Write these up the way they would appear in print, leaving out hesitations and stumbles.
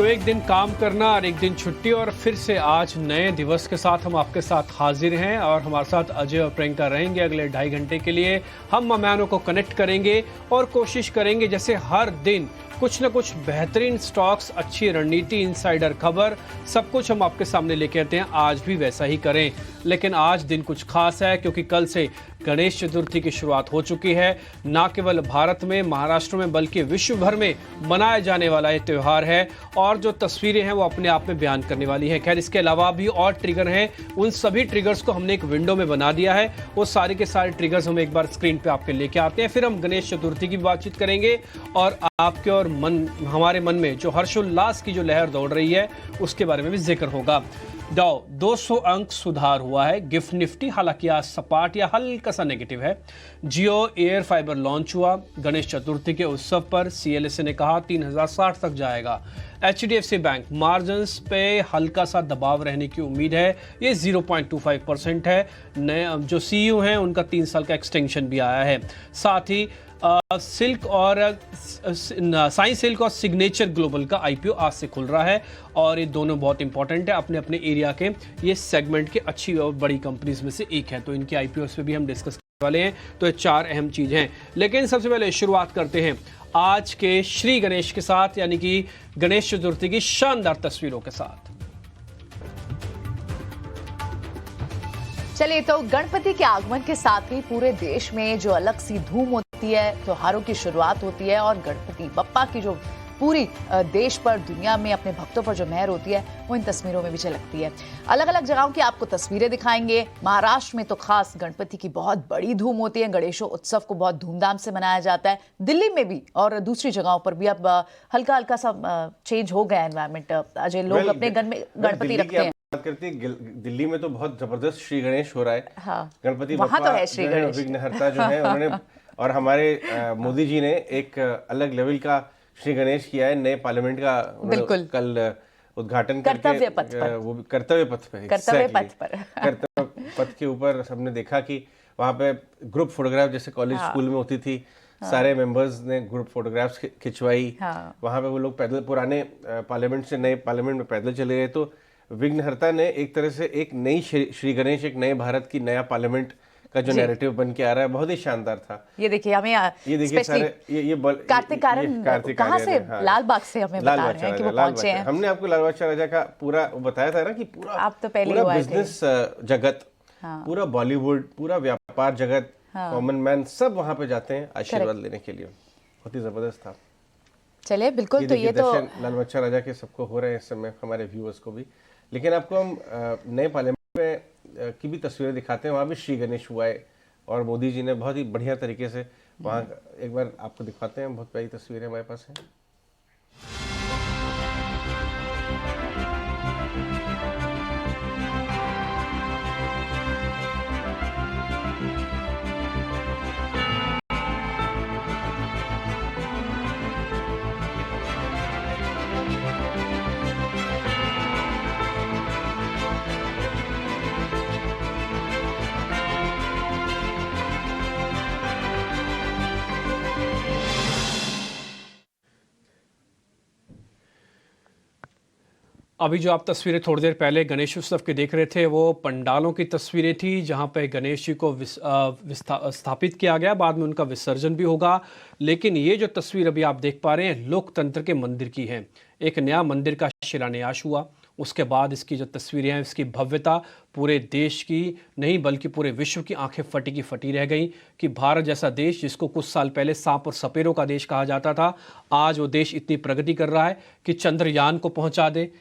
तो एक दिन काम करना और एक दिन छुट्टी, और फिर से आज नए दिवस के साथ हम आपके साथ हाजिर हैं और हमारे साथ अजय और प्रियंका रहेंगे अगले 2.5 घंटे के लिए। हम मेहमानों को कनेक्ट करेंगे और कोशिश करेंगे जैसे हर दिन कुछ न कुछ बेहतरीन स्टॉक्स, अच्छी रणनीति, इनसाइडर खबर, सब कुछ हम आपके सामने लेके आते हैं। आज भी वैसा ही करें, लेकिन आज दिन कुछ खास है क्योंकि कल से गणेश चतुर्थी की शुरुआत हो चुकी है। ना केवल भारत में, महाराष्ट्र में, बल्कि विश्व भर में मनाया जाने वाला ये त्यौहार है और जो तस्वीरें हैं वो अपने आप में बयान करने वाली हैं। खैर, इसके अलावा भी और ट्रिगर हैं, उन सभी ट्रिगर्स को हमने एक विंडो में बना दिया है। वो सारे के सारे ट्रिगर्स हम एक बार स्क्रीन पे आपके लेके आते हैं, फिर हम गणेश चतुर्थी की बातचीत करेंगे और आपके और हमारे मन में जो हर्षोल्लास की जो लहर दौड़ रही है उसके बारे में भी जिक्र होगा। डाउ 200 अंक सुधार हुआ है। गिफ्ट निफ्टी हालांकि आज सपाट या हल्का सा नेगेटिव है। जियो एयर फाइबर लॉन्च हुआ। गणेश चतुर्थी के उत्सव पर सीएलएसए ने कहा 3060 तक जाएगा। एचडीएफसी बैंक मार्जिन्स पे हल्का सा दबाव रहने की उम्मीद है, ये 0.25% है। नए जो सीईओ हैं उनका 3 साल का एक्सटेंशन भी आया है। साथ ही सिल्क और साई सिल्क और सिग्नेचर ग्लोबल का आईपीओ आज से खुल रहा है और ये दोनों बहुत इंपॉर्टेंट है अपने अपने एरिया के, ये सेगमेंट के अच्छी और बड़ी कंपनीज में से एक है, तो इनके आईपीओ पे भी हम डिस्कस करने वाले हैं। तो ये 4 अहम चीज हैं, लेकिन सबसे पहले शुरुआत करते हैं आज के श्री गणेश के साथ, यानी कि गणेश चतुर्थी की शानदार तस्वीरों के साथ। चलिए, तो गणपति के आगमन के साथ ही पूरे देश में जो अलग सी धूम होती है, त्योहारों की शुरुआत होती है और गणपति बप्पा की जो पूरी देश पर, दुनिया में अपने भक्तों पर जो मेहर होती है वो इन तस्वीरों में भी झलकती है। अलग अलग जगहों की आपको तस्वीरें दिखाएंगे। महाराष्ट्र में तो खास गणपति की बहुत बड़ी धूम होती है, गणेशों उत्सव को बहुत धूमधाम से मनाया जाता है। दिल्ली में भी और दूसरी जगहों पर भी अब हल्का हल्का सा चेंज हो गया एनवायरमेंट। अजय, लोग अपने घर में गणपति रखते हैं। बात करती है, दिल्ली में तो बहुत जबरदस्त श्री गणेश हो रहा है। हाँ, गणपति वहाँ बप्पा तो है श्री गणेश, विघ्नहर्ता जो है उन्होंने, और हमारे मोदी जी ने एक अलग लेवल का श्री गणेश किया है। नए पार्लियामेंट का कल उद्घाटन कर्तव्य पथ पर, वो भी कर्तव्य पथ पर, कर्तव्य पथ के ऊपर सबने देखा कि वहाँ पे ग्रुप फोटोग्राफ जैसे कॉलेज स्कूल में होती थी, सारे मेंबर्स ने ग्रुप फोटोग्राफ्स खिंचवाई। वहाँ पे वो लोग पैदल, पुराने पार्लियामेंट से नए पार्लियामेंट में पैदल चले गए। तो विघ्नहर्ता ने एक तरह से एक नई श्री गणेश, एक नए भारत की नया पार्लियामेंट का जो नैरेटिव बन के आ रहा है, बहुत ही शानदार था। ये देखिए, हमें ये देखिए सारे ये कार्तिक कहाँ से, लाल बाग से हमें बता रहे हैं कि वो पहुंचे हैं। हमने आपको लाल बादशाह राजा का पूरा बताया था ना कि पूरा आप तो पहले पूरा बिजनेस जगत, पूरा बॉलीवुड, पूरा व्यापार जगत, कॉमन मैन, सब वहां पे जाते हैं आशीर्वाद लेने के लिए। बहुत ही जबरदस्त था। चलिए, बिल्कुल। तो ये तो लाल बादशाह राजा के सबको हो रहे हैं इस समय, हमारे व्यूअर्स को भी। लेकिन आपको हम नए पार्लियामेंट में की भी तस्वीरें दिखाते हैं, वहाँ भी श्री गणेश हुआ है और मोदी जी ने बहुत ही बढ़िया तरीके से वहाँ, एक बार आपको दिखाते हैं, बहुत प्यारी तस्वीरें हमारे पास हैं। अभी जो आप तस्वीरें थोड़ी देर पहले गणेश उत्सव के देख रहे थे, वो पंडालों की तस्वीरें थी जहां पे गणेश जी को स्थापित किया गया, बाद में उनका विसर्जन भी होगा। लेकिन ये जो तस्वीर अभी आप देख पा रहे हैं, लोकतंत्र के मंदिर की है। एक नया मंदिर का शिलान्यास हुआ, उसके बाद इसकी जो तस्वीरें हैं, इसकी भव्यता पूरे देश की नहीं बल्कि पूरे विश्व की आंखें फटी की फटी रह गई कि भारत जैसा देश, जिसको कुछ साल पहले सांप और सपेरों का देश कहा जाता था, आज वो देश इतनी प्रगति कर रहा है कि चंद्रयान को पहुंचा दे,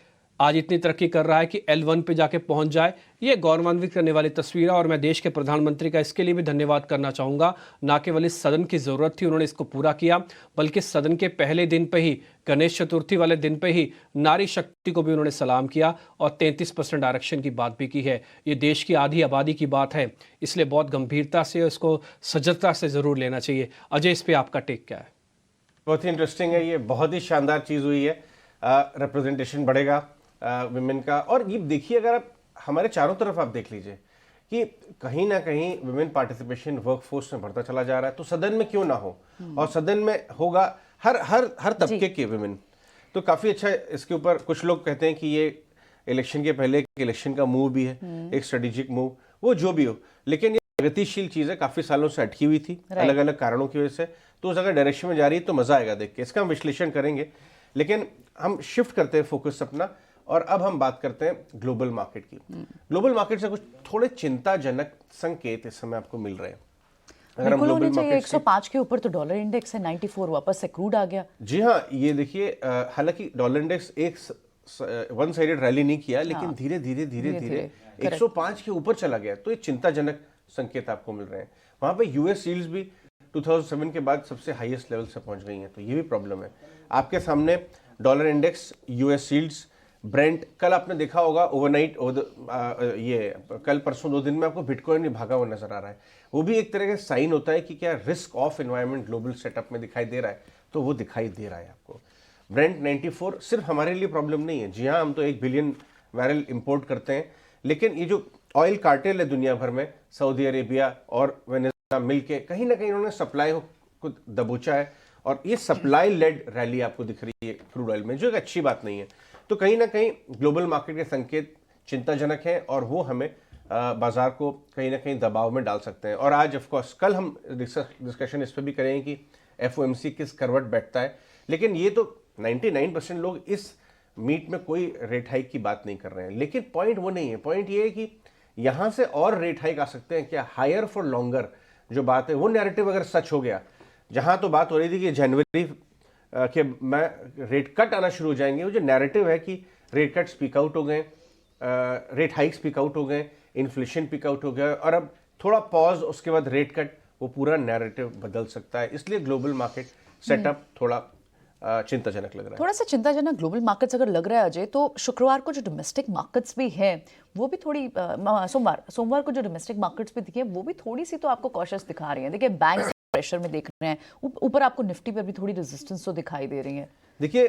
आज इतनी तरक्की कर रहा है कि L1 पे जाके पहुंच जाए। ये गौरवान्वित करने वाली तस्वीर है और मैं देश के प्रधानमंत्री का इसके लिए भी धन्यवाद करना चाहूँगा। ना केवल इस सदन की ज़रूरत थी, उन्होंने इसको पूरा किया, बल्कि सदन के पहले दिन पे ही, गणेश चतुर्थी वाले दिन पे ही नारी शक्ति को भी उन्होंने सलाम किया और 33% आरक्षण की बात भी की है। ये देश की आधी आबादी की बात है, इसलिए बहुत गंभीरता से, इसको सजगता से ज़रूर लेना चाहिए। अजय, इस पर आपका टेक क्या है? बहुत ही इंटरेस्टिंग है, ये बहुत ही शानदार चीज़ हुई है। रिप्रेजेंटेशन बढ़ेगा विमेन का। और ये देखिए, अगर आप हमारे चारों तरफ आप देख लीजिए कि कहीं ना कहीं विमेन पार्टिसिपेशन वर्कफोर्स में बढ़ता चला जा रहा है। तो सदन में क्यों ना हो, और सदन में होगा हर हर हर तबके के विमेन। तो काफी अच्छा इसके ऊपर कुछ लोग कहते हैं कि ये इलेक्शन के पहले इलेक्शन का मूव भी है, एक स्ट्रेटेजिक मूव, वो जो भी हो, लेकिन ये प्रगतिशील चीज है, काफी सालों से अटकी हुई थी अलग अलग कारणों की वजह से। तो उस अगर डायरेक्शन में जा रही है तो मजा आएगा देख के, इसका हम विश्लेषण करेंगे। लेकिन हम शिफ्ट करते हैं फोकस अपना, और अब हम बात करते हैं ग्लोबल मार्केट की। ग्लोबल मार्केट से कुछ थोड़े चिंताजनक संकेत इस समय आपको मिल रहे हैं। अगर हम ग्लोबल मार्केट 105 के ऊपर तो डॉलर इंडेक्स है, 94 वापस से क्रूड आ गया। जी हाँ, ये देखिए, हालांकि डॉलर इंडेक्स एक वन साइडेड रैली नहीं किया, लेकिन धीरे धीरे 105 के ऊपर चला गया। तो ये चिंताजनक संकेत आपको मिल रहे हैं। वहां पे यूएस यील्ड्स भी 2007 के बाद सबसे हाईएस्ट लेवल से पहुंच गई हैं, तो ये भी प्रॉब्लम है। आपके सामने dollar index, US yields, Brent, कल आपने देखा होगा ओवरनाइट, ये कल परसों 2 दिन में आपको बिटकॉइन भी भागा हुआ नजर आ रहा है। वो भी एक तरह का साइन होता है कि क्या risk of environment global setup में दिखाई दे रहा है, तो वो दिखाई दे रहा है आपको। ब्रेंट 94 सिर्फ हमारे लिए प्रॉब्लम नहीं है, जी हाँ, हम तो 1 बिलियन बैरल इंपोर्ट करते हैं, लेकिन ये जो ऑयल कार्टेल है दुनिया भर में, सऊदी अरेबिया और वेनेजुएला मिलके कहीं ना कहीं उन्होंने सप्लाई को दबोचा है, और ये सप्लाई लेड रैली आपको दिख रही है क्रूड ऑयल में, जो एक अच्छी बात नहीं है। तो कहीं ना कहीं ग्लोबल मार्केट के संकेत चिंताजनक हैं, और वो हमें बाजार को कहीं ना कहीं दबाव में डाल सकते हैं। और आज ऑफकोर्स कल हम डिस्कशन इस पर भी करेंगे कि एफओएमसी किस करवट बैठता है, लेकिन ये तो 99% लोग इस मीट में कोई रेट हाइक की बात नहीं कर रहे हैं। लेकिन पॉइंट वो नहीं है, पॉइंट ये है कि यहां से और रेट हाइक आ सकते हैं क्या, हायर फॉर लॉन्गर जो बात है, वो नैरेटिव अगर सच हो गया, जहां तो बात हो रही थी कि जनवरी के में रेट कट आना शुरू हो जाएंगे, वो जो नैरेटिव है कि रेट कट स्पीक आउट हो गए, रेट हाइक स्पीक आउट हो गए, इन्फ्लेशन पिक आउट हो गया, और अब थोड़ा पॉज, उसके बाद रेट कट, वो पूरा नैरेटिव बदल सकता है। इसलिए ग्लोबल मार्केट सेटअप थोड़ा चिंताजनक लग रहा है। थोड़ा सा चिंताजनक ग्लोबल मार्केट्स अगर लग रहा है अजय, तो शुक्रवार को जो डोमेस्टिक मार्केट्स भी हैं वो भी थोड़ी, सोमवार को जो डोमेस्टिक मार्केट्स भी दिखे वो भी थोड़ी सी तो आपको कॉशियस दिखा रही है। देखिए बैंक प्रेशर में देख रहे हैं, ऊपर आपको निफ्टी पर भी थोड़ी रेजिस्टेंस तो दिखाई दे रही है। देखिए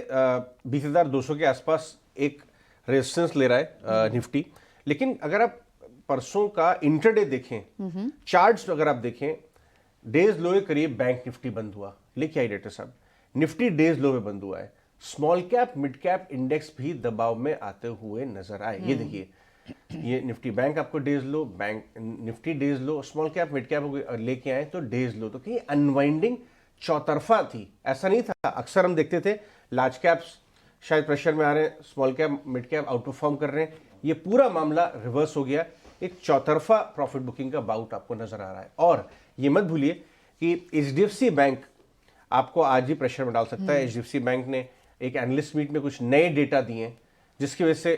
20,200 के आसपास एक रेजिस्टेंस ले रहा है निफ्टी, लेकिन अगर आप परसों का इंटरडे देखें, चार्ट्स अगर आप देखें, डेज लो के करीब बैंक निफ्टी बंद हुआ, लेके आई डायरेक्टर साहब, निफ्टी डेज लो में बंद हुआ है। Small cap mid cap index भी दबाव में आते हुए नजर आए। ये देखिए, ये निफ्टी बैंक आपको डेज लो, बैंक निफ्टी डेज लो, स्मॉल कैप मिड कैप लेके आए तो डेज लो। तो कहीं अनवाइंडिंग चौतरफा थी, ऐसा नहीं था। अक्सर हम देखते थे लार्ज कैप्स शायद प्रेशर में आ रहे हैं, small cap mid cap out perform कर रहे हैं। ये पूरा मामला रिवर्स हो गया, एक चौतरफा प्रॉफिट बुकिंग का बाउट आपको नजर आ रहा है। और ये मत भूलिए कि एचडीएफसी बैंक आपको आज ही प्रेशर में डाल सकता है। एचडीएफसी बैंक ने एक एनालिस्ट मीट में कुछ नए डेटा दिए, जिसकी वजह से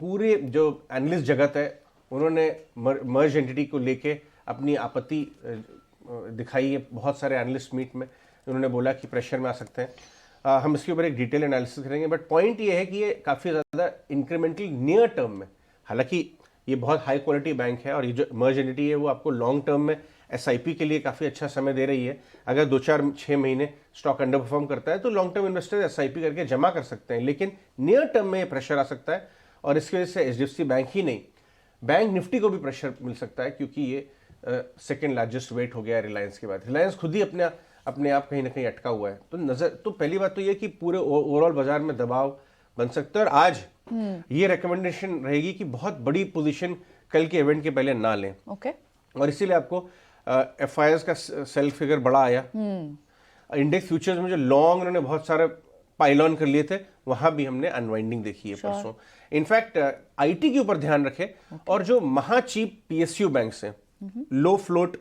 पूरे जो एनालिस्ट जगत है उन्होंने मर्ज एंटिटी को लेके अपनी आपत्ति दिखाई है। बहुत सारे एनालिस्ट मीट में उन्होंने बोला कि प्रेशर में आ सकते हैं। हम इसके ऊपर एक डिटेल एनालिसिस करेंगे, बट पॉइंट ये है कि ये काफ़ी ज़्यादा इंक्रीमेंटल नियर टर्म में, हालांकि ये बहुत हाई क्वालिटी बैंक है और ये जो मर्ज एंटिटी है वो आपको लॉन्ग टर्म में एसआईपी के लिए काफ़ी अच्छा समय दे रही है। अगर 2-4-6 महीने स्टॉक अंडर परफॉर्म करता है तो लॉन्ग टर्म इन्वेस्टर एसआईपी करके जमा कर सकते हैं, लेकिन नियर टर्म में ये प्रेशर आ सकता है। और इसकी वजह से एचडीएफसी बैंक ही नहीं, बैंक निफ्टी को भी प्रेशर मिल सकता है, क्योंकि ये सेकेंड लार्जेस्ट वेट हो गया रिलायंस के बाद। रिलायंस खुद ही अपने आप कहीं ना कहीं अटका हुआ है। तो पहली बात तो ये कि पूरे ओवरऑल बाजार में दबाव बन सकता है। और आज ये रिकमेंडेशन रहेगी कि बहुत बड़ी पोजीशन कल के इवेंट के पहले ना लें। और इसीलिए आपको एफआईएस का सेल फिगर बड़ा आया। इंडेक्स फ्यूचर्स में जो लॉन्ग उन्होंने बहुत सारे पाइल ऑन कर लिए थे, वहां भी हमने अनवाइंडिंग देखी है परसों। इनफैक्ट आईटी के ऊपर ध्यान रखें, और जो महाचीप पीएसयू बैंक्स हैं, low float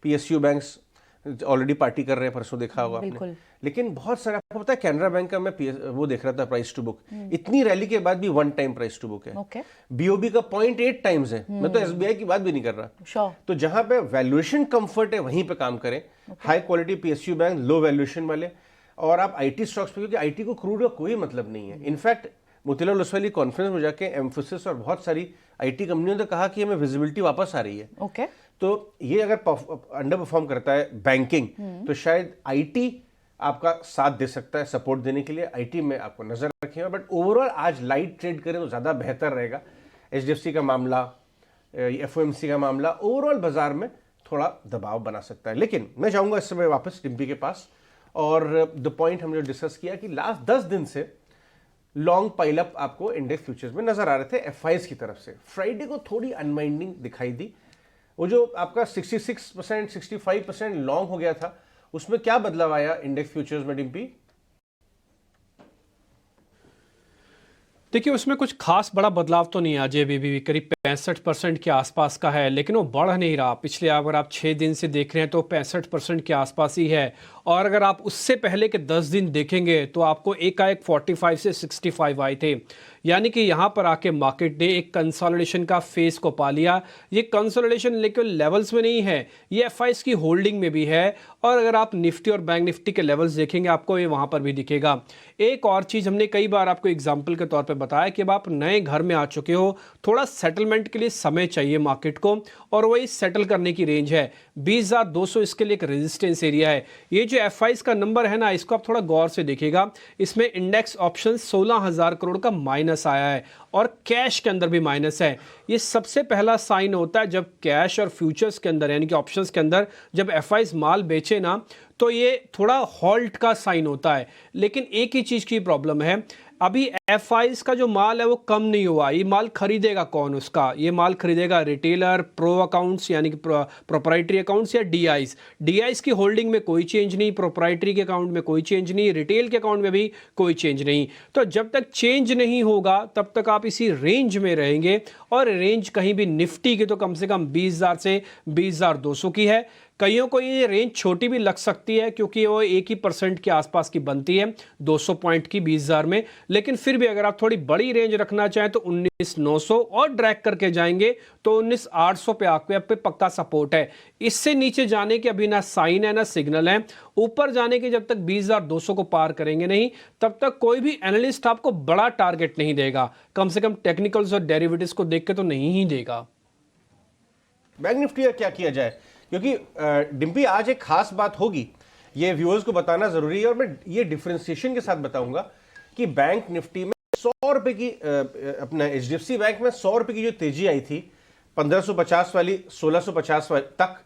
PSU banks already party कर रहे हैं, परसों देखा होगा आपने। लेकिन बहुत सारे, आपको पता है कैनरा बैंक का मैं वो देख रहा था प्राइस टू बुक, इतनी रैली के बाद भी 1 टाइम प्राइस टू बुक है। बीओबी का 0.8 टाइम्स है। मैं तो एसबीआई की बात भी नहीं कर रहा। तो जहां पे वैल्यूएशन कंफर्ट है वहीं पे काम करें। हाई क्वालिटी पीएसयू बैंक, लो वैल्यूएशन वाले, और आप आईटी स्टॉक्स पे, क्योंकि आईटी को क्रूड का कोई मतलब नहीं है। इनफैक्ट मोतीलाल ओसवाल कॉन्फ्रेंस में जाके एम्फोसिस और बहुत सारी आईटी कंपनियों ने कहा कि हमें विजिबिलिटी वापस आ रही है। तो ये अगर अंडर परफॉर्म करता है बैंकिंग, तो शायद आईटी आपका साथ दे सकता है सपोर्ट देने के लिए। आईटी में आपको नजर रखें, बट ओवरऑल आज लाइट ट्रेड करें तो ज्यादा बेहतर रहेगा। एचडीएफसी का मामला, एफओएमसी का मामला ओवरऑल बाजार में थोड़ा दबाव बना सकता है। लेकिन मैं जाऊंगा इस समय वापस डिम्पी के पास, और द पॉइंट हम जो डिस्कस किया कि लास्ट 10 दिन से लॉन्ग पाइलअप आपको इंडेक्स फ्यूचर्स में नजर आ रहे थे एफआईज की तरफ से। फ्राइडे को थोड़ी अनवाइंडिंग दिखाई दी। वो जो आपका 66% 65% लॉन्ग हो गया था, उसमें क्या बदलाव आया इंडेक्स फ्यूचर्स में डिम्पी? देखिए, उसमें कुछ खास बड़ा बदलाव तो नहीं है अजय। भी करीब 65% के आसपास का है, लेकिन वो बढ़ नहीं रहा। पिछले अगर आप 6 दिन से देख रहे हैं तो 65% के आसपास ही है। और अगर आप उससे पहले के 10 दिन देखेंगे तो आपको एकाएक 45 से 65 आए थे। यानी कि यहाँ पर आके मार्केट ने एक कंसोलिडेशन का फेस को पा लिया। ये कंसोलिडेशन लेकिन लेवल्स में नहीं है, ये एफआईज की होल्डिंग में भी है। और अगर आप निफ्टी और बैंक निफ्टी के लेवल्स देखेंगे आपको ये वहाँ पर भी दिखेगा। एक और चीज़ हमने कई बार आपको एग्जाम्पल के तौर पर बताया कि अब आप नए घर में आ चुके हो, थोड़ा सेटलमेंट के लिए समय चाहिए मार्केट को, और वही सेटल करने की रेंज है 20,200। इसके लिए एक रेजिस्टेंस एरिया है। ये जो एफआईज का नंबर है ना, इसको आप थोड़ा गौर से देखिएगा। इसमें इंडेक्स ऑप्शन 16,000 करोड़ का माइनस आया है और कैश के अंदर भी माइनस है। ये सबसे पहला साइन होता है जब कैश और फ्यूचर्स के अंदर यानी कि ऑप्शंस के अंदर जब एफआईज माल बेचे ना, तो ये थोड़ा हॉल्ट का साइन होता है। लेकिन एक ही चीज़ की प्रॉब्लम है, अभी एफआईज का जो माल है वो कम नहीं हुआ। ये माल खरीदेगा कौन? उसका ये माल खरीदेगा रिटेलर, प्रो अकाउंट्स यानी कि प्रोप्राइटरी अकाउंट्स या डीआईज। डीआईज की होल्डिंग में कोई चेंज नहीं, प्रोप्राइटरी के अकाउंट में कोई चेंज नहीं, रिटेल के अकाउंट में भी कोई चेंज नहीं। तो जब तक चेंज नहीं होगा तब तक आप इसी रेंज में रहेंगे। और रेंज कहीं भी निफ्टी की तो कम से कम 20,000 से 20,200 की है। कईयों को ये रेंज छोटी भी लग सकती है क्योंकि वो 1% के आसपास की बनती है 200 पॉइंट की 20,000 में। लेकिन फिर भी अगर आप थोड़ी बड़ी रेंज रखना चाहें तो 19,900 और ड्रैग करके जाएंगे तो 19,800 पे आपके पक्का सपोर्ट है। इससे नीचे जाने के अभी ना साइन है ना सिग्नल है। ऊपर जाने के जब तक 20,200 को पार करेंगे नहीं तब तक कोई भी एनालिस्ट आपको बड़ा टारगेट नहीं देगा, कम से कम टेक्निकल्स और डेरिवेटिव्स को देख के तो नहीं ही देगा। बैंक निफ्टी का क्या किया जाए? क्योंकि डिम्पी आज एक खास बात होगी, ये व्यूअर्स को बताना जरूरी है और मैं ये डिफरेंशिएशन के साथ बताऊंगा कि बैंक निफ्टी में 100 रुपए की अपना एचडीएफसी बैंक में 100 रुपए की जो तेजी आई थी 1550 वाली 1650 वाली तक,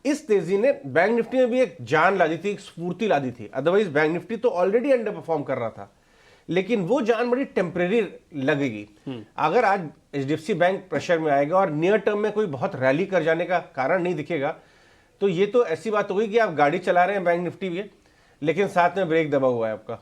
इस तेजी ने बैंक निफ्टी में भी एक जान ला दी थी, एक स्फूर्ति ला दी थी। अदरवाइज बैंक निफ्टी तो ऑलरेडी अंडर परफॉर्म कर रहा था, लेकिन वो जान बड़ी टेम्परेरी लगेगी। अगर आज एचडीएफसी बैंक प्रेशर में आएगा और नियर टर्म में कोई बहुत रैली कर जाने का कारण नहीं दिखेगा तो ये तो ऐसी बात होगी कि आप गाड़ी चला रहे हैं बैंक निफ्टी भी, लेकिन साथ में ब्रेक दबा हुआ है आपका।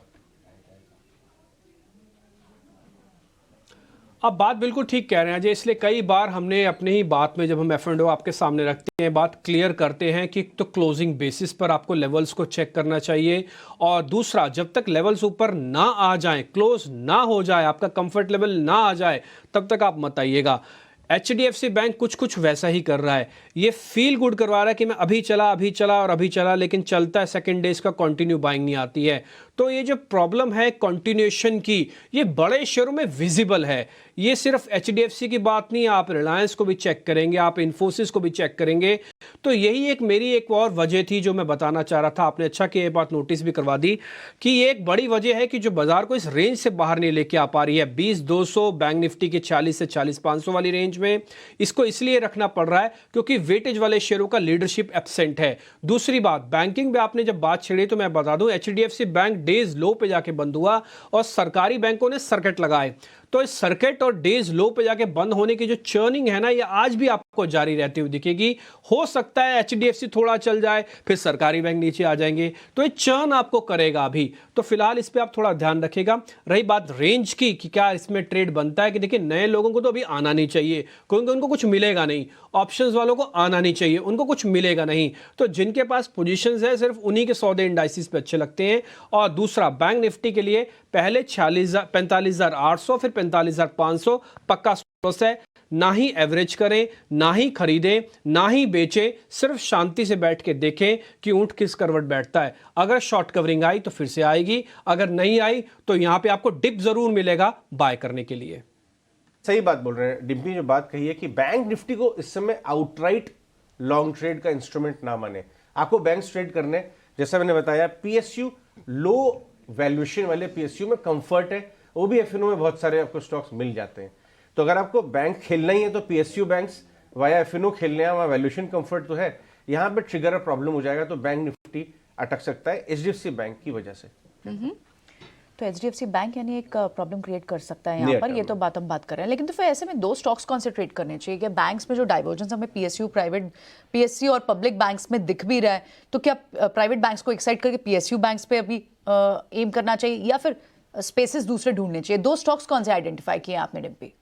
आप बात बिल्कुल ठीक कह रहे हैं अजय। इसलिए कई बार हमने अपने ही बात में जब हम एफ&ओ आपके सामने रखते हैं बात क्लियर करते हैं कि तो क्लोजिंग बेसिस पर आपको लेवल्स को चेक करना चाहिए, और दूसरा जब तक लेवल्स ऊपर ना आ जाएं, क्लोज ना हो जाए, आपका कंफर्ट लेवल ना आ जाए, तब तक आप मत आइएगा। एचडीएफसी बैंक कुछ वैसा ही कर रहा है। ये फील गुड करवा रहा है कि मैं अभी चला और अभी चला, लेकिन चलता है सेकंड डे इसका कंटिन्यू बाइंग नहीं आती है। तो ये जो प्रॉब्लम है कंटिन्यूएशन की, ये बड़े शेयरों में विजिबल है। ये सिर्फ एचडीएफसी की बात नहीं, आप रिलायंस को भी चेक करेंगे, आप इन्फोसिस को भी चेक करेंगे। तो यही एक मेरी एक और वजह थी जो मैं बताना चाह रहा था। आपने अच्छा कि ये बात नोटिस भी करवा दी कि ये एक बड़ी वजह है कि जो बाजार को इस रेंज से बाहर नहीं लेके आ पा रही है 20,200 बैंक निफ्टी के 40 से 40,500 वाली रेंज में। इसको इसलिए रखना पड़ रहा है क्योंकि वेटेज वाले शेयरों का लीडरशिप एब्सेंट है। दूसरी बात, बैंकिंग में आपने जब बात छेड़ी तो मैं बता दूं एचडीएफसी बैंक डेज लो पे जाके बंद हुआ और सरकारी बैंकों ने सर्किट लगाए। तो इस सर्किट और डेज लो पे जाके बंद होने की जो चर्निंग है ना, ये आज भी आपको जारी रहती हुई दिखेगी। हो सकता है एचडीएफसी थोड़ा चल जाए फिर सरकारी बैंक नीचे आ जाएंगे, तो ये चर्न आपको करेगा अभी। तो फिलहाल इस पे आप थोड़ा ध्यान रखिएगा। रही बात रेंज की कि क्या इसमें ट्रेड बनता है, कि देखिए नए लोगों को तो अभी आना नहीं चाहिए क्योंकि उनको कुछ मिलेगा नहीं। ऑप्शंस वालों को आना नहीं चाहिए, उनको कुछ मिलेगा नहीं। तो जिनके पास पोजीशंस है सिर्फ उन्हीं के सौदे इंडाइसिस पे अच्छे लगते हैं। और दूसरा, बैंक निफ्टी के लिए पहले 45,800 फिर 45,500 पक्का सोर्स है। ना ही एवरेज करें, ना ही खरीदें, ना ही बेचें, सिर्फ शांति से बैठ के देखें कि ऊंट किस करवट बैठता है। अगर शॉर्ट कवरिंग आई तो फिर से आएगी, अगर नहीं आई तो यहां पे आपको डिप जरूर मिलेगा बाय करने के लिए। सही बात बोल रहे हैं डिम्पी, जो बात कही है कि बैंक निफ्टी को इस समय आउटराइट लॉन्ग ट्रेड का इंस्ट्रूमेंट ना माने। आपको बैंक ट्रेड करने, जैसा मैंने बताया, पीएसयू लो वैल्यूएशन वाले पीएसयू में कंफर्ट है, वो भी एफएनओ में बहुत सारे आपको स्टॉक्स मिल जाते हैं। तो अगर आपको बैंक खेलना ही है तो पीएसयू बैंक्स वाया एफएनओ खेलने हैं, वहां वैल्यूएशन कंफर्ट तो है। यहां पे ट्रिगर प्रॉब्लम हो जाएगा तो बैंक निफ्टी अटक सकता है एचडीएफसी बैंक की वजह से। तो एचडीएफसी बैंक यानी एक प्रॉब्लम क्रिएट कर सकता है यहाँ पर, ये तो हम बात कर रहे हैं। लेकिन तो फिर ऐसे में दो स्टॉक्स कॉन्सेंट्रेट करने चाहिए कि बैंक्स में जो डाइवर्जेंस हमें पीएसयू और पब्लिक बैंक्स में दिख भी रहा है, तो क्या प्राइवेट बैंक्स को एक्साइट करके पीएसयू बैंक्स पे अभी एम करना चाहिए या फिर स्पेसेस दूसरे ढूंढने चाहिए? दो स्टॉक्स कौन से आइडेंटिफाई किए आपने डिम्पी?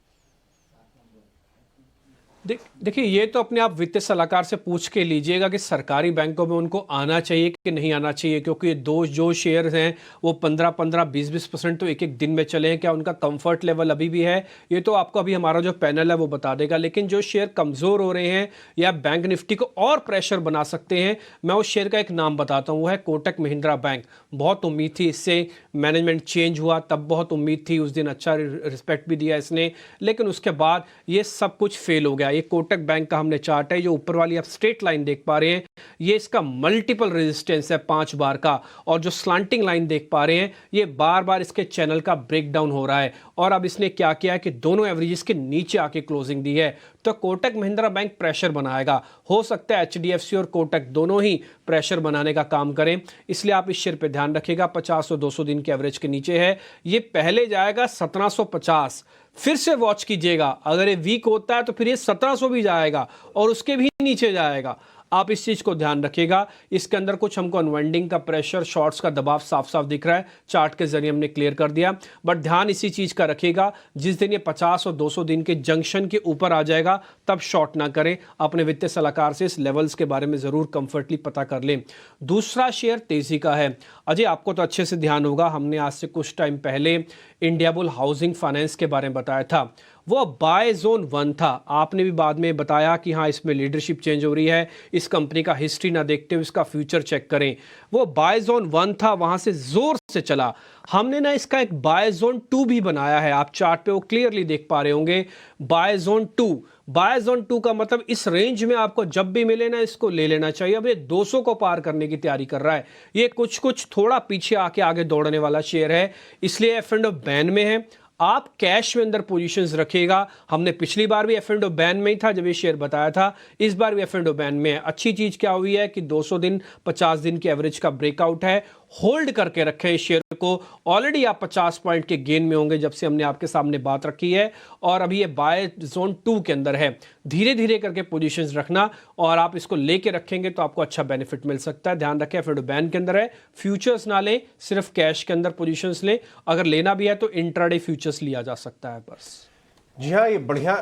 देखिए, ये तो अपने आप वित्तीय सलाहकार से पूछ के लीजिएगा कि सरकारी बैंकों में उनको आना चाहिए कि नहीं आना चाहिए, क्योंकि जो शेयर्स हैं वो 15-15, 20-20% तो एक एक दिन में चले हैं। क्या उनका कंफर्ट लेवल अभी भी है, ये तो आपको अभी हमारा जो पैनल है वो बता देगा। लेकिन जो शेयर कमज़ोर हो रहे हैं या बैंक निफ्टी को और प्रेशर बना सकते हैं, मैं उस शेयर का एक नाम बताता हूँ, वो है कोटक महिंद्रा बैंक। बहुत उम्मीद थी इससे, मैनेजमेंट चेंज हुआ तब बहुत उम्मीद थी, उस दिन अच्छा रिस्पेक्ट भी दिया इसने, लेकिन उसके बाद ये सब कुछ फेल हो गया। ये कोटक बैंक का हमने चार्ट है, जो ऊपर वाली आप स्ट्रेट लाइन देख पा रहे हैं, ये इसका मल्टीपल रेजिस्टेंस है 5 बार का, और जो स्लांटिंग लाइन देख पा रहे हैं ये बार बार इसके चैनल का ब्रेकडाउन हो रहा है। और अब इसने क्या किया है कि दोनों एवरेजेस के नीचे आके क्लोजिंग दी है। तो कोटक महिंद्रा बैंक प्रेशर बनाएगा, हो सकता है एचडीएफसी और कोटक दोनों ही प्रेशर बनाने का काम करें, इसलिए आप इस शेयर पे ध्यान रखिएगा। 50 और 200 दिन के एवरेज के नीचे है, ये पहले जाएगा 1750, फिर से वॉच कीजिएगा। अगर ये वीक होता है तो फिर ये 1700 भी जाएगा और उसके भी नीचे जाएगा। आप इस चीज को ध्यान रखिएगा। इसके अंदर कुछ हमको अनवाइंडिंग का प्रेशर, शॉर्ट्स का दबाव साफ साफ दिख रहा है, चार्ट के जरिए हमने क्लियर कर दिया। बट ध्यान इसी चीज का रखिएगा, जिस दिन ये 50 और 200 दिन के जंक्शन के ऊपर आ जाएगा तब शॉर्ट ना करें। अपने वित्तीय सलाहकार से इस लेवल्स के बारे में जरूर कंफर्टली पता कर लें। दूसरा शेयर तेजी का है। अजय, आपको तो अच्छे से ध्यान होगा, हमने आज से कुछ टाइम पहले इंडियाबुल हाउसिंग फाइनेंस के बारे में बताया था। वो बाय जोन 1 था, आपने भी बाद में बताया कि हाँ इसमें लीडरशिप चेंज हो रही है, इस कंपनी का हिस्ट्री ना देखते हुए इसका फ्यूचर चेक करें। वो बाय जोन 1 था, वहां से जोर से चला। हमने ना इसका एक बाय जोन 2 भी बनाया है, आप चार्ट पे वो क्लियरली देख पा रहे होंगे। बाय जोन 2, बाय जोन 2 का मतलब इस रेंज में आपको जब भी मिले ना इसको ले लेना चाहिए। अब ये 200 को पार करने की तैयारी कर रहा है, ये कुछ थोड़ा पीछे आके आगे दौड़ने वाला शेयर है, इसलिए एफ एंड ऑफ बैन में है। आप कैश में अंदर पोजीशंस रखिएगा। हमने पिछली बार भी एफ एंड ओ बैन में ही था जब ये शेयर बताया था, इस बार भी एफ एंड ओ बैन में है। अच्छी चीज क्या हुई है कि 200 दिन 50 दिन के एवरेज का ब्रेकआउट है, होल्ड करके रखें इस शेयर को। ऑलरेडी आप 50 पॉइंट के गेन में होंगे जब से हमने आपके सामने बात रखी है, और अभी ये बाय जोन 2 के अंदर है। धीरे धीरे करके पोजीशंस रखना, और आप इसको लेके रखेंगे तो आपको अच्छा बेनिफिट मिल सकता है। ध्यान रखें, एफ एंड ओ बैन के अंदर है, फ्यूचर्स ना लें, सिर्फ कैश के अंदर पोजीशंस लें। अगर लेना भी है तो इंट्राडे फ्यूचर्स लिया जा सकता है बस। जी हाँ, ये बढ़िया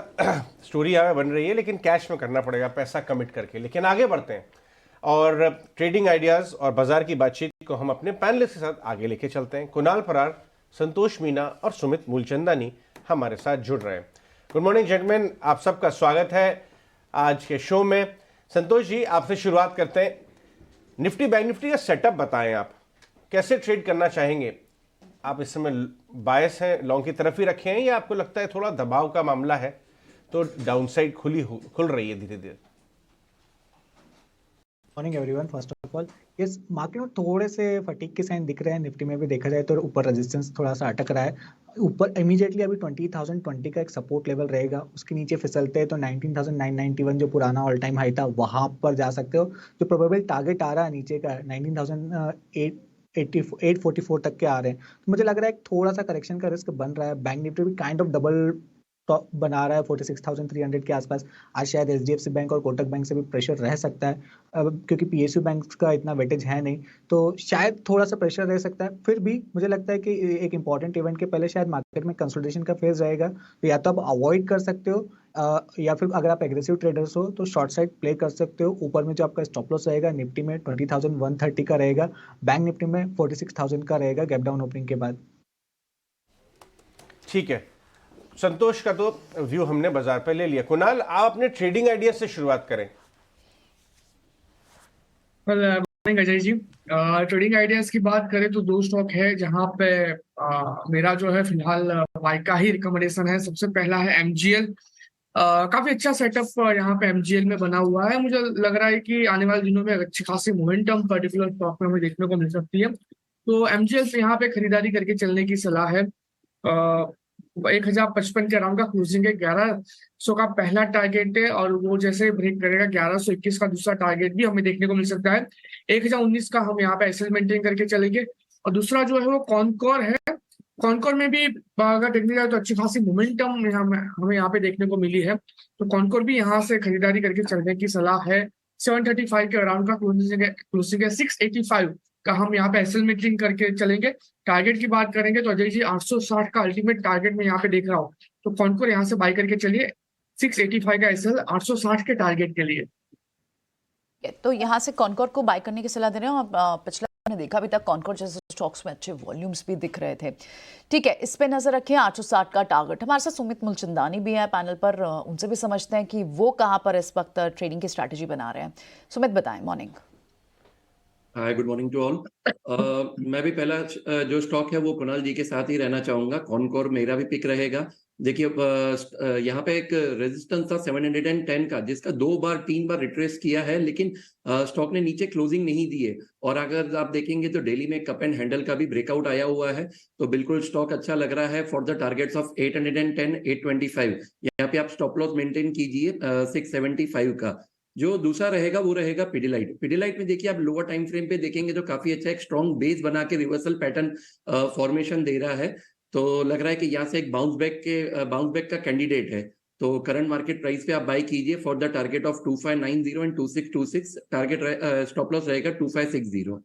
स्टोरी यहाँ बन रही है, लेकिन कैश में करना पड़ेगा, पैसा कमिट करके। लेकिन आगे बढ़ते हैं और ट्रेडिंग आइडियाज और बाजार की बातचीत को हम अपने पैनलिस्ट के साथ आगे लेके चलते हैं। कुणाल फरार, संतोष मीना और सुमित मूलचंदानी हमारे साथ जुड़ रहे हैं। गुड मॉर्निंग जेंटलमैन, आप सबका स्वागत है आज के शो में। संतोष जी, आपसे शुरुआत करते हैं। निफ्टी बैंक निफ्टी का सेटअप बताएं, आप कैसे ट्रेड करना चाहेंगे? आप इस समय बायस हैं, लॉन्ग की तरफ ही रखे हैं, या आपको लगता है थोड़ा दबाव का मामला है तो डाउनसाइड खुल रही है धीरे धीरे? Morning everyone, first of all इस मार्केट में थोड़े से फटीग के साइन दिख रहे हैं। निफ्टी में भी देखा जाए तो ऊपर रेजिस्टेंस थोड़ा सा अटक रहा है। ऊपर इमीडिएटली अभी 20,020 का एक सपोर्ट लेवल रहेगा, उसके नीचे फिसलते हैं तो 19,991 जो पुराना ऑल टाइम हाई था वहां पर जा सकते हो। जो प्रोबेबल टारगेट आ रहा है नीचे का 19,844 तक के आ रहे हैं, तो मुझे लग रहा है थोड़ा सा करेक्शन का रिस्क बन रहा है। बैंक निफ्टी भी काइंड ऑफ डबल टॉप बना रहा है 46,300 के आसपास। आज शायद एचडीएफसी बैंक और कोटक बैंक से भी प्रेशर रह सकता है, क्योंकि पीएसयू बैंक का इतना वेटेज है नहीं, तो शायद थोड़ा सा प्रेशर रह सकता है। फिर भी मुझे लगता है कि एक इंपॉर्टेंट इवेंट के पहले शायद मार्केट में कंसोलिडेशन का फेज रहेगा, तो या तो आप अवॉइड कर सकते हो, या फिर अगर आप एग्रेसिव ट्रेडर्स हो तो शॉर्ट साइड प्ले कर सकते हो। ऊपर में जो आपका स्टॉप लॉस रहेगा निफ्टी में 20,130 का रहेगा, बैंक निफ्टी में 46,000 का रहेगा गैप डाउन ओपनिंग के बाद। ठीक है, संतोष का तो व्यू हमने बाजार पे ले लिया। कुणाल, आप अपने ट्रेडिंग आइडिया से शुरुआत करें। अजय जी, ट्रेडिंग आइडियाज की बात करें तो दो स्टॉक है जहां पे मेरा जो है फिलहाल बाय का ही रिकमेंडेशन है। सबसे पहला है एमजीएल। काफी अच्छा सेटअप यहाँ पे एमजीएल में बना हुआ है। मुझे लग रहा है कि आने वाले दिनों में अच्छी खासी मोमेंटम पर्टिकुलर स्टॉक में हमें देखने को मिल सकती है, तो एमजीएल से यहाँ पे खरीदारी करके चलने की सलाह है। 1055 के अराउंड का क्लोजिंग है, 1100 का पहला टारगेट है, और वो जैसे ब्रेक करेगा 1121 का दूसरा टारगेट भी हमें देखने को मिल सकता है। 1019 का हम यहाँ पे एसएल मेंटेन करके चलेंगे। और दूसरा जो है वो कॉनकॉर है, कॉनकोर में भी अगर देखने जाए तो अच्छी खासी मोमेंटम हमें यहाँ पे देखने को मिली है। तो कॉनकोर भी यहाँ से खरीदारी करके चलने की सलाह है। 735 के अराउंड का क्लोजिंग है 685 का हम यहाँ पे एसएल मीटिंग करके चलेंगे। टारगेट की बात करेंगे तो अजय जी 860 का अल्टीमेट टारगेट में यहाँ पे देख रहा हूँ। तो कॉनकोर यहाँ से बाई करके चलिए 685 का एसएल 860 के टारगेट के लिए। तो यहाँ से कॉनकोर को बाय करने की सलाह दे रहे हैं। और पिछला हमने देखा भी था कॉनकोर जैसे स्टॉक्स में अच्छे वॉल्यूम्स भी दिख रहे थे। ठीक है, इस पे नजर रखें। 860 का टारगेट। हमारे साथ सुमित मुलचंदानी भी है पैनल पर, उनसे भी समझते हैं कि वो कहाँ पर इस वक्त ट्रेडिंग की स्ट्रैटेजी बना रहे हैं। सुमित बताएं। Morning. Hi, good morning to all. मैं भी पहला जो स्टॉक है वो कुणाल जी के साथ ही रहना चाहूंगा। कॉनकोर मेरा भी पिक रहेगा। देखिए यहाँ पे एक रेजिस्टेंस था 710 का, जिसका 2 बार 3 बार रिट्रेस किया है, लेकिन स्टॉक ने नीचे क्लोजिंग नहीं दी है। और अगर आप देखेंगे तो डेली में कप एंड हैंडल का भी ब्रेकआउट आया हुआ है, तो बिल्कुल स्टॉक अच्छा लग रहा है फॉर द टारगेट्स ऑफ 810 825। यहाँ पे आप स्टॉप लॉस मेंटेन कीजिए 675 का। जो दूसरा रहेगा वो रहेगा पिडिलाइट। पिडिलाइट में देखिए आप लोअर टाइम फ्रेम पे देखेंगे तो काफी अच्छा एक स्ट्रॉन्ग बेस बना के रिवर्सल पैटर्न फॉर्मेशन दे रहा है। तो लग रहा है कि यहाँ से एक बाउंस बैक का कैंडिडेट है। तो करंट मार्केट प्राइस पे आप बाय कीजिए for the target of 2590 and 2626। Target stop loss रहेगा 2560।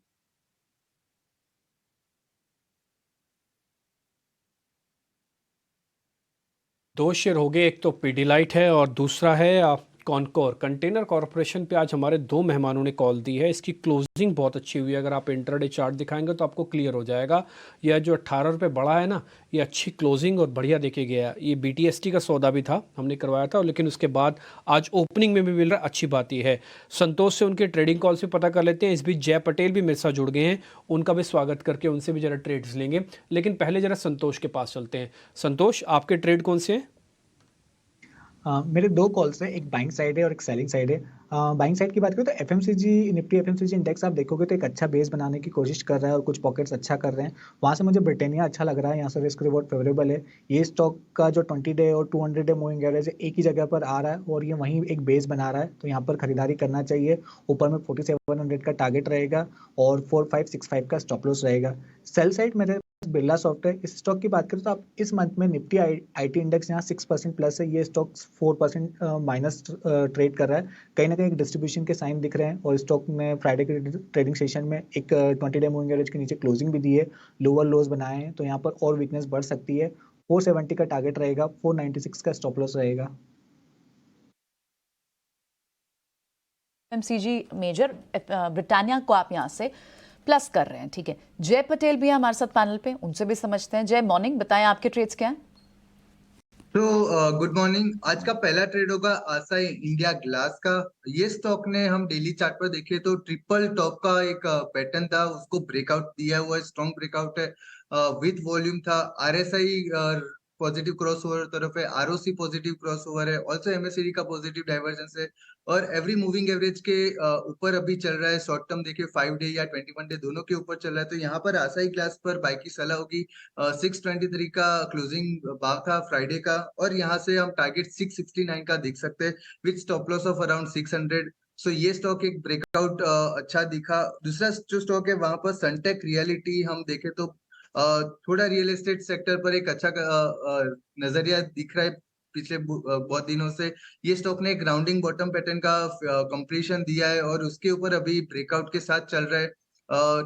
दो शेयर हो गए, एक तो पीडीलाइट है और दूसरा है कॉनकोर। कंटेनर कॉरपोरेशन पे आज हमारे दो मेहमानों ने कॉल दी है। इसकी क्लोजिंग बहुत अच्छी हुई है। अगर आप इंट्राडे चार्ट दिखाएंगे तो आपको क्लियर हो जाएगा। यह जो 18 रुपये बढ़ा है ना, ये अच्छी क्लोजिंग और बढ़िया देखे गया। ये बीटीएसटी का सौदा भी था, हमने करवाया था, लेकिन उसके बाद आज ओपनिंग में भी मिल रहा। अच्छी बात ही है। संतोष से उनके ट्रेडिंग कॉल से पता कर लेते हैं। इस बीच जय पटेल भी मेरे साथ जुड़ गए हैं, उनका भी स्वागत करके उनसे भी जरा ट्रेड्स लेंगे। लेकिन पहले जरा संतोष के पास चलते हैं। संतोष, आपके ट्रेड कौन से हैं? मेरे दो कॉल्स है, एक बाइंग साइड है और एक सेलिंग साइड है। बाइंग साइड की बात करें तो एफएमसीजी निफ्टी एफएमसीजी इंडेक्स आप देखोगे तो एक अच्छा बेस बनाने की कोशिश कर रहा है और कुछ पॉकेट्स अच्छा कर रहे हैं। वहाँ से मुझे ब्रिटानिया अच्छा लग रहा है, यहाँ से रिस्क रिवॉर्ड फेवरेबल है। ये स्टॉक का जो 20 डे और 200 डे मूविंग एवरेज है एक ही जगह पर आ रहा है और ये वहीं एक बेस बना रहा है, तो यहाँ पर खरीदारी करना चाहिए। ऊपर में 4700 का टारगेट रहेगा और 4565 का स्टॉप लॉस रहेगा। सेल साइड मेरे बिरला सॉफ्ट है। इस स्टॉक की बात करें तो आप इस मंथ में निफ्टी आईटी इंडेक्स यहाँ 6% प्लस है, ये स्टॉक 4% माइनस ट्रेड कर रहा है। कहीं ना कहीं एक डिस्ट्रीब्यूशन के साइन दिख रहे हैं और स्टॉक ने फ्राइडे के ट्रेडिंग सेशन में एक 20 डे मूविंग एवरेज के नीचे क्लोजिंग भी दी है, लोअर लोज बनाए हैं, तो यहाँ पर और वीकनेस बढ़ सकती है। 470 का टारगेट रहेगा, 496 का स्टॉप लॉस रहेगा। एमसीजी मेजर ब्रिटानिया को आप यहाँ से प्लस कर रहे हैं। ठीक है, जय पटेल भी है हमारे साथ पैनल पे, उनसे भी समझते हैं। जय, मॉर्निंग, बताएं आपके ट्रेड्स क्या हैं? तो गुड मॉर्निंग। आज का पहला ट्रेड होगा आसाई इंडिया ग्लास का। ये स्टॉक ने हम डेली चार्ट पर देखे तो ट्रिपल टॉप का एक पैटर्न था, उसको ब्रेकआउट दिया हुआ है, स्ट्रॉन्ग ब्रेकआउट है, विद वॉल्यूम था। आरएसआई पॉजिटिव क्रॉसओवर तरफ है, आरओसी पॉजिटिव क्रॉसओवर है, ऑल्सो एमएससीडी का पॉजिटिव डाइवर्जेंस है और एवरी मूविंग एवरेज के ऊपर अभी चल रहा है। शॉर्ट टर्म देखिए 5 डे या 21 डे दोनों के ऊपर चल रहा है। तो यहाँ पर आसाई ग्लास पर बाय की सलाह होगी। 623 का क्लोजिंग भाव था फ्राइडे का और यहाँ से हम टारगेट 669 का देख सकते हैं with stop loss of around 600। सो ये स्टॉक एक ब्रेकआउट अच्छा दिखा। दूसरा जो स्टॉक है वहां पर सनटेक रियलिटी हम देखें तो थोड़ा रियल एस्टेट सेक्टर पर एक अच्छा नजरिया दिख रहा है पिछले बहुत दिनों से। ये स्टॉक ने ग्राउंडिंग बॉटम पैटर्न का कंप्लीशन दिया है और उसके ऊपर अभी ब्रेकआउट के साथ चल रहा है।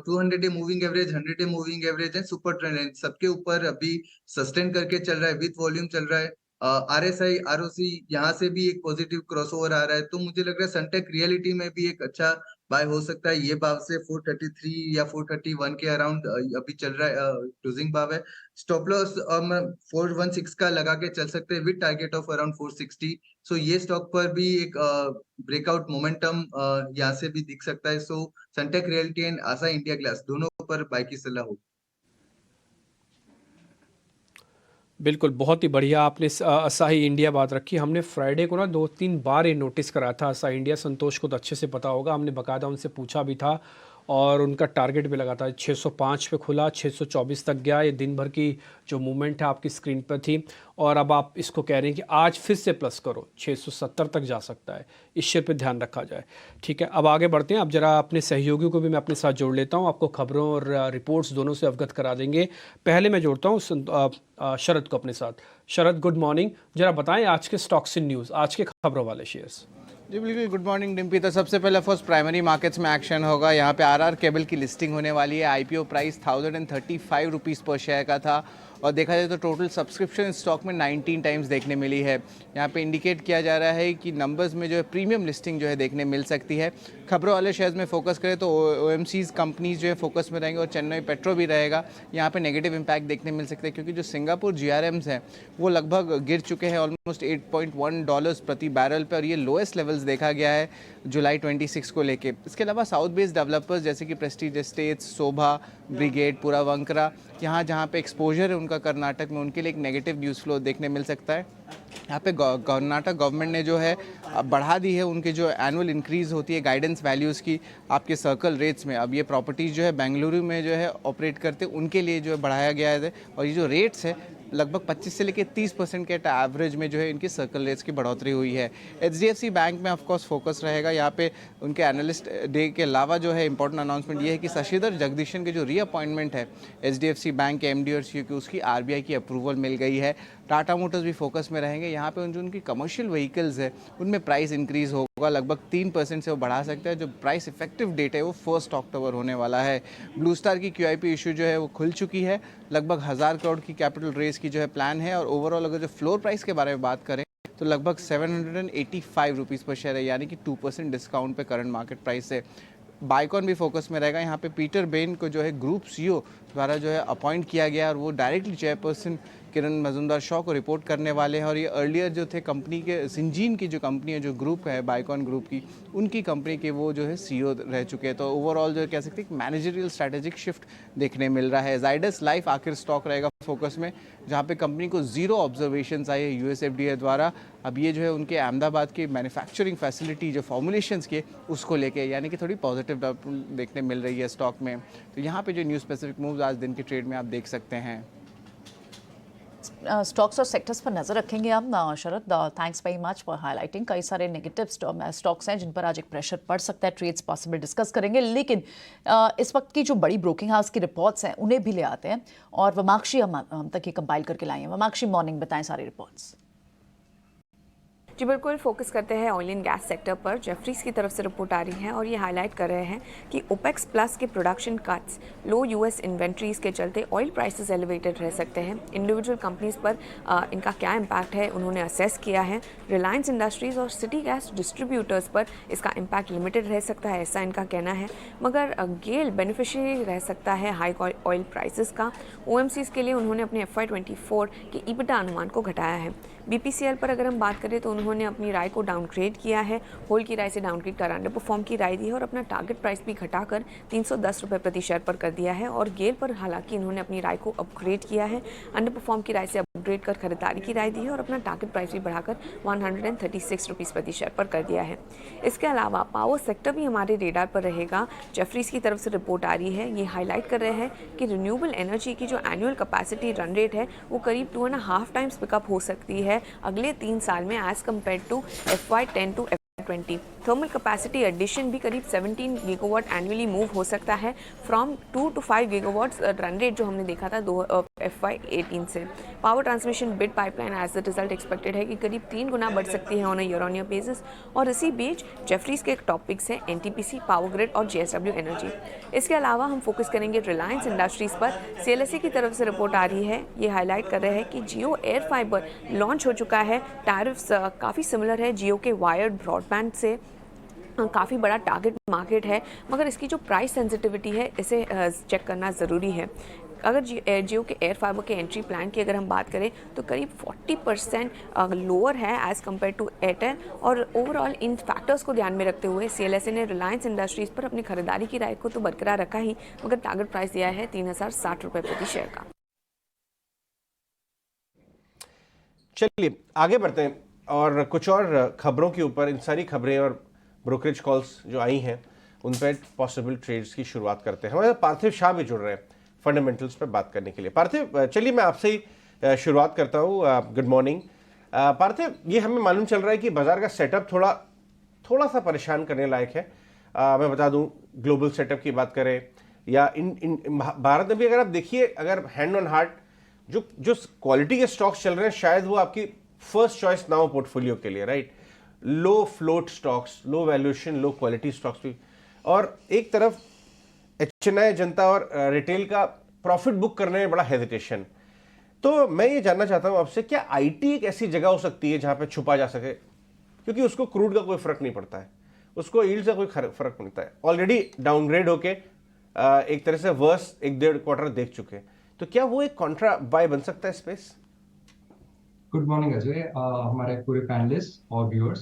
200 day moving average, 100 day moving average and super trend line सबके ऊपर अभी सस्टेन करके चल रहा है, विद वॉल्यूम चल रहा है। आरएसआई आरओसी यहाँ से भी एक पॉजिटिव क्रॉसओवर आ रहा है, तो मुझे लग रहा है सनटेक रियलिटी में भी एक अच्छा बाय हो सकता है। ये भाव से 433 या 431 के अराउंड अभी चल रहा है, क्लोजिंग भाव है। स्टॉप लॉस 416 का लगा के चल सकते हैं विद टारगेट ऑफ अराउंड 460। सो ये स्टॉक पर भी एक ब्रेकआउट मोमेंटम यहाँ से भी दिख सकता है। सो सनटेक रियलिटी एंड आसा इंडिया ग्लास दोनों पर बाय की सलाह होगी। बिल्कुल, बहुत ही बढ़िया आपने असाही इंडिया बात रखी। हमने फ्राइडे को ना 2-3 बार ये नोटिस करा था असाही इंडिया। संतोष को तो अच्छे से पता होगा, हमने बाकायदा उनसे पूछा भी था और उनका टारगेट भी लगा था 605 पे खुला, 624 तक गया। ये दिन भर की जो मूवमेंट है आपकी स्क्रीन पर थी और अब आप इसको कह रहे हैं कि आज फिर से प्लस करो, 670 तक जा सकता है। इस शेयर पे ध्यान रखा जाए। ठीक है, अब आगे बढ़ते हैं। अब जरा अपने सहयोगियों को भी मैं अपने साथ जोड़ लेता हूँ, आपको खबरों और रिपोर्ट्स दोनों से अवगत करा देंगे। पहले मैं जोड़ता हूँ शरद को अपने साथ। शरद, गुड मॉर्निंग। जरा बताएं आज के स्टॉक्स इन न्यूज़, आज के खबरों वाले शेयर्स। जी बिल्कुल, गुड मॉर्निंग डिम्पी। तो सबसे पहले फर्स्ट प्राइमरी मार्केट्स में एक्शन होगा। यहाँ पे आरआर केबल की लिस्टिंग होने वाली है। आईपीओ प्राइस 1035 रुपीज़ पर शेयर का था और देखा जाए तो टोटल सब्सक्रिप्शन स्टॉक में 19 टाइम्स देखने मिली है। यहाँ पे इंडिकेट किया जा रहा है कि नंबर्स में जो है प्रीमियम लिस्टिंग जो है देखने मिल सकती है। खबरों वाले शेयर्स में फोकस करें तो ओएमसीज कंपनीज जो है फोकस में रहेंगे और चेन्नई पेट्रो भी रहेगा। यहाँ पे नेगेटिव इंपैक्ट देखने मिल सकता है क्योंकि जो सिंगापुर जीआरएम्स हैं वो लगभग गिर चुके हैं ऑलमोस्ट $8.1 प्रति बैरल पे और ये लोएस्ट लेवल्स देखा गया है जुलाई 26 को लेके। इसके अलावा साउथ बेस्ड डेवलपर्स जैसे कि प्रेस्टीज एस्टेट्स, शोभा, ब्रिगेड, पुरावंकरा, यहाँ जहाँ पे एक्सपोजर है उनका कर्नाटक में, उनके लिए एक नेगेटिव न्यूज़ फ्लो देखने मिल सकता है। यहाँ पे कर्नाटक गवर्नमेंट ने जो है बढ़ा दी है उनके जो एनुअल इंक्रीज़ होती है गाइडेंस वैल्यूज़ की आपके सर्कल रेट्स में। अब ये प्रॉपर्टीज़ जो है बेंगलुरु में जो है ऑपरेट करते उनके लिए जो है बढ़ाया गया है और ये जो रेट्स है लगभग 25 से लेकर 30% के एवरेज में जो है इनकी सर्कल रेट्स की बढ़ोतरी हुई है। एचडीएफसी बैंक में ऑफकोर्स फोकस रहेगा। यहाँ पे उनके एनालिस्ट डे के अलावा जो है इंपॉर्टेंट अनाउंसमेंट ये है कि शशिधर जगदीशन के जो रीअपॉइंटमेंट है एचडीएफसी बैंक के एमडी और सीईओ की, उसकी आरबीआई की अप्रूवल मिल गई है। टाटा मोटर्स भी फोकस में रहेंगे। यहाँ पे जो उनकी कमर्शियल व्हीकल्स है उनमें प्राइस इंक्रीज होगा, लगभग 3% से वो बढ़ा सकता है। जो प्राइस इफेक्टिव डेट है वो 1 अक्टूबर होने वाला है। ब्लू स्टार की क्यूआईपी इशू जो है वो खुल चुकी है। लगभग 1000 करोड़ की कैपिटल रेस की जो है प्लान है और ओवरऑल अगर जो फ्लोर प्राइस के बारे में बात करें तो लगभग 785 रुपीज़ पर शेयर है, यानी कि 2% डिस्काउंट पे करंट मार्केट प्राइस है। बाइकॉन भी फोकस में रहेगा। यहाँ पे पीटर बेन को जो है ग्रुप सीईओ द्वारा जो है अपॉइंट किया गया और वो डायरेक्टली चेयरपर्सन किरण मजुमदार शॉ को रिपोर्ट करने वाले हैं। और ये अर्लियर जो थे कंपनी के सिंजीन की जो कंपनी है, जो ग्रुप है बाइकॉन ग्रुप की, उनकी कंपनी के वो जो है सीईओ रह चुके हैं। तो ओवरऑल जो कह सकते हैं मैनेजरियल स्ट्रैटेजिक शिफ्ट देखने मिल रहा है। जाइडस लाइफ आखिर स्टॉक रहेगा फोकस में, जहाँ पे कंपनी को 0 ऑब्जर्वेशंस आए यूएसएफडीए द्वारा। अब ये जो है उनके अहमदाबाद की मैन्युफैक्चरिंग फैसिलिटी जो फॉर्मुलेशंस के उसको लेके, यानी कि थोड़ी पॉजिटिव डेवलपमेंट देखने मिल रही है स्टॉक में। तो यहाँ पे जो न्यूज़ स्पेसिफिक मूव्स आज दिन के ट्रेड में आप देख सकते हैं। स्टॉक्स और सेक्टर्स पर नजर रखेंगे हम। Sharad, thanks very much for highlighting. कई सारे नेगेटिव स्टॉक्स हैं जिन पर आज एक प्रेशर पड़ सकता है, ट्रेड्स पॉसिबल डिस्कस करेंगे। लेकिन इस वक्त की जो बड़ी ब्रोकिंग हाउस की रिपोर्ट्स हैं उन्हें भी ले आते हैं और वमाक्षी हम तक ये कंपाइल करके लाए हैं। वमाक्षी, मॉर्निंग, बताएं सारी रिपोर्ट्स। जी बिल्कुल, फोकस करते हैं ऑयल एंड गैस सेक्टर पर। जेफरीज की तरफ से रिपोर्ट आ रही है और ये हाईलाइट कर रहे हैं कि ओपेक्स प्लस के प्रोडक्शन कट्स, लो यूएस इन्वेंट्रीज के चलते ऑयल प्राइसेस एलिवेटेड रह सकते हैं। इंडिविजुअल कंपनीज पर इनका क्या इम्पैक्ट है उन्होंने असेस किया है। रिलायंस इंडस्ट्रीज और सिटी गैस डिस्ट्रीब्यूटर्स पर इसका इम्पैक्ट लिमिटेड रह सकता है, ऐसा इनका कहना है। मगर गेल बेनिफिशियरी रह सकता है हाई ऑयल प्राइसेस का। ओएमसीज के लिए उन्होंने अपने FY24 के EBITDA अनुमान को घटाया है। बीपीसीएल पर अगर हम बात करें तो उन्होंने अपनी राय को डाउनग्रेड किया है, होल की राय से डाउनग्रेड कर अंडर परफॉर्म की राय दी है और अपना टारगेट प्राइस भी घटाकर 310 रुपये प्रति शेयर पर कर दिया है। और गेल पर हालांकि इन्होंने अपनी राय को अपग्रेड किया है, अंडर परफॉर्म की राय से अपग्रेड कर खरीदारी की राय दी है और अपना टारगेट प्राइस भी बढ़ाकर 136 रुपीज़ प्रति शेयर पर कर दिया है। इसके अलावा पावर सेक्टर भी हमारे रेडार पर रहेगा। जेफरीज की तरफ से रिपोर्ट आ रही है, ये हाईलाइट कर रहे हैं कि रिन्यूएबल एनर्जी की जो एनुअल कैपेसिटी रन रेट है वो करीब 2.5 टाइम्स पिकअप हो सकती है अगले 3 साल में as compared to FY10 to FY20। Thermal capacity addition भी करीब 17 गीगावाट एनुअली मूव हो सकता है from 2 to 5 gigawatts run rate जो हमने देखा था FY18 से। Power transmission bid pipeline as the result expected है कि करीब 3 गुना बढ़ सकती है on a year on year basis. और इसी बीच जेफरीज के टॉपिक्स हैं NTPC, पावर ग्रिड और JSW एनर्जी। इसके अलावा हम फोकस करेंगे रिलायंस इंडस्ट्रीज पर। CLSA की तरफ से रिपोर्ट आ रही है, ये हाईलाइट कर रहे हैं कि जियो एयर फाइबर लॉन्च हो चुका है। टैरिफ्स काफ़ी सिमिलर है जियो के वायर्ड ब्रॉडबैंड से, काफ़ी बड़ा टारगेट मार्केट है, मगर इसकी जो प्राइस सेंसिटिविटी है इसे चेक करना ज़रूरी है। अगर जियो के एयर फाइबर के एंट्री प्लान की अगर हम बात करें तो करीब 40% लोअर है एज़ कम्पेयर टू एयरटेल। और ओवरऑल इन फैक्टर्स को ध्यान में रखते हुए CLSA ने रिलायंस इंडस्ट्रीज़ पर अपनी खरीदारी की राय को तो बरकरार रखा ही, मगर टारगेट प्राइस दिया है 3060 रुपये प्रति शेयर का। चलिए आगे बढ़ते हैं और कुछ और खबरों के ऊपर। इन सारी खबरें और ब्रोकरेज कॉल्स जो आई हैं उन पर पॉसिबल ट्रेड्स की शुरुआत करते हैं। हमारे पार्थिव शाह भी जुड़ रहे हैं फंडामेंटल्स पे बात करने के लिए। पार्थिव, चलिए मैं आपसे ही शुरुआत करता हूँ। गुड मॉर्निंग पार्थिव। ये हमें मालूम चल रहा है कि बाजार का सेटअप थोड़ा सा परेशान करने लायक है। मैं बता दूं, ग्लोबल सेटअप की बात करें या इन भारत में भी अगर आप देखिए, अगर हैंड ऑन हार्ट जो क्वालिटी के स्टॉक्स चल रहे हैं, शायद वो आपकी फर्स्ट चॉइस ना हो पोर्टफोलियो के लिए, राइट। लो फ्लोट स्टॉक्स, लो वैल्यूएशन, लो क्वालिटी स्टॉक्स भी, और एक तरफ HNI जनता और रिटेल का प्रॉफिट बुक करने में बड़ा हेजिटेशन। तो मैं ये जानना चाहता हूं आपसे, क्या IT एक ऐसी जगह हो सकती है जहां पे छुपा जा सके, क्योंकि उसको क्रूड का कोई फर्क नहीं पड़ता है, उसको यील्ड से कोई फर्क पड़ता है, ऑलरेडी डाउनग्रेड होके एक तरह से वर्स 1-1.5 क्वार्टर देख चुके हैं, तो क्या वो एक कॉन्ट्रा बाय बन सकता है स्पेस? गुड मॉर्निंग अजय, हमारे पूरे पैनलिस्ट और व्यूअर्स।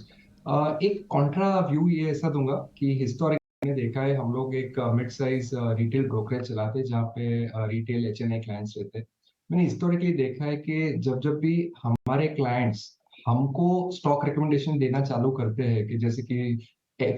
एक कॉन्ट्रा व्यू ये ऐसा दूंगा कि हिस्टोरिक ने देखा है, हम लोग एक मिड साइज रिटेल ब्रोकरेज चलाते हैं जहाँ पे रिटेल HNI क्लाइंट्स रहते हैं। मैंने हिस्टोरिकली देखा है कि जब भी हमारे क्लाइंट्स हमको स्टॉक रिकमेंडेशन देना चालू करते हैं कि जैसे कि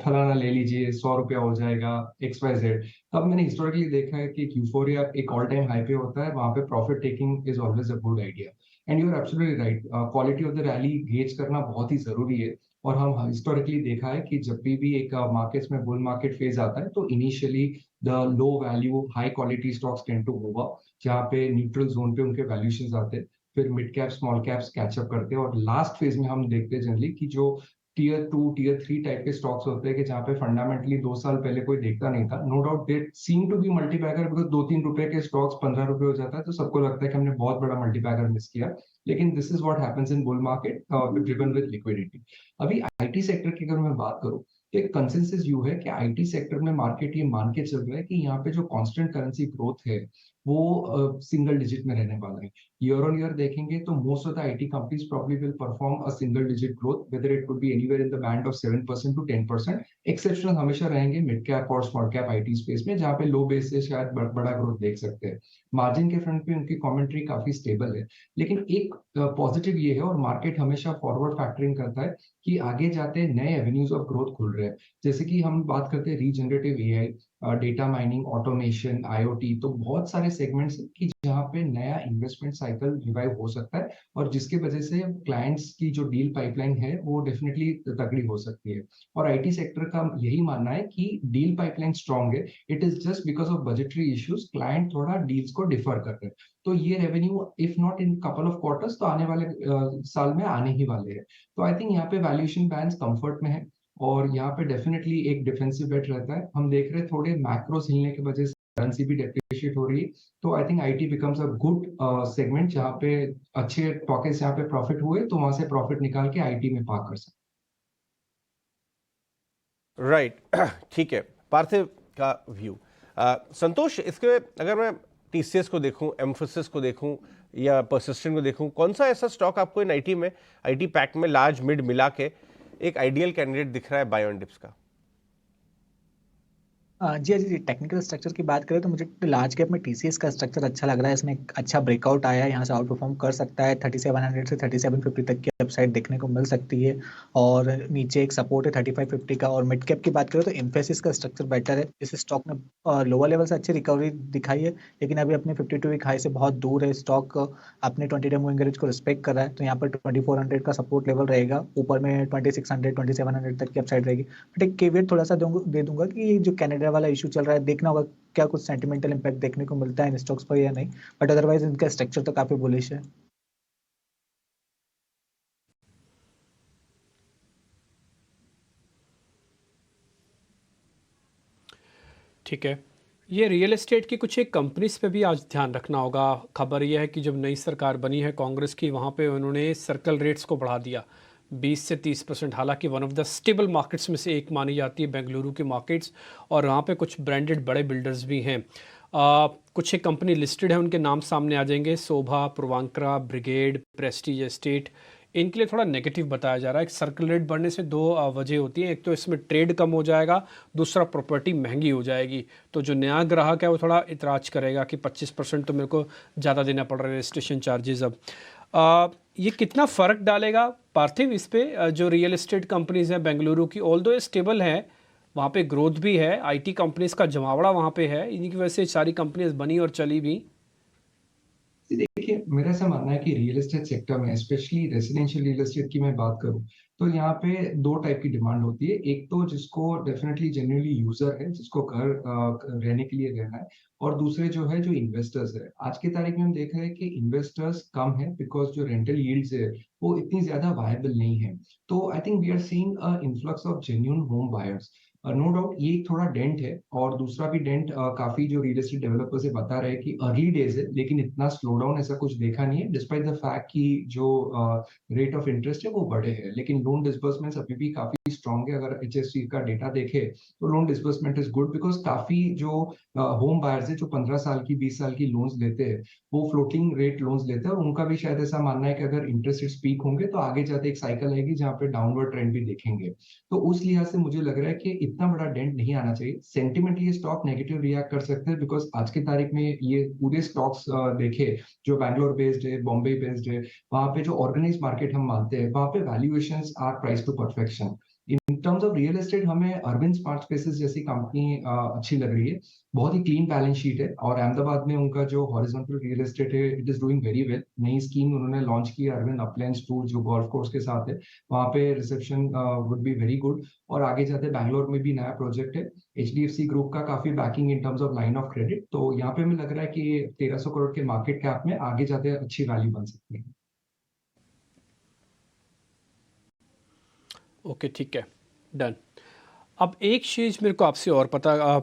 फलाना ले लीजिए, 100 रुपया हो जाएगा, XYZ, तब मैंने हिस्टोरिकली देखा है कि यूफोरिया एक ऑल टाइम हाई पे होता है, वहां पे profit taking is always a good idea. And you are absolutely right, quality of the rally gauge करना बहुत ही जरूरी है। और हम हिस्टोरिकली देखा है कि जब भी एक मार्केट्स में बुल मार्केट फेज आता है तो initially the low value high quality stocks tend to move up, जहाँ पे न्यूट्रल जोन पे उनके वैल्यूएशंस आते हैं, फिर mid cap small caps catch up करते हैं, और लास्ट फेज में हम देखते हैं जनरली कि जो टीयर 2 टीयर 3 टाइप के स्टॉक्स होते हैं कि जहाँ पे फंडामेंटली 2 साल पहले कोई देखता नहीं था, no doubt they seem to be multibagger, because 2-3 रुपए के स्टॉक्स 15 रुपए हो जाता है तो सबको लगता है कि हमने बहुत बड़ा मल्टीबैगर मिस किया। लेकिन this is what happens in bull market driven with liquidity. अभी IT सेक्टर की अगर मैं बात करूं तो एक कंसेंसस व्यू है कि IT सेक्टर में मार्केट ये मान के चल रहा है कि यहाँ पे जो कांस्टेंट करेंसी ग्रोथ है वो सिंगल डिजिट में रहने वाला है। ईयर ऑन ईयर देखेंगे तो most of the IT companies probably will perform a single digit growth, whether it could be anywhere in the band of 7% to 10%। Exceptional हमेशा रहेंगे मिड कैप और स्मॉल कैप IT स्पेस में, जहाँ पे लो base से शायद बड़ा ग्रोथ देख सकते हैं। मार्जिन के फ्रंट पे उनकी कमेंट्री काफी स्टेबल है, लेकिन एक पॉजिटिव ये है, और मार्केट हमेशा फॉरवर्ड फैक्टरिंग करता है कि आगे जाते नए एवेन्यूज ऑफ ग्रोथ खुल रहे हैं। जैसे कि हम बात करते हैं regenerative AI, data mining, automation, IoT, तो बहुत सारे सेगमेंट्स की जहाँ पे नया इन्वेस्टमेंट साइकिल रिवाइव हो सकता है, और जिसके वजह से क्लाइंट्स की जो डील पाइपलाइन है वो डेफिनेटली तगड़ी हो सकती है। और IT सेक्टर का यही मानना है कि डील पाइपलाइन स्ट्रॉन्ग है, it is just because of budgetary issues client थोड़ा डील्स को डिफर कर रहे हैं। तो ये revenue if not in couple of quarters तो आने वाले साल में आने ही वाले हैं। तो आई थिंक यहाँ पे वैल्यूएशन बैंड्स कंफर्ट में है, और यहाँ पे डेफिनेटली एक डिफेंसिव बेट रहता है। हम देख रहे हैं थोड़े मैक्रोस हिलने की वजह से करेंसी भी डेप्रिशिएट हो रही है, तो I think IT becomes a good segment जहाँ पे अच्छे पॉकेट्स यहाँ पे प्रॉफिट हुए तो वहां से प्रॉफिट निकाल के IT में पार्क कर सकते। राइट, ठीक है, पार्थिव का व्यू। संतोष, इसके अगर मैं TCS को देखूं, एम्फोसिस को देखूं या परसिस्टेंट को देखूं, कौन सा ऐसा स्टॉक आपको इन IT में, IT पैक में लार्ज मिड मिला के एक आइडियल कैंडिडेट दिख रहा है बाय ऑन डिप्स का? जी, टेक्निकल स्ट्रक्चर की बात करें तो मुझे लार्ज कैप में TCS का स्ट्रक्चर अच्छा लग रहा है। इसमें एक अच्छा ब्रेकआउट आया है, यहाँ से आउट परफॉर्म कर सकता है। 3700 से 3750 तक की अपसाइड देखने को मिल सकती है, और नीचे एक सपोर्ट है 3550 का। और मिड कैप की बात करें तो एम्फेसिस का स्ट्रक्चर बेटर है। इस स्टॉक ने लोअर लेवल से अच्छी रिकवरी दिखाई है, लेकिन अभी अपने 52 वीक हाई से बहुत दूर है। स्टॉक अपने 20 डे मूविंग एवरेज को रिस्पेक्ट कर रहा है, तो यहाँ पर 2400 का सपोर्ट लेवल रहेगा, ऊपर में 2600 2700 तक की अपसाइड रहेगी। बट एक केवियट थोड़ा सा दे दूंगा कि जो कैनेडा वाला इशू चल रहा है, देखना होगा क्या कुछ सेंटिमेंटल इंपैक्ट देखने को मिलता है इन स्टॉक्स पर या नहीं, बट अदरवाइज इनका स्ट्रक्चर तो काफी बुलिश है। ठीक है, ये रियल एस्टेट की कुछ एक कंपनीज पे भी आज ध्यान रखना होगा। खबर यह है कि जब नई सरकार बनी है कांग्रेस की, वहाँ पे उन्होंने सर्कल रेट्स को बढ़ा दिया 20 से 30%। हालांकि one of the stable markets में से एक मानी जाती है बेंगलुरु की मार्केट्स, और वहाँ पे कुछ ब्रांडेड बड़े बिल्डर्स भी हैं। कुछ एक कंपनी लिस्टेड है, उनके नाम सामने आ जाएंगे, शोभा, पूर्वांकरा, ब्रिगेड, प्रेस्टीज एस्टेट। इनके लिए थोड़ा नेगेटिव बताया जा रहा है। सर्कल रेट बढ़ने से दो वजह होती है, एक तो इसमें ट्रेड कम हो जाएगा, दूसरा प्रॉपर्टी महंगी हो जाएगी। तो जो नया ग्राहक है वो थोड़ा इतराज करेगा कि 25% तो मेरे को ज़्यादा देना पड़ रहा है रजिस्ट्रेशन चार्जेस। अब ये कितना फ़र्क डालेगा पार्थिव इस पे? जो रियल एस्टेट कंपनीज हैं बेंगलुरु की, ऑल्दो ये स्टेबल है, वहाँ पे ग्रोथ भी है, आईटी कंपनीज का जमावड़ा वहाँ पे है, इन्हीं की वजह से सारी कंपनीज बनी और चली भी। देखिए, मेरा ऐसा मानना है कि रियल एस्टेट सेक्टर में, स्पेशली रेसिडेंशियल रियल एस्टेट की मैं बात करूं, तो यहाँ पे दो टाइप की डिमांड होती है। एक तो जिसको डेफिनेटली जेन्युइनली यूजर है, जिसको घर रहने के लिए रहना है, और दूसरे जो है जो इन्वेस्टर्स है। आज की तारीख में हम देख रहे हैं कि इन्वेस्टर्स कम है, बिकॉज जो रेंटल यील्ड्स है वो इतनी ज्यादा वायबल नहीं है। तो I think we are seeing a influx of genuine home buyers. No doubt ये एक थोड़ा डेंट है, और दूसरा भी डेंट काफी जो रियल एस्टेट डेवलपर्स से बता रहे हैं कि अर्ली डेज है, लेकिन इतना स्लो डाउन ऐसा कुछ देखा नहीं है, डिस्पाइट द फैक्ट कि जो रेट ऑफ इंटरेस्ट है वो बढ़े है। लेकिन लोन डिसबर्समेंट्स अभी भी काफी स्ट्रांग है। अगर HSC का डेटा देखे तो loan disbursement is good, because काफी जो होम बायर्स है जो 15 साल की 20 साल की लोन्स लेते हैं, वो फ्लोटिंग रेट लोन्स लेते हैं, और उनका भी शायद ऐसा मानना है कि अगर इंटरेस्ट रेट्स पीक होंगे तो आगे जाते एक साइकिल आएगी जहाँ पे डाउनवर्ड ट्रेंड भी देखेंगे। तो उस लिहाज से मुझे लग रहा है कि इतना बड़ा डेंट नहीं आना चाहिए। सेंटिमेंटली ये स्टॉक नेगेटिव रिएक्ट कर सकते हैं, बिकॉज आज की तारीख में ये पूरे स्टॉक्स देखे जो बैंगलोर बेस्ड है, बॉम्बे बेस्ड है, वहां पे जो ऑर्गेनाइज मार्केट हम मानते हैं, वहां पे valuations are price to perfection. In terms of real estate हमें अरविंद स्मार्ट स्पेसेस जैसी कंपनी अच्छी लग रही है। बहुत ही क्लीन बैलेंस शीट है, और अहमदाबाद में उनका जो हॉरिजॉन्टल रियल एस्टेट है it is doing very well. नई स्कीम उन्होंने लॉन्च की है अरविंद अपलैंड्स 2, जो गोल्फ कोर्स के साथ है, वहाँ पे reception would be very good. और आगे जाते बैंगलोर में भी नया प्रोजेक्ट है, HDFC ग्रुप का काफी banking in terms of line of credit. तो यहाँ पे हमें लग रहा है कि 1300 करोड़ के मार्केट कैप में आगे जाते अच्छी वैल्यू बन सकती है। ओके, ठीक है, डन। अब एक चीज़ मेरे को आपसे और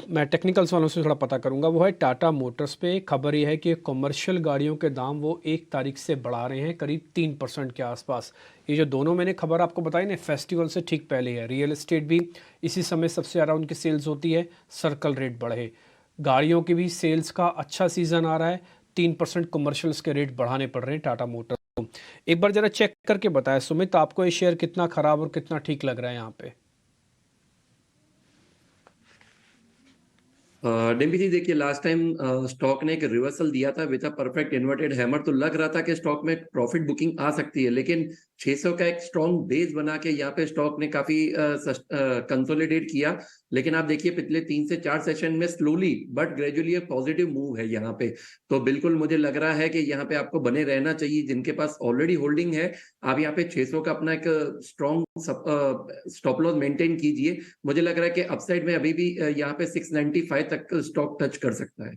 मैं टेक्निकल्स वालों से थोड़ा पता करूंगा, वो है टाटा मोटर्स पे खबर ये है कि कमर्शियल गाड़ियों के दाम वो 1 तारीख से बढ़ा रहे हैं करीब 3% के आसपास। ये जो दोनों मैंने खबर आपको बताई ना, फेस्टिवल से ठीक पहले है। रियल एस्टेट भी इसी समय सबसे ज़्यादा उनकी सेल्स होती है, सर्कल रेट बढ़े, गाड़ियों की भी सेल्स का अच्छा सीज़न आ रहा है, 3% कमर्शियल्स के रेट बढ़ाने पड़ रहे हैं टाटा मोटर्स को। एक बार ज़रा चेक करके बताएं सुमित, आपको ये शेयर कितना ख़राब और कितना ठीक लग रहा है यहाँ पे? डिम्पी जी, देखिए लास्ट टाइम स्टॉक ने एक रिवर्सल दिया था with a perfect inverted hammer, तो लग रहा था कि स्टॉक में प्रॉफिट बुकिंग आ सकती है, लेकिन 600 का एक स्ट्रॉन्ग बेस बना के यहाँ पे स्टॉक ने काफी कंसोलिडेट किया। लेकिन आप देखिए पिछले 3 से 4 सेशन में स्लोली बट ग्रेजुअली एक पॉजिटिव मूव है यहाँ पे। तो बिल्कुल मुझे लग रहा है कि यहाँ पे आपको बने रहना चाहिए। जिनके पास ऑलरेडी होल्डिंग है, आप यहाँ पे 600 का अपना एक स्ट्रॉन्ग स्टॉप लॉस मेंटेन कीजिए। मुझे लग रहा है कि अपसाइड में अभी भी यहाँ पे 695 तक स्टॉक टच कर सकता है।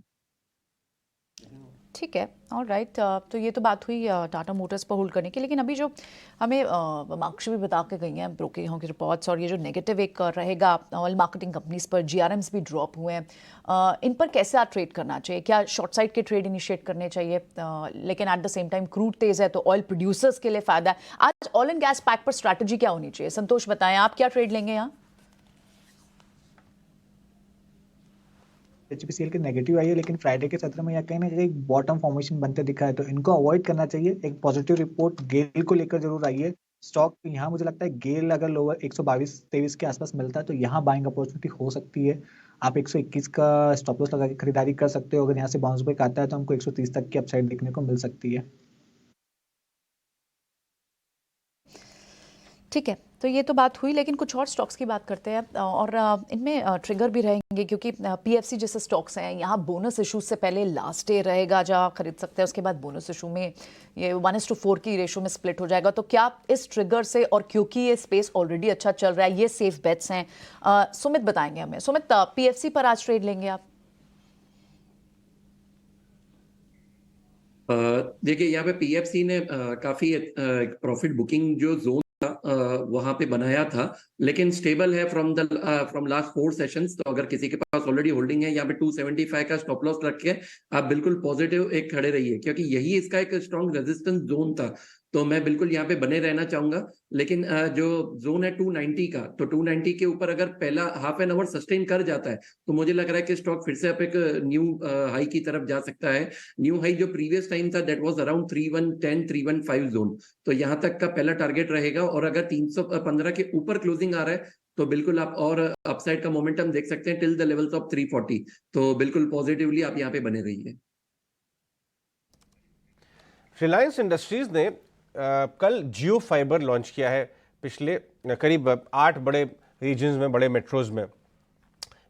ठीक है, ऑल राइट। तो ये तो बात हुई टाटा मोटर्स पर होल्ड करने की, लेकिन अभी जो हमें मार्क्स भी बता के गई हैं ब्रोकिंग की रिपोर्ट्स, और ये जो नेगेटिव एक रहेगा ऑयल मार्केटिंग कंपनीज पर, GRMs भी ड्रॉप हुए हैं, इन पर कैसे आप ट्रेड करना चाहिए? क्या शॉर्ट साइड के ट्रेड इनिशिएट करने चाहिए? लेकिन at the same time crude तेज है तो ऑयल प्रोड्यूसर्स के लिए फायदा है। आज ऑयल एंड गैस पैक पर स्ट्रैटेजी क्या होनी चाहिए? संतोष बताएं, आप क्या ट्रेड लेंगे यहाँ? HPCL के नेगेटिव आई है, लेकिन फ्राइडे के सत्र में या कहीं ना कहीं एक बॉटम फॉर्मेशन बनते दिखा है, तो इनको अवॉइड करना चाहिए। एक पॉजिटिव रिपोर्ट गेल को लेकर जरूर आई है। स्टॉक यहाँ मुझे लगता है गेल अगर लोअर 122-23 के आसपास मिलता है तो यहाँ बाइंग अपॉर्चुनिटी हो सकती है। आप 121 का स्टॉप लॉस लगा के खरीदारी कर सकते हो। अगर यहाँ से बाउंस बैक आता है तो हमको 130 तक की अपसाइड देखने को मिल सकती है। ठीक है, तो ये तो बात हुई, लेकिन कुछ और स्टॉक्स की बात करते हैं, और इनमें ट्रिगर भी रहेंगे, क्योंकि PFC जैसे स्टॉक्स हैं, यहाँ बोनस इशू से पहले लास्ट डे रहेगा जहाँ खरीद सकते हैं। उसके बाद बोनस इशू में ये 1:4 की रेशो में स्प्लिट हो जाएगा। तो क्या इस ट्रिगर से, और क्योंकि ये स्पेस ऑलरेडी अच्छा चल रहा है, ये सेफ बेट्स हैं? सुमित बताएंगे हमें। सुमित, PFC पर आज ट्रेड लेंगे आप? देखिए यहाँ पे PFC ने काफी प्रॉफिट बुकिंग जो जोन वहां पे बनाया था, लेकिन स्टेबल है फ्रॉम लास्ट 4 सेशंस। तो अगर किसी के पास ऑलरेडी होल्डिंग है, यहाँ पे 275 का स्टॉप लॉस रख के आप बिल्कुल पॉजिटिव एक खड़े रहिए, क्योंकि यही इसका एक स्ट्रॉन्ग रेजिस्टेंस जोन था। तो मैं बिल्कुल यहाँ पे बने रहना चाहूंगा। लेकिन जो जोन है 290 का, तो 290 के ऊपर अगर पहला हाफ एन आवर सस्टेन कर जाता है तो मुझे लग रहा है कि स्टॉक फिर से आप एक न्यू हाई की तरफ जा सकता है। न्यू हाई जो प्रीवियस टाइम था दैट वाज अराउंड 3110 315 जोन, तो यहाँ तक का पहला टारगेट रहेगा। और अगर 315 के ऊपर क्लोजिंग आ रहा है तो बिल्कुल आप और अपसाइड का मोमेंटम देख सकते हैं टिल द लेवल्स ऑफ 340। तो बिल्कुल पॉजिटिवली आप यहाँ पे बने रहिए। रिलायंस इंडस्ट्रीज ने कल जियो फाइबर लॉन्च किया है। पिछले करीब 8 बड़े रीजन्स में, बड़े मेट्रोज में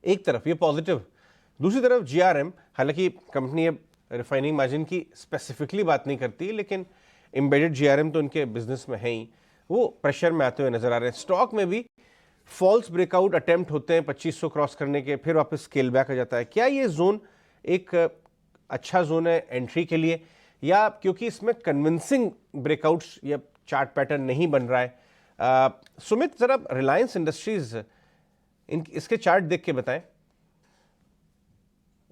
एक तरफ ये पॉजिटिव, दूसरी तरफ जीआरएम, हालांकि कंपनी अब रिफाइनिंग मार्जिन की स्पेसिफिकली बात नहीं करती, लेकिन एम्बेडेड जीआरएम तो उनके बिजनेस में है ही, वो प्रेशर में आते हुए नजर आ रहे हैं। स्टॉक में भी फॉल्स ब्रेकआउट अटेम्प्ट होते हैं 2500 क्रॉस करने के, फिर वापस स्केल बैक आ जाता है। क्या ये जोन एक अच्छा जोन है एंट्री के लिए, या क्योंकि इसमें कन्विंसिंग ब्रेकआउट्स या चार्ट पैटर्न नहीं बन रहा है? सुमित, जरा रिलायंस इंडस्ट्रीज इसके चार्ट देख के बताएं।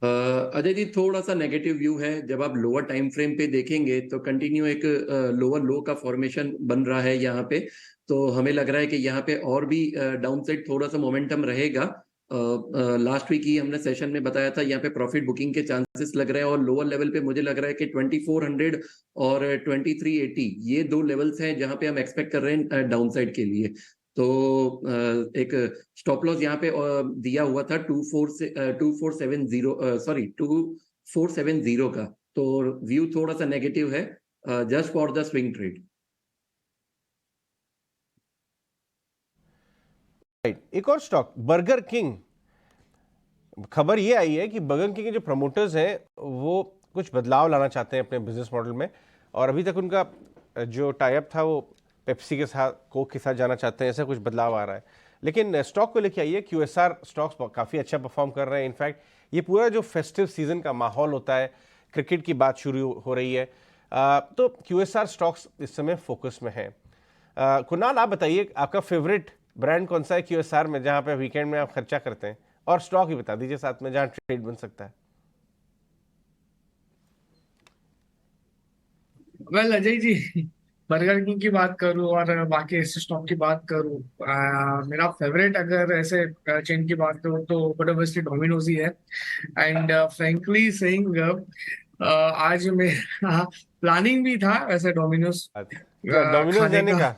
अजय जी, थोड़ा सा नेगेटिव व्यू है। जब आप लोअर टाइम फ्रेम पे देखेंगे तो कंटिन्यू एक लोअर लो का फॉर्मेशन बन रहा है यहाँ पे, तो हमें लग रहा है कि यहाँ पे और भी डाउन साइड थोड़ा सा मोमेंटम रहेगा। लास्ट वीक ही हमने सेशन में बताया था, यहाँ पे प्रॉफिट बुकिंग के चांसेस लग रहे हैं, और लोअर लेवल पे मुझे लग रहा है कि 2400 और 2380 ये दो लेवल्स हैं जहाँ पे हम एक्सपेक्ट कर रहे हैं डाउन साइड के लिए। तो एक स्टॉप लॉस यहाँ पे दिया हुआ था 2470 का, तो व्यू थोड़ा सा नेगेटिव है just for the swing trade. एक और स्टॉक बर्गर किंग, खबर ये आई है कि बर्गर किंग के जो प्रमोटर्स हैं वो कुछ बदलाव लाना चाहते हैं अपने बिजनेस मॉडल में, और अभी तक उनका जो टाइप था वो पेप्सी के साथ, कोक के साथ जाना चाहते हैं, ऐसा कुछ बदलाव आ रहा है। लेकिन स्टॉक को लेके आइए, क्यूएसआर स्टॉक्स काफ़ी अच्छा परफॉर्म कर रहे हैं। इनफैक्ट ये पूरा जो फेस्टिव सीजन का माहौल होता है, क्रिकेट की बात शुरू हो रही है, तो क्यूएसआर स्टॉक्स इस समय फोकस में है। कुणाल, आप बताइए आपका फेवरेट ब्रांड कौन सा है क्यूएसआर में, जहाँ पे वीकेंड में आप खर्चा करते हैं, और स्टॉक भी बता दीजिए साथ में जहाँ ट्रेड बन सकता है। Well Ajay ji, burger king की बात करूं और बाकी ऐसे स्टॉक की बात करूं, मेरा फेवरेट अगर ऐसे चेन की बात करूं तो ऑब्वियसली डोमिनोज ही है। एंड फ्रैंकली सेइंग आज मेरा प्लानिंग भी था वैसे डोमिनोज डोमिनोज जाने का।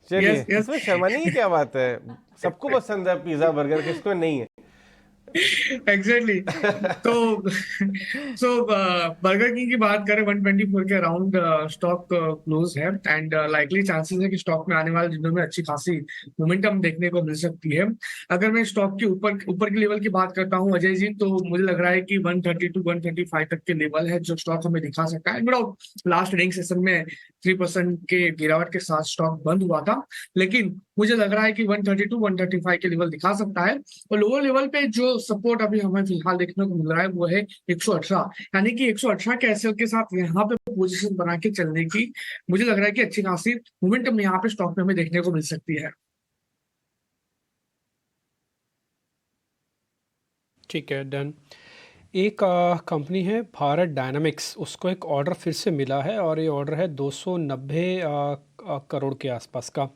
चलिए, yes. इसमें शर्माने की क्या बात है, सबको पसंद है पिज्जा बर्गर, किसको नहीं है। एग्जैक्टली तो बर्गर किंग की बात करें 124 के अराउंड स्टॉक क्लोज है, एंड लाइकली चांसेस है कि स्टॉक में आने वाले दिनों में अच्छी खासी मोमेंटम देखने को मिल सकती है। अगर मैं स्टॉक के ऊपर के लेवल की बात करता हूं अजय जी, तो मुझे लग रहा है कि 130 to 125 तक के लेवल है जो स्टॉक हमें दिखा सकता है। लास्ट ट्रेडिंग सेशन में 3% के गिरावट के साथ स्टॉक बंद हुआ था, लेकिन मुझे लग रहा है कि 130 to 135 के लेवल दिखा सकता है। और लोअर लेवल पे जो सपोर्ट अभी हमें फिलहाल देखने को मिल रहा है वो है 118, यानी कि 118 के एसएल के साथ यहाँ पे पोजीशन बना के चलने की मुझे लग रहा है कि अच्छी खासी मोमेंटम यहाँ पे स्टॉक में हमें देखने को मिल सकती है। ठीक है, डन। एक कंपनी है भारत डायनामिक्स, उसको एक ऑर्डर फिर से मिला है और ये ऑर्डर है 290 करोड़ के आसपास का।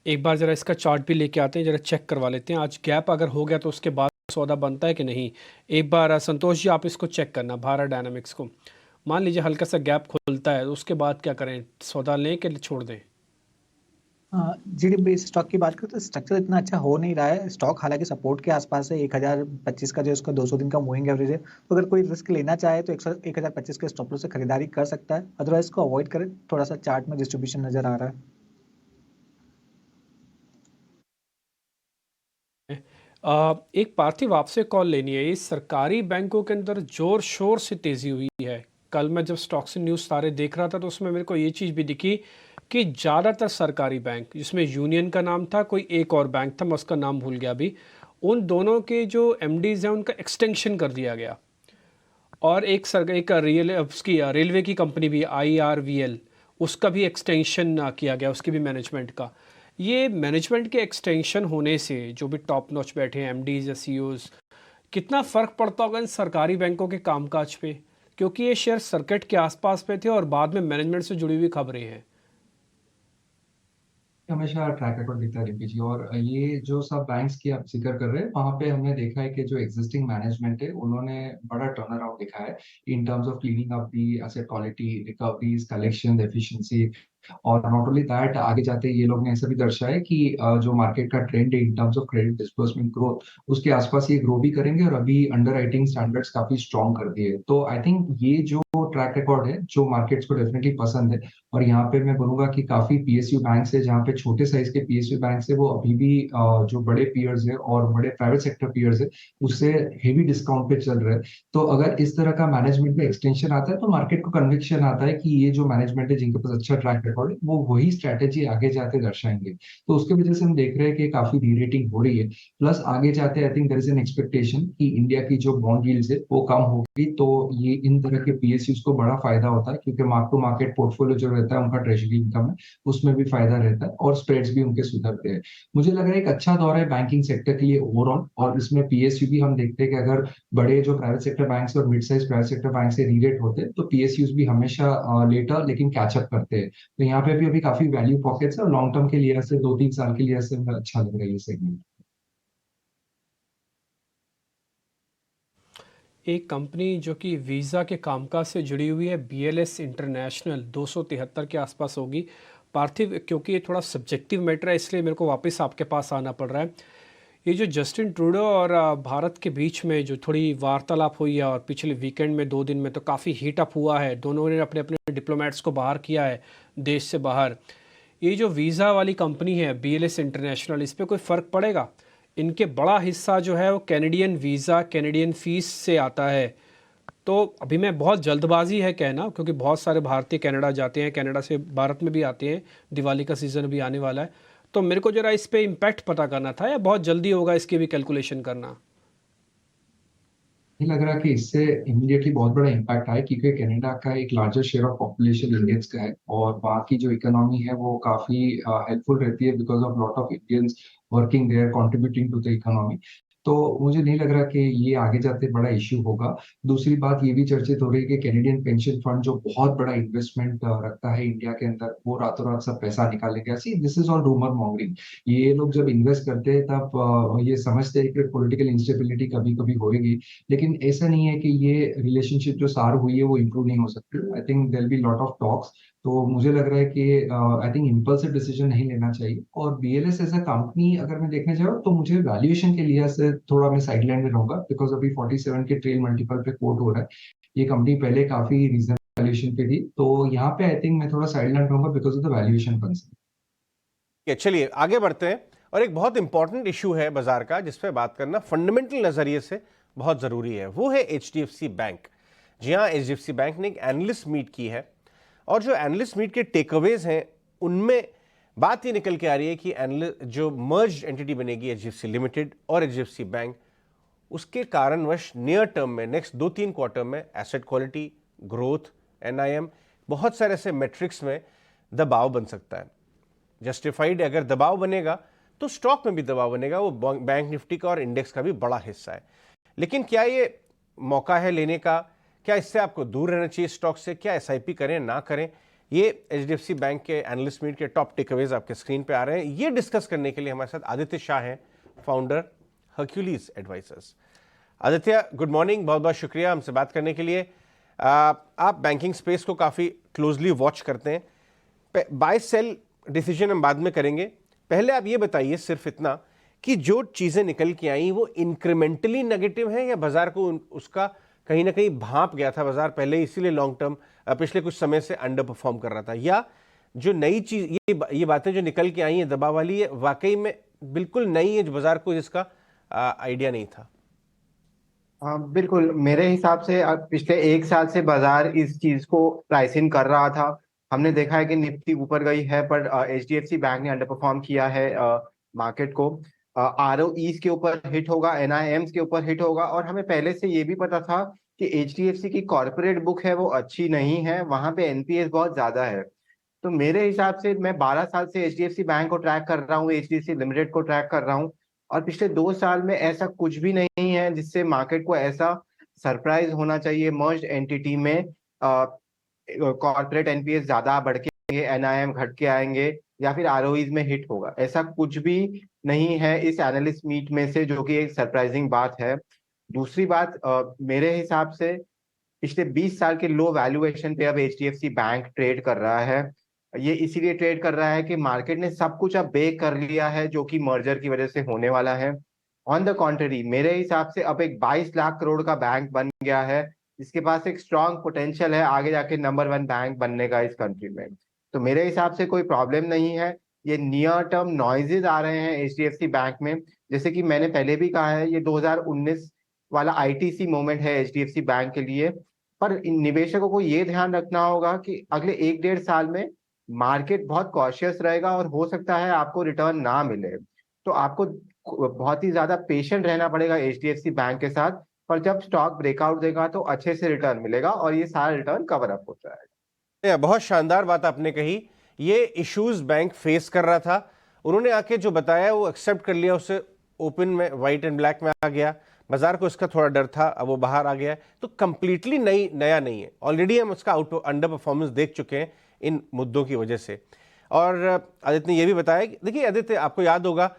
एक बार ज़रा इसका चार्ट भी लेके आते हैं, ज़रा चेक करवा लेते हैं। आज गैप अगर हो गया तो उसके बाद सौदा बनता है कि नहीं। एक बार संतोष जी आप इसको चेक करना, भारत डायनामिक्स को। मान लीजिए हल्का सा गैप खुलता है तो उसके बाद क्या करें, सौदा लें कि छोड़ दें? जीडीपी स्टॉक की बात करें तो स्ट्रक्चर इतना अच्छा हो नहीं रहा है। स्टॉक हालांकि सपोर्ट के आसपास है, 1025 का जो उसका 200 दिन का मूविंग एवरेज है, तो अगर कोई रिस्क लेना चाहे तो 1025 के स्टॉप लॉस से खरीदारी कर सकता है, अदरवाइज इसको अवॉइड करें। थोड़ा सा चार्ट में डिस्ट्रीब्यूशन नजर आ रहा है। एक पार्थिव आपसे कॉल लेनी है। इस सरकारी बैंकों के अंदर जोर शोर से तेज़ी हुई है। कल मैं जब स्टॉक्स न्यूज़ सारे देख रहा था तो उसमें मेरे को ये चीज़ भी दिखी कि ज़्यादातर सरकारी बैंक, जिसमें यूनियन का नाम था, कोई एक और बैंक था मैं उसका नाम भूल गया अभी, उन दोनों के जो एमडीज़ हैं उनका एक्सटेंशन कर दिया गया। और एक रेलवे की कंपनी भी IRVL, उसका भी एक्सटेंशन किया गया, उसकी भी मैनेजमेंट का। ये मैनेजमेंट के एक्सटेंशन होने से जो भी टॉप नॉच बैठे हैं एमडीज़ या सीईओज़, कितना फ़र्क पड़ता होगा इन सरकारी बैंकों के कामकाज पे, क्योंकि ये शेयर सर्किट के आसपास पे थे और बाद में मैनेजमेंट से जुड़ी हुई खबरें हैं। हमेशा ट्रैक रिकॉर्ड दिखता है डीपी जी, और ये जो सब बैंक्स की आप जिक्र कर रहे हैं वहाँ पे हमने देखा है कि जो एग्जिस्टिंग मैनेजमेंट है उन्होंने बड़ा टर्न अराउंड दिखा है इन terms of cleaning up the asset quality, recoveries, collection efficiency, और नॉट ओनली दैट, आगे जाते ये लोग ने ऐसा भी दर्शाया कि जो मार्केट का ट्रेंड है इन terms of credit disbursement growth, उसके आसपास ये ग्रो भी करेंगे और अभी अंडर राइटिंग स्टैंडर्ड्स काफी स्ट्रॉन्ग कर दिए। तो आई थिंक ये जो ट्रैक रिकॉर्ड है जो मार्केट्स को डेफिनेटली पसंद है। और यहाँ पे मैं बोलूंगा कि काफी पीएसयू बैंक है, जहाँ पे छोटे साइज के पीएसयू बैंक है वो अभी भी जो बड़े पीयर्स है और बड़े प्राइवेट सेक्टर पीयर्स है उससे हेवी डिस्काउंट पे चल रहे हैं। तो अगर इस तरह का मैनेजमेंट में एक्सटेंशन आता है तो मार्केट को कन्विक्शन आता है कि ये जो मैनेजमेंट है जिनके पास अच्छा ट्रैक रिकॉर्ड है वो वही स्ट्रैटेजी आगे जाते दर्शाएंगे। तो उसके वजह से हम देख रहे हैं कि काफी री-रेटिंग हो रही है। प्लस आगे जाते I think there is an expectation कि इंडिया की जो बॉन्ड यील्ड्स है वो कम होगी, तो ये इन तरह के पीएसयूज को बड़ा फायदा होता है क्योंकि मार्क टू मार्केट पोर्टफोलियो जो रहता है उनका ट्रेजरी इनकम है उसमें भी फायदा रहता है और स्प्रेड्स भी उनके सुधरते हैं। मुझे लग रहा है एक अच्छा दौर है बैंकिंग सेक्टर के लिए ओवरऑल, और इसमें पीएसयू भी हम देखते हैं कि अगर बड़े जो प्राइवेट सेक्टर बैंक और mid size private sector bank से रीरेट होते हैं तो पीएसयूज भी हमेशा लेटर लेकिन कैचअप करते हैं। तो यहाँ पे भी अभी काफी वैल्यू पॉकेट्स है और लॉन्ग टर्म के लिए से 2-3 साल के लिए से अच्छा लग रहा है ये सेगमेंट। एक कंपनी जो कि वीज़ा के कामकाज से जुड़ी हुई है, BLS इंटरनेशनल, 273 के आसपास होगी। पार्थिव, क्योंकि ये थोड़ा सब्जेक्टिव मैटर है इसलिए मेरे को वापस आपके पास आना पड़ रहा है। ये जो जस्टिन ट्रूडो और भारत के बीच में जो थोड़ी वार्तालाप हुई है और पिछले वीकेंड में 2 दिन में तो काफ़ी हीट अप हुआ है, दोनों ने अपने अपने डिप्लोमेट्स को बाहर किया है देश से बाहर। ये जो वीज़ा वाली कंपनी है BLS इंटरनेशनल, इस पर कोई फ़र्क पड़ेगा? इनके बड़ा हिस्सा जो है वो कैनेडियन वीज़ा, कैनेडियन फ़ीस से आता है। तो अभी मैं बहुत जल्दबाजी है कहना, क्योंकि बहुत सारे भारतीय कनाडा जाते हैं, कनाडा से भारत में भी आते हैं, दिवाली का सीज़न भी आने वाला है। तो मेरे को ज़रा इस पे इम्पैक्ट पता करना था, या बहुत जल्दी होगा इसकी भी कैलकुलेशन करना? नहीं लग रहा कि इससे इमीडिएटली बहुत बड़ा इम्पैक्ट आए क्योंकि कनाडा का एक larger share of population Indians का है और वहाँ की जो इकोनॉमी है वो काफी हेल्पफुल रहती है because of lot of Indians working there contributing to the economy. तो मुझे नहीं लग रहा कि ये आगे जाते बड़ा इश्यू होगा। दूसरी बात ये भी चर्चित हो रही है कि कैनेडियन पेंशन फंड जो बहुत बड़ा इन्वेस्टमेंट रखता है इंडिया के अंदर वो रातों रात सब पैसा निकालेगा। See this is all rumour mongering. ये लोग जब इन्वेस्ट करते हैं तब ये समझते हैं कि पॉलिटिकल इंस्टेबिलिटी कभी कभी होएगी, लेकिन ऐसा नहीं है कि ये रिलेशनशिप जो सार हुई है वो इम्प्रूव नहीं हो सकती। I think there be lot of talks. तो मुझे लग रहा है कि आई थिंक इम्पल्सिव डिसीजन नहीं लेना चाहिए। और BLS एज अ कंपनी अगर मैं देखने जाऊँ तो मुझे वैल्यूएशन के लिए से थोड़ा मैं साइडलाइन में रहूंगा बिकॉज अभी 47 के ट्रेल मल्टीपल पे कोट हो रहा है। ये कंपनी पहले काफी रीजनेबल वैल्यूएशन पे थी, तो यहाँ पे आई थिंक मैं थोड़ा साइडलाइन रहूंगा because of the valuation concern. चलिए आगे बढ़ते हैं, और एक बहुत इंपॉर्टेंट इशू है बाजार का जिस पे बात करना फंडामेंटल नजरिए से बहुत जरूरी है, वो है HDFC बैंक। जी हाँ, HDFC बैंक ने एक एनालिस्ट मीट की है और जो एनालिस्ट मीट के टेकअवेज हैं उनमें बात ये निकल के आ रही है कि जो मर्ज एंटिटी बनेगी HDFC लिमिटेड और HDFC बैंक, उसके कारणवश नियर टर्म में नेक्स्ट 2-3 क्वार्टर में एसेट क्वालिटी, ग्रोथ, NIM, बहुत सारे ऐसे मेट्रिक्स में दबाव बन सकता है। जस्टिफाइड अगर दबाव बनेगा तो स्टॉक में भी दबाव बनेगा, वो बैंक निफ्टी का और इंडेक्स का भी बड़ा हिस्सा है। लेकिन क्या ये मौका है लेने का? क्या इससे आपको दूर रहना चाहिए स्टॉक से? क्या SIP करें ना करें? ये HDFC बैंक के एनालिस्ट मीट के टॉप टेकअवेज आपके स्क्रीन पे आ रहे हैं। ये डिस्कस करने के लिए हमारे साथ आदित्य शाह हैं, founder Hercules advisors. Aditya, good morning, बहुत बहुत शुक्रिया हमसे बात करने के लिए। आप बैंकिंग स्पेस को काफ़ी क्लोजली वॉच करते हैं। बाय सेल डिसीजन हम बाद में करेंगे, पहले आप ये बताइए सिर्फ इतना कि जो चीज़ें निकल के आई वो इंक्रीमेंटली नेगेटिव है या बाजार को उसका कहीं ना कहीं भांप गया था बाजार पहले, इसीलिए लॉन्ग टर्म पिछले कुछ समय से अंडर परफॉर्म कर रहा था, या जो नई चीज ये बातें जो निकल के आई है दबाव वाली है वाकई में बिल्कुल नई है, जो बाजार को जिसका आइडिया नहीं था? बिल्कुल, मेरे हिसाब से पिछले 1 साल से बाजार इस चीज को प्राइसिंग कर रहा था। हमने देखा है कि निफ्टी ऊपर गई है पर HDFC बैंक ने अंडर परफॉर्म किया है मार्केट को। ROEs के ऊपर हिट होगा, NIMs के ऊपर हिट होगा, और हमें पहले से ये भी पता था कि HDFC की कॉर्पोरेट बुक है वो अच्छी नहीं है, वहां पे NPS बहुत ज्यादा है। तो मेरे हिसाब से मैं 12 साल से HDFC बैंक को ट्रैक कर रहा हूँ, HDFC लिमिटेड को ट्रैक कर रहा हूँ, और पिछले 2 साल में ऐसा कुछ भी नहीं है जिससे मार्केट को ऐसा सरप्राइज होना चाहिए मर्ज्ड एंटिटी में कॉर्पोरेट NPS ज्यादा बढ़ के NIM घट के आएंगे या फिर ROEs में हिट होगा। ऐसा कुछ भी नहीं है इस एनालिस्ट मीट में से, जो कि एक सरप्राइजिंग बात है। दूसरी बात, मेरे हिसाब से पिछले 20 साल के लो वैल्यूएशन पे अब HDFC बैंक ट्रेड कर रहा है। ये इसीलिए ट्रेड कर रहा है कि मार्केट ने सब कुछ अब बेक कर लिया है जो कि मर्जर की वजह से होने वाला है। ऑन द कॉन्ट्ररी, मेरे हिसाब से अब एक 22 लाख करोड़ का बैंक बन गया है, जिसके पास एक स्ट्रॉन्ग पोटेंशियल है आगे जाके नंबर 1 बैंक बनने का इस कंट्री में। तो मेरे हिसाब से कोई प्रॉब्लम नहीं है। ये नियर टर्म नॉइजेज आ रहे हैं एचडीएफसी बैंक में, जैसे कि मैंने पहले भी कहा है, ये 2019 वाला आईटीसी मोमेंट है एचडीएफसी बैंक के लिए। पर इन निवेशकों को ये ध्यान रखना होगा कि अगले 1-1.5 साल में मार्केट बहुत कॉशियस रहेगा और हो सकता है आपको रिटर्न ना मिले। तो आपको बहुत ही ज्यादा पेशेंट रहना पड़ेगा एचडीएफसी बैंक के साथ, पर जब स्टॉक ब्रेकआउट देगा तो अच्छे से रिटर्न मिलेगा और ये सारा रिटर्न कवर अप हो जाएगा। बहुत शानदार बात आपने कही। ये इश्यूज बैंक फेस कर रहा था, उन्होंने आके जो बताया वो एक्सेप्ट कर लिया, उससे ओपन में व्हाइट एंड ब्लैक में आ गया। बाजार को इसका थोड़ा डर था, अब वो बाहर आ गया है, तो कंप्लीटली नया नहीं है। ऑलरेडी हम उसका अंडर परफॉर्मेंस देख चुके हैं इन मुद्दों की वजह से। और आदित्य ने यह भी बताया कि देखिए आदित्य, आपको याद होगा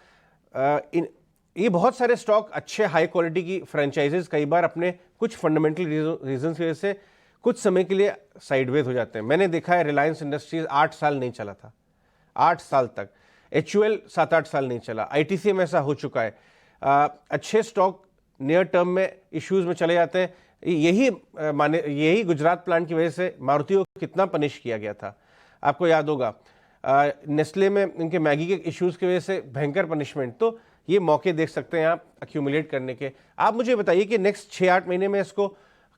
ये बहुत सारे स्टॉक अच्छे हाई क्वालिटी की फ्रेंचाइजेज कई बार अपने कुछ फंडामेंटल रीजन की वजह से कुछ समय के लिए साइडवेज हो जाते हैं। मैंने देखा है रिलायंस इंडस्ट्रीज 8 साल नहीं चला था, 8 साल तक। HUL 7-8 साल नहीं चला। ITC में ऐसा हो चुका है। अच्छे स्टॉक नियर टर्म में इश्यूज में चले जाते हैं। यही गुजरात प्लांट की वजह से मारुति को कितना पनिश किया गया था, आपको याद होगा। नेस्ले में इनके मैगी के इश्यूज की वजह से भयंकर पनिशमेंट। तो ये मौके देख सकते हैं आप अक्यूमुलेट करने के। आप मुझे बताइए कि नेक्स्ट 6-8 महीने में इसको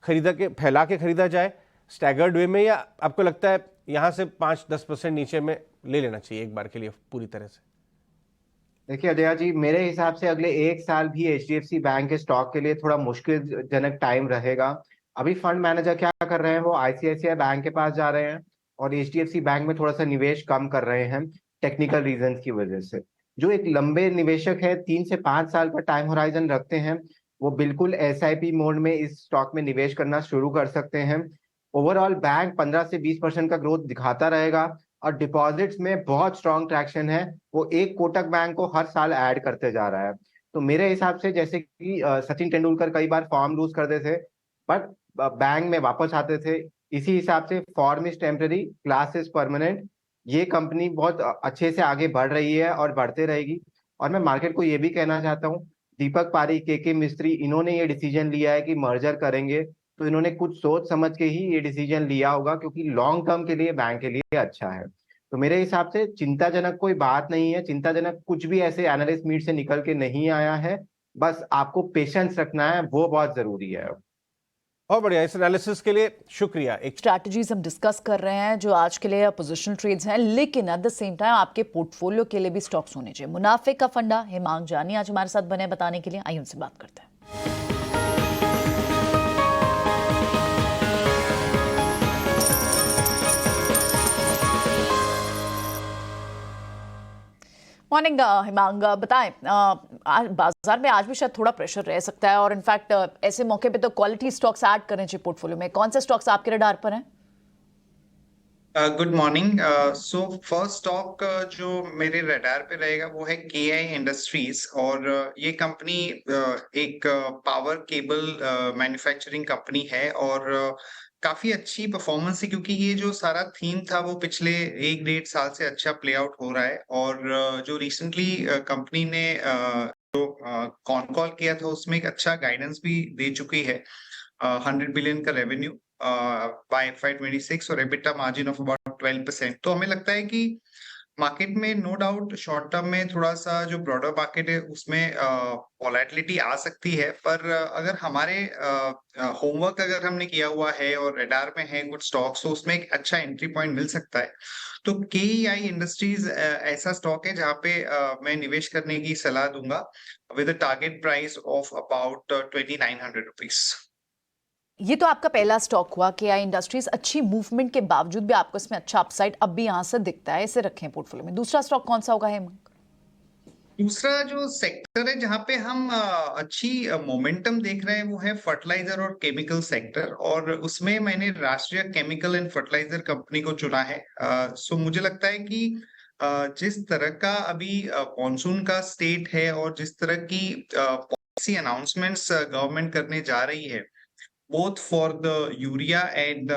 फैला के खरीदा जाए स्टैगर्ड वे में, या आपको लगता है यहाँ से 5-10% नीचे में ले लेना चाहिए एक बार के लिए पूरी तरह से? देखिए अजय जी, मेरे हिसाब से अगले 1 साल भी एचडीएफसी बैंक के स्टॉक के लिए थोड़ा मुश्किल जनक टाइम रहेगा। अभी फंड मैनेजर क्या कर रहे हैं, वो आईसीआईसीआई बैंक के पास जा रहे हैं और एचडीएफसी बैंक में थोड़ा सा निवेश कम कर रहे हैं टेक्निकल रीजन की वजह से। जो एक लंबे निवेशक है 3 से 5 साल का टाइम होराइजन रखते हैं, वो बिल्कुल एसआईपी मोड में इस स्टॉक में निवेश करना शुरू कर सकते हैं। ओवरऑल बैंक 15 से 20% का ग्रोथ दिखाता रहेगा और डिपॉजिट्स में बहुत स्ट्रॉन्ग ट्रैक्शन है। वो एक कोटक बैंक को हर साल ऐड करते जा रहा है। तो मेरे हिसाब से जैसे कि सचिन तेंदुलकर कई बार फॉर्म लूज करते थे बट बैंक में वापस आते थे, इसी हिसाब से form is temporary, class is permanent. ये कंपनी बहुत अच्छे से आगे बढ़ रही है और बढ़ते रहेगी। और मैं मार्केट को ये भी कहना चाहता हूँ, दीपक पारी, के मिस्त्री, इन्होंने ये डिसीजन लिया है कि मर्जर करेंगे, तो इन्होंने कुछ सोच समझ के ही ये डिसीजन लिया होगा, क्योंकि लॉन्ग टर्म के लिए बैंक के लिए अच्छा है। तो मेरे हिसाब से चिंताजनक कोई बात नहीं है। चिंताजनक कुछ भी ऐसे एनालिस्ट मीट से निकल के नहीं आया है। बस आपको पेशेंस रखना है, वो बहुत जरूरी है। और बढ़िया, इस एनालिसिस के लिए शुक्रिया। एक स्ट्रैटेजीज हम डिस्कस कर रहे हैं जो आज के लिए पोजिशनल ट्रेड्स हैं, लेकिन एट द सेम टाइम आपके पोर्टफोलियो के लिए भी स्टॉक्स होने चाहिए। मुनाफे का फंडा हेमांग जानी आज हमारे साथ बने बताने के लिए। आइए उनसे बात करते हैं। मॉर्निंग हिमांग, बताएं बाजार में आज भी शायद थोड़ा प्रेशर रह सकता है और इनफैक्ट ऐसे मौके पे तो क्वालिटी स्टॉक्स ऐड करने चाहिए पोर्टफोलियो में। कौन से स्टॉक्स आपके रडार पर हैं? Good morning. So first stock जो मेरे रडार पे रहेगा वो है KI इंडस्ट्रीज। और ये कंपनी एक पावर केबल मैन्युफैक्चरिंग कंपनी है और काफी अच्छी परफॉर्मेंस है, क्योंकि ये जो सारा थीम था वो पिछले 1-1.5 साल से अच्छा प्ले आउट हो रहा है। और जो रिसेंटली कंपनी ने जो कॉन कॉल किया था उसमें एक अच्छा गाइडेंस भी दे चुकी है। 100 बिलियन का रेवेन्यू बाय FY26 और एबिटा मार्जिन ऑफ अबाउट 12%। तो हमें लगता है कि मार्केट में नो डाउट शॉर्ट टर्म में थोड़ा सा जो ब्रॉडर मार्केट है उसमें वॉलेटिलिटी आ सकती है, पर अगर हमारे होमवर्क अगर हमने किया हुआ है और रडार में है कुछ स्टॉक्स, तो उसमें एक अच्छा एंट्री पॉइंट मिल सकता है। तो KEI इंडस्ट्रीज ऐसा स्टॉक है जहाँ पे मैं निवेश करने की सलाह दूंगा with a target price of about 2900 rupees. ये तो आपका पहला स्टॉक हुआ KI इंडस्ट्रीज। अच्छी मूवमेंट के बावजूद भी आपको इसमें अच्छा अपसाइड अब भी यहां से दिखता है, इसे रखें पोर्टफोलियो में। दूसरा स्टॉक कौन सा होगा हेमंत? दूसरा जो सेक्टर है जहां पे हम अच्छी मोमेंटम देख रहे हैं वो है फर्टिलाइजर और केमिकल सेक्टर, और उसमें मैंने राष्ट्रीय केमिकल एंड फर्टिलाइजर कंपनी को चुना है। सो मुझे लगता है कि जिस तरह का अभी मॉनसून का स्टेट है और जिस तरह की पॉलिसी अनाउंसमेंट्स गवर्नमेंट करने जा रही है both for the urea and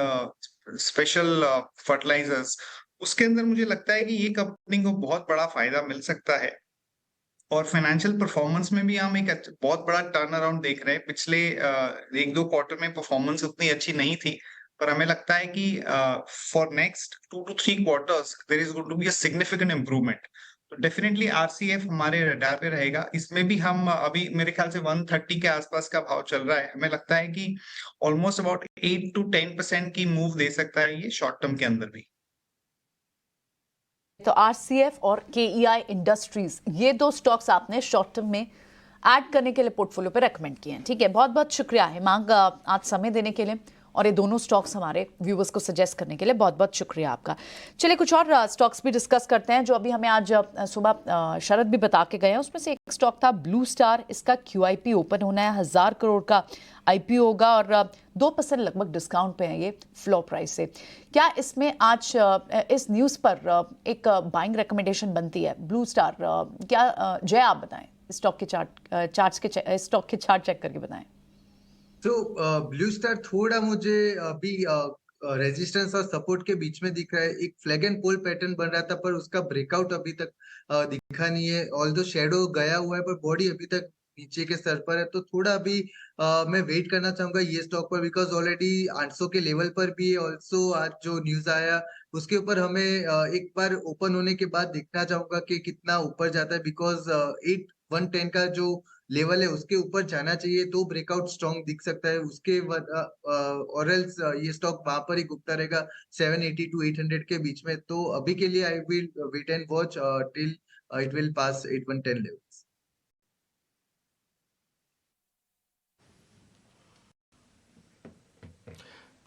special fertilizers, उसके अंदर मुझे लगता है कि ये कंपनी को बहुत बड़ा फायदा मिल सकता है और फाइनेंशियल परफॉर्मेंस में भी हम एक बहुत बड़ा टर्न अराउंड देख रहे हैं। पिछले 1-2 क्वार्टर में परफॉर्मेंस उतनी अच्छी नहीं थी, पर हमें लगता है कि for next 2 to 3 quarters there is going to be a significant improvement. तो डेफिनेटली आरसीएफ हमारे रडार पे रहेगा। इसमें भी हम अभी मेरे ख्याल से 130 के आसपास का भाव चल रहा है। हमें लगता है कि ऑलमोस्ट अबाउट 8 to 10% की मूव दे सकता है ये शॉर्ट टर्म के अंदर भी। तो आरसीएफ और केईआई इंडस्ट्रीज, ये दो स्टॉक्स आपने शॉर्ट टर्म में ऐड करने के लिए पोर्टफोलियो पे रेकमेंड किए हैं। ठीक है, बहुत बहुत शुक्रिया हिमांग आज समय देने के लिए और ये दोनों स्टॉक्स हमारे व्यूवर्स को सजेस्ट करने के लिए बहुत बहुत शुक्रिया आपका। चलिए कुछ और स्टॉक्स भी डिस्कस करते हैं जो अभी हमें आज सुबह शरद भी बता के गए हैं। उसमें से एक स्टॉक था ब्लू स्टार। इसका QIP ओपन होना है, 1000 करोड़ का IPO होगा और 2% लगभग डिस्काउंट पे है ये फ्लो प्राइस से। क्या इसमें आज इस न्यूज़ पर एक बाइंग रिकमेंडेशन बनती है ब्लू स्टार? क्या जय आप बताएं, स्टॉक के स्टॉक के चार्ट चेक करके बताएं। तो ब्लू स्टार थोड़ा मुझे अभी रेजिस्टेंस और सपोर्ट के बीच में दिख रहा है। एक फ्लैग एंड पोल पैटर्न बन रहा था पर उसका ब्रेकआउट अभी तक दिखा नहीं है। ऑल्दो शैडो गया हुआ है पर बॉडी अभी तक नीचे के स्तर पर है। तो थोड़ा अभी मैं वेट करना चाहूंगा ये स्टॉक पर, बिकॉज ऑलरेडी 800 के लेवल पर भी है। ऑल्सो आज जो न्यूज आया उसके ऊपर हमें एक बार ओपन होने के बाद देखना चाहूंगा कि कितना ऊपर जाता है, बिकॉज 8110 का जो लेवल है उसके ऊपर जाना चाहिए तो ब्रेकआउट स्ट्रॉन्ग दिख सकता है। उसके और एल्स ये स्टॉक वहां पर ही घूमता रहेगा 780 to 800 के बीच में। तो अभी के लिए I will wait and watch till it will pass 8110 levels.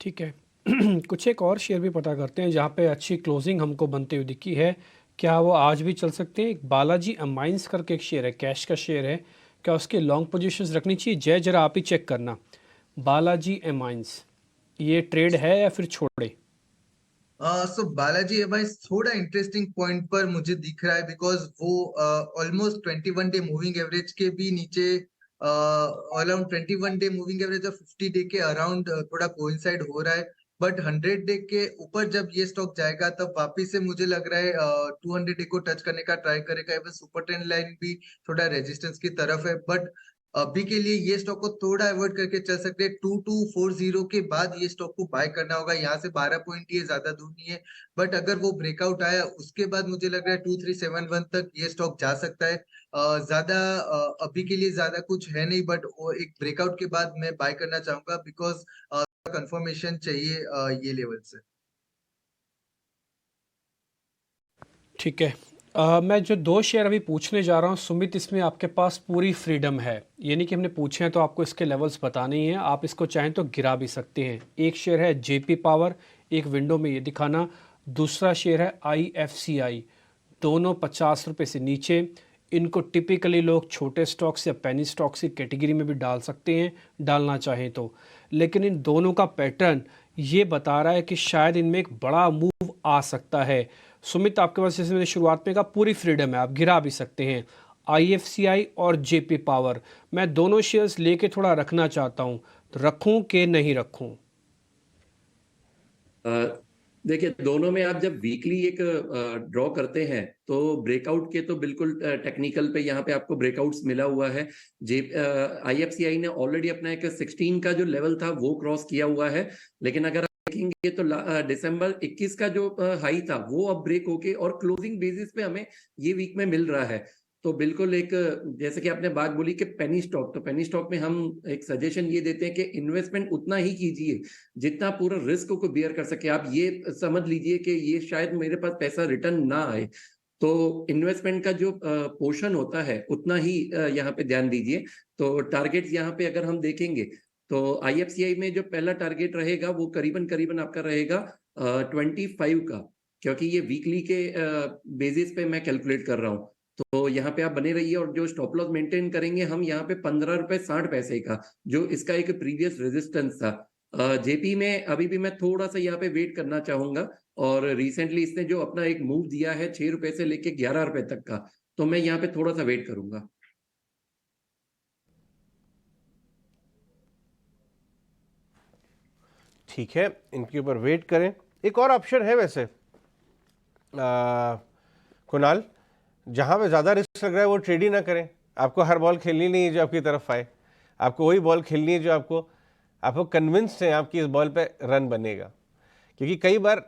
ठीक है कुछ एक और शेयर भी पता करते हैं जहाँ पे अच्छी क्लोजिंग हमको बनते हुए दिखी है। क्या वो आज भी चल सकते हैं? एक बालाजी अमाइंस करके एक शेयर है, कैश का शेयर है। क्या उसके लॉन्ग पोजीशंस रखनी चाहिए? जय जरा आप ही चेक करना। बालाजी अमाइंस ये ट्रेड है या फिर छोड़े? सो बालाजी अमाइंस थोड़ा इंटरेस्टिंग पॉइंट पर मुझे दिख रहा है, बिकॉज वो ऑलमोस्ट 21 डे मूविंग एवरेज के भी नीचे, अराउंड 21 डे मूविंग एवरेज और 50 डे के अराउंड थोड़ा कोइंसाइड हो रहा है। बट 100 डे के ऊपर जब ये स्टॉक जाएगा तब वापिस से मुझे लग रहा है 200 डे को टच करने का ट्राई करेगा। इवन सुपर ट्रेंड लाइन भी थोड़ा रेजिस्टेंस की तरफ है। बट अभी के लिए ये स्टॉक को थोड़ा अवॉइड करके चल सकते हैं। 2240 के बाद ये स्टॉक को बाय करना होगा। यहाँ से 12 पॉइंट ये ज्यादा दूर नहीं है, बट अगर वो ब्रेकआउट आया उसके बाद मुझे लग रहा है 2371 तक ये स्टॉक जा सकता है। ज्यादा अभी के लिए ज्यादा कुछ है नहीं, बट एक ब्रेकआउट के बाद मैं बाय करना चाहूंगा, बिकॉज कंफर्मेशन चाहिए ये लेवल से। ठीक है, मैं जो दो शेयर अभी पूछने जा रहा हूँ सुमित, इसमें आपके पास पूरी फ्रीडम है। ये नहीं कि हमने पूछे हैं तो आपको इसके लेवल्स बताने ही हैं, आप इसको चाहें तो गिरा भी सकते हैं। एक शेयर है JP पावर, एक विंडो में ये दिखाना। दूसरा शेयर है IFCI, दोनों 50 रुपये से नीचे। इनको टिपिकली लोग छोटे स्टॉक्स या पेनी स्टॉक्स की कैटेगरी में भी डाल सकते हैं, डालना चाहें तो। लेकिन इन दोनों का पैटर्न ये बता रहा है कि शायद इनमें एक बड़ा मूव आ सकता है। सुमित आपके पास, जैसे मैंने शुरुआत में कहा, पूरी फ्रीडम है, आप गिरा भी सकते हैं। IFCI और JP पावर, मैं दोनों शेयर्स लेके थोड़ा रखना चाहता हूँ, तो रखूँ कि नहीं रखूँ? देखिए, दोनों में आप जब वीकली एक ड्रॉ करते हैं तो ब्रेकआउट के तो बिल्कुल टेक्निकल पे यहाँ पे आपको ब्रेकआउट्स मिला हुआ है। IFCI ने ऑलरेडी अपना एक 16 का जो लेवल था वो क्रॉस किया हुआ है, लेकिन अगर देखेंगे तो दिसंबर 21 का जो हाई था वो अब ब्रेक होके और क्लोजिंग बेसिस पे हमें ये वीक में मिल रहा है। तो बिल्कुल एक, जैसे कि आपने बात बोली कि पेनी स्टॉक, तो पेनी स्टॉक में हम एक सजेशन ये देते हैं कि इन्वेस्टमेंट उतना ही कीजिए जितना पूरा रिस्क को बियर कर सके। आप ये समझ लीजिए कि ये शायद मेरे पास पैसा रिटर्न ना आए, तो इन्वेस्टमेंट का जो पोर्शन होता है उतना ही यहाँ पे ध्यान दीजिए। तो टारगेट्स यहाँ पे अगर हम देखेंगे तो IFCI में जो पहला टारगेट रहेगा वो करीबन आपका रहेगा 25 का, क्योंकि ये वीकली के बेसिस पे मैं कैलकुलेट कर रहा हूँ। तो यहाँ पे आप बने रहिए और जो स्टॉप लॉस मेंटेन करेंगे हम यहाँ पे 15 रुपए 60 पैसे का, जो इसका एक प्रीवियस रेजिस्टेंस था। JP में अभी भी मैं थोड़ा सा यहाँ पे वेट करना चाहूंगा, और रिसेंटली इसने जो अपना एक मूव दिया है 6 रुपए से लेके 11 रुपए तक का, तो मैं यहाँ पे थोड़ा सा वेट करूंगा। ठीक है, इनके ऊपर वेट करें। एक और ऑप्शन है वैसे, कुणाल, जहाँ पे ज़्यादा रिस्क लग रहा है वो ट्रेड ही ना करें। आपको हर बॉल खेलनी नहीं है जो आपकी तरफ आए, आपको वही बॉल खेलनी है जो आपको कन्विंस्ड है आपकी इस बॉल पे रन बनेगा। क्योंकि कई बार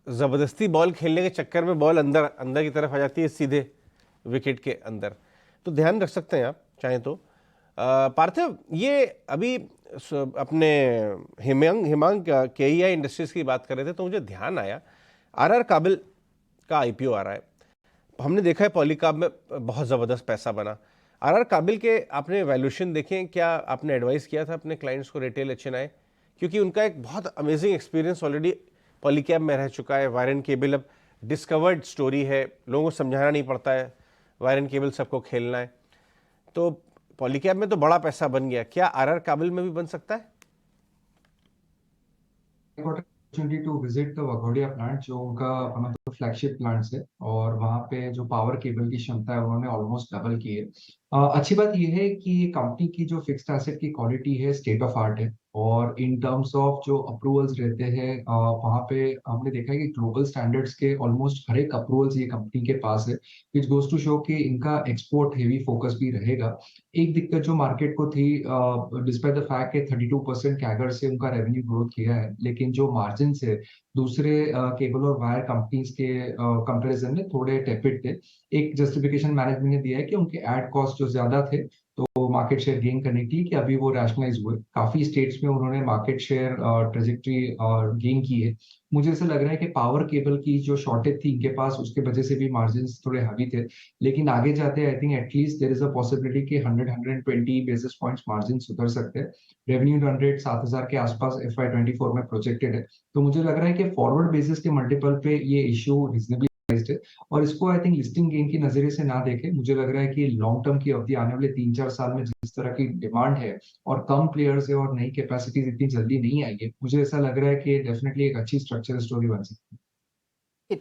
ज़बरदस्ती बॉल खेलने के चक्कर में बॉल अंदर की तरफ आ जाती है सीधे विकेट के अंदर, तो ध्यान रख सकते हैं आप चाहें तो। पार्थिव, ये अभी अपने हिमांग KEI इंडस्ट्रीज की बात कर रहे थे तो मुझे ध्यान आया RR काबिल का IPO आ रहा है। हमने देखा है पॉलीकाब में बहुत ज़बरदस्त पैसा बना। RR काबिल के आपने वैल्यूएशन देखें, क्या आपने एडवाइस किया था अपने क्लाइंट्स को रिटेल HNI? क्योंकि उनका एक बहुत अमेजिंग एक्सपीरियंस ऑलरेडी पॉलीकैब में रह चुका है। वायर एंड केबल अब डिस्कवर्ड स्टोरी है, लोगों को समझाना नहीं पड़ता है, वायर एंड केबल सबको खेलना है। तो पॉलीकैब में तो बड़ा पैसा बन गया, क्या RR काबिल में भी बन सकता है? opportunity to visit the Waghodia plant, जो उनका one of the flagship plants है, और वहाँ पे जो पावर केबल की क्षमता है उन्होंने ऑलमोस्ट डबल की है। अच्छी बात यह है कि ये कंपनी की जो फिक्स्ड एसेट की क्वालिटी है स्टेट ऑफ आर्ट है, और इन टर्म्स ऑफ जो अप्रूवल्स रहते हैं वहाँ पे हमने देखा है कि ग्लोबल स्टैंडर्ड्स के ऑलमोस्ट हर एक अप्रूवल्स ये कंपनी के पास है, विच गोज टू शो कि इनका एक्सपोर्ट हेवी फोकस भी रहेगा। एक दिक्कत जो मार्केट को थी, डिस्पाइट द फैक्ट कि 32% कैगर से उनका रेवेन्यू ग्रोथ किया है, लेकिन जो मार्जिन से दूसरे केबल और वायर कंपनीज के कंपैरिजन में थोड़े टेपिड थे। एक जस्टिफिकेशन मैनेजमेंट ने दिया है कि उनके एड कॉस्ट जो ज्यादा थे तो मार्केट शेयर गेन करने के लिए कि अभी वो रैशनलाइज हुए। काफी स्टेट्स में उन्होंने मार्केट शेयर ट्रेजेक्टरी गेन की है। मुझे ऐसा लग रहा है कि पावर केबल की जो शॉर्टेज थी इनके पास, उसके वजह से भी मार्जिन थोड़े हैवी थे, लेकिन आगे जाते I think at least there is a possibility कि 100-120 बेसिस पॉइंट्स मार्जिन सुधर सकते हैं। रेवेन्यू रन रेट 7,000 के आसपास FY24 में प्रोजेक्टेड है, तो मुझे लग रहा है कि फॉरवर्ड बेसिस के मल्टीपल पे ये इश्यू रिजनेबली है, और इसको आई थिंक लिस्टिंग गेन की नजरिए से ना देखें। मुझे लग रहा है कि लॉन्ग टर्म की अवधि आने वाले 3-4 साल में जिस तरह की डिमांड है और कम प्लेयर्स है और नई कैपेसिटीज इतनी जल्दी नहीं आई है, मुझे ऐसा लग रहा है कि डेफिनेटली एक अच्छी स्ट्रक्चरल स्टोरी बन सकती है।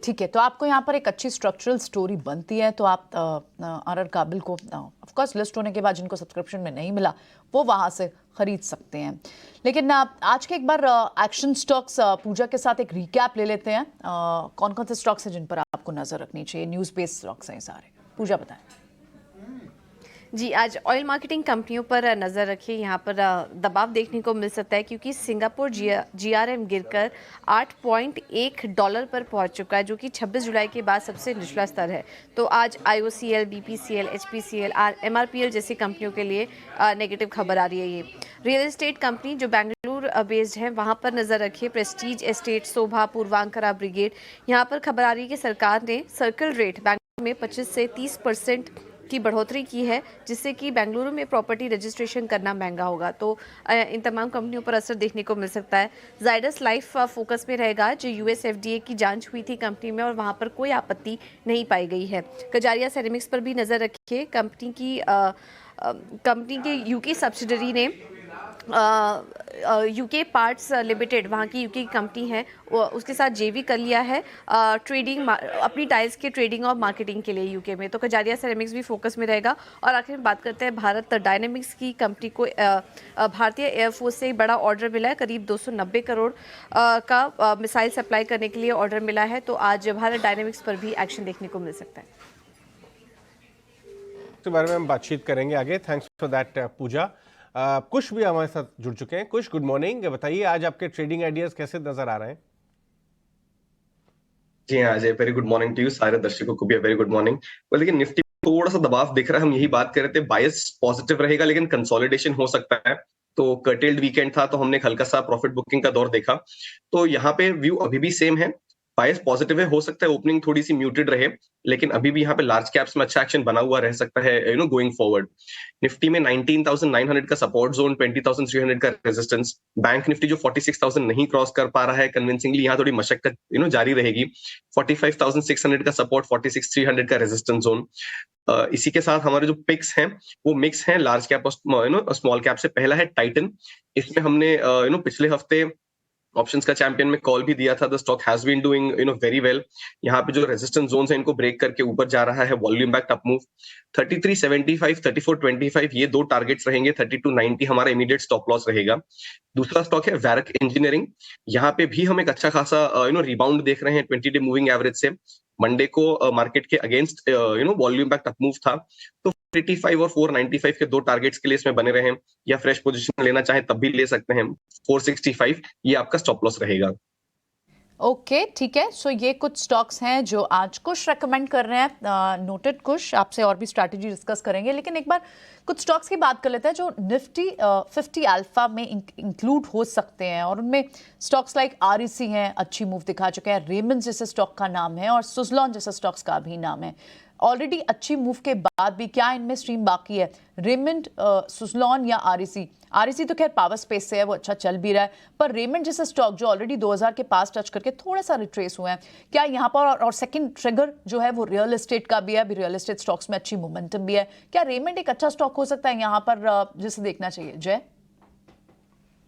ठीक है, तो आपको यहाँ पर एक अच्छी स्ट्रक्चरल स्टोरी बनती है तो आप RR काबिल को ऑफ कोर्स लिस्ट होने के बाद जिनको सब्सक्रिप्शन में नहीं मिला वो वहाँ से खरीद सकते हैं। लेकिन आज के एक बार एक्शन स्टॉक्स पूजा के साथ एक रिकैप ले लेते हैं। कौन कौन से स्टॉक्स हैं जिन पर आपको नजर रखनी चाहिए? न्यूज़ बेस्ड स्टॉक्स हैं सारे। पूजा बताएं। जी, आज ऑयल मार्केटिंग कंपनियों पर नज़र रखिए। यहाँ पर दबाव देखने को मिल सकता है क्योंकि सिंगापुर GRM गिरकर $8.1 पर पहुँच चुका है, जो कि 26 जुलाई के बाद सबसे निचला स्तर है। तो आज IOCL, BPCL, HPCL, MRPL जैसी कंपनियों के लिए नेगेटिव खबर आ रही है। ये रियल एस्टेट कंपनी जो बेंगलुरु बेस्ड है वहाँ पर नज़र रखिए। प्रेस्टीज एस्टेट, शोभा, पूर्वांकरा, ब्रिगेड। यहाँ पर खबर आ रही है कि सरकार ने सर्कल रेट बेंगलुरु में 25 से 30% की बढ़ोतरी की है, जिससे कि बेंगलुरु में प्रॉपर्टी रजिस्ट्रेशन करना महंगा होगा। तो इन तमाम कंपनियों पर असर देखने को मिल सकता है। जायडस लाइफ फोकस में रहेगा, जो US FDA की जांच हुई थी कंपनी में और वहां पर कोई आपत्ति नहीं पाई गई है। कजारिया सेरेमिक्स पर भी नज़र रखिए। कंपनी के UK सब्सिडरी ने UK पार्ट्स लिमिटेड, वहाँ की UK की कंपनी है, उसके साथ JV कर लिया है ट्रेडिंग, अपनी टाइल्स के ट्रेडिंग और मार्केटिंग के लिए UK में। तो कजारिया सेरेमिक्स भी फोकस में रहेगा। और आखिर में बात करते हैं भारत डायनेमिक्स की। कंपनी को भारतीय एयरफोर्स से एक बड़ा ऑर्डर मिला है, करीब 290 करोड़ का मिसाइल सप्लाई करने के लिए ऑर्डर मिला है। तो आज भारत डायनेमिक्स पर भी एक्शन देखने को मिल सकता है। इसके बारे में हम बातचीत करेंगे आगे। थैंक्स फॉर दैट पूजा। कुश भी हमारे साथ जुड़ चुके हैं। कुश, गुड मॉर्निंग। बताइए आज आपके ट्रेडिंग आइडियाज कैसे नजर आ रहे हैं? जी हाँ Ajay, very good morning to you. सारे दर्शकों को भी वेरी गुड मॉर्निंग। लेकिन निफ्टी थोड़ा सा दबाव दिख रहा है, हम यही बात कर रहे थे, बायस पॉजिटिव रहेगा लेकिन कंसोलिडेशन हो सकता है। तो कर्टेल्ड वीकेंड था तो हमने एक हल्का सा प्रॉफिट बुकिंग का दौर देखा। तो यहाँ पे व्यू अभी भी सेम है, बायस पॉजिटिव है। हो सकता है ओपनिंग थोड़ी सी म्यूटेड रहे, लेकिन अभी भी यहाँ पे लार्ज कैप्स में अच्छा एक्शन बना हुआ रह सकता है गोइंग फॉरवर्ड। निफ्टी में 19,900 का सपोर्ट जोन, 20,300 का रेजिस्टेंस। बैंक निफ्टी जो 46,000 नहीं क्रॉस कर पा रहा है कन्विंसिंगली, यहाँ थोड़ी मशक्कत जारी रहेगी। 45,600 का सपोर्ट, 46,300 का रेजिस्टेंस जोन। इसी के साथ हमारे जो पिक्स हैं वो मिक्स हैं, लार्ज कैप और स्मॉल कैप से। पहला है टाइटन। इसमें हमने पिछले हफ्ते ऑप्शंस का चैंपियन में कॉल भी दिया था। The stock has been doing very well. यहाँ पे जो रेजिस्टेंस जोन्स हैं इनको ब्रेक करके ऊपर जा रहा है, वॉल्यूम बैक अप मूव। 33.75, 34.25 ये दो टारगेट्स रहेंगे। 32.90 हमारा इमीडिएट स्टॉप लॉस रहेगा। दूसरा स्टॉक है वैरक इंजीनियरिंग। यहाँ पे भी हम एक अच्छा खासा रिबाउंड देख रहे हैं 20 डे मूविंग एवरेज से। मंडे को मार्केट के against volume back up move था, तो 485 और 495 के दो टारगेट्स के लिए इसमें बने रहें, या फ्रेश पोजीशन लेना चाहे तब भी ले सकते हैं। 465 ये आपका स्टॉप लॉस रहेगा। ओके, ठीक है। सो ये कुछ स्टॉक्स हैं जो आज कुछ रेकमेंड कर रहे हैं, नोटेड कुछ। आपसे और भी स्ट्रैटेजी डिस्कस करेंगे, लेकिन एक बार कुछ स्टॉक्स की बात कर लेते हैं जो निफ्टी 50 अल्फा में इंक्लूड हो सकते हैं, और उनमें स्टॉक्स लाइक REC हैं, अच्छी मूव दिखा चुके हैं, रेमंड जैसे स्टॉक का नाम है, और सुजलॉन जैसे स्टॉक्स का भी नाम है। ऑलरेडी अच्छी मूव के बाद भी क्या इनमें स्ट्रीम बाकी है? रेमंड, सुजलॉन या REC तो खैर पावर स्पेस से है, वो अच्छा चल भी रहा है, पर रेमंड जैसा स्टॉक जो ऑलरेडी 2000 के पास टच करके थोड़ा सा रिट्रेस हुए हैं, क्या यहाँ पर और सेकंड ट्रिगर जो है वो रियल एस्टेट का भी है, अभी रियल एस्टेट स्टॉक्स में अच्छी मोमेंटम भी है, क्या रेमंड एक अच्छा स्टॉक हो सकता है यहाँ पर जिसे देखना चाहिए? जय।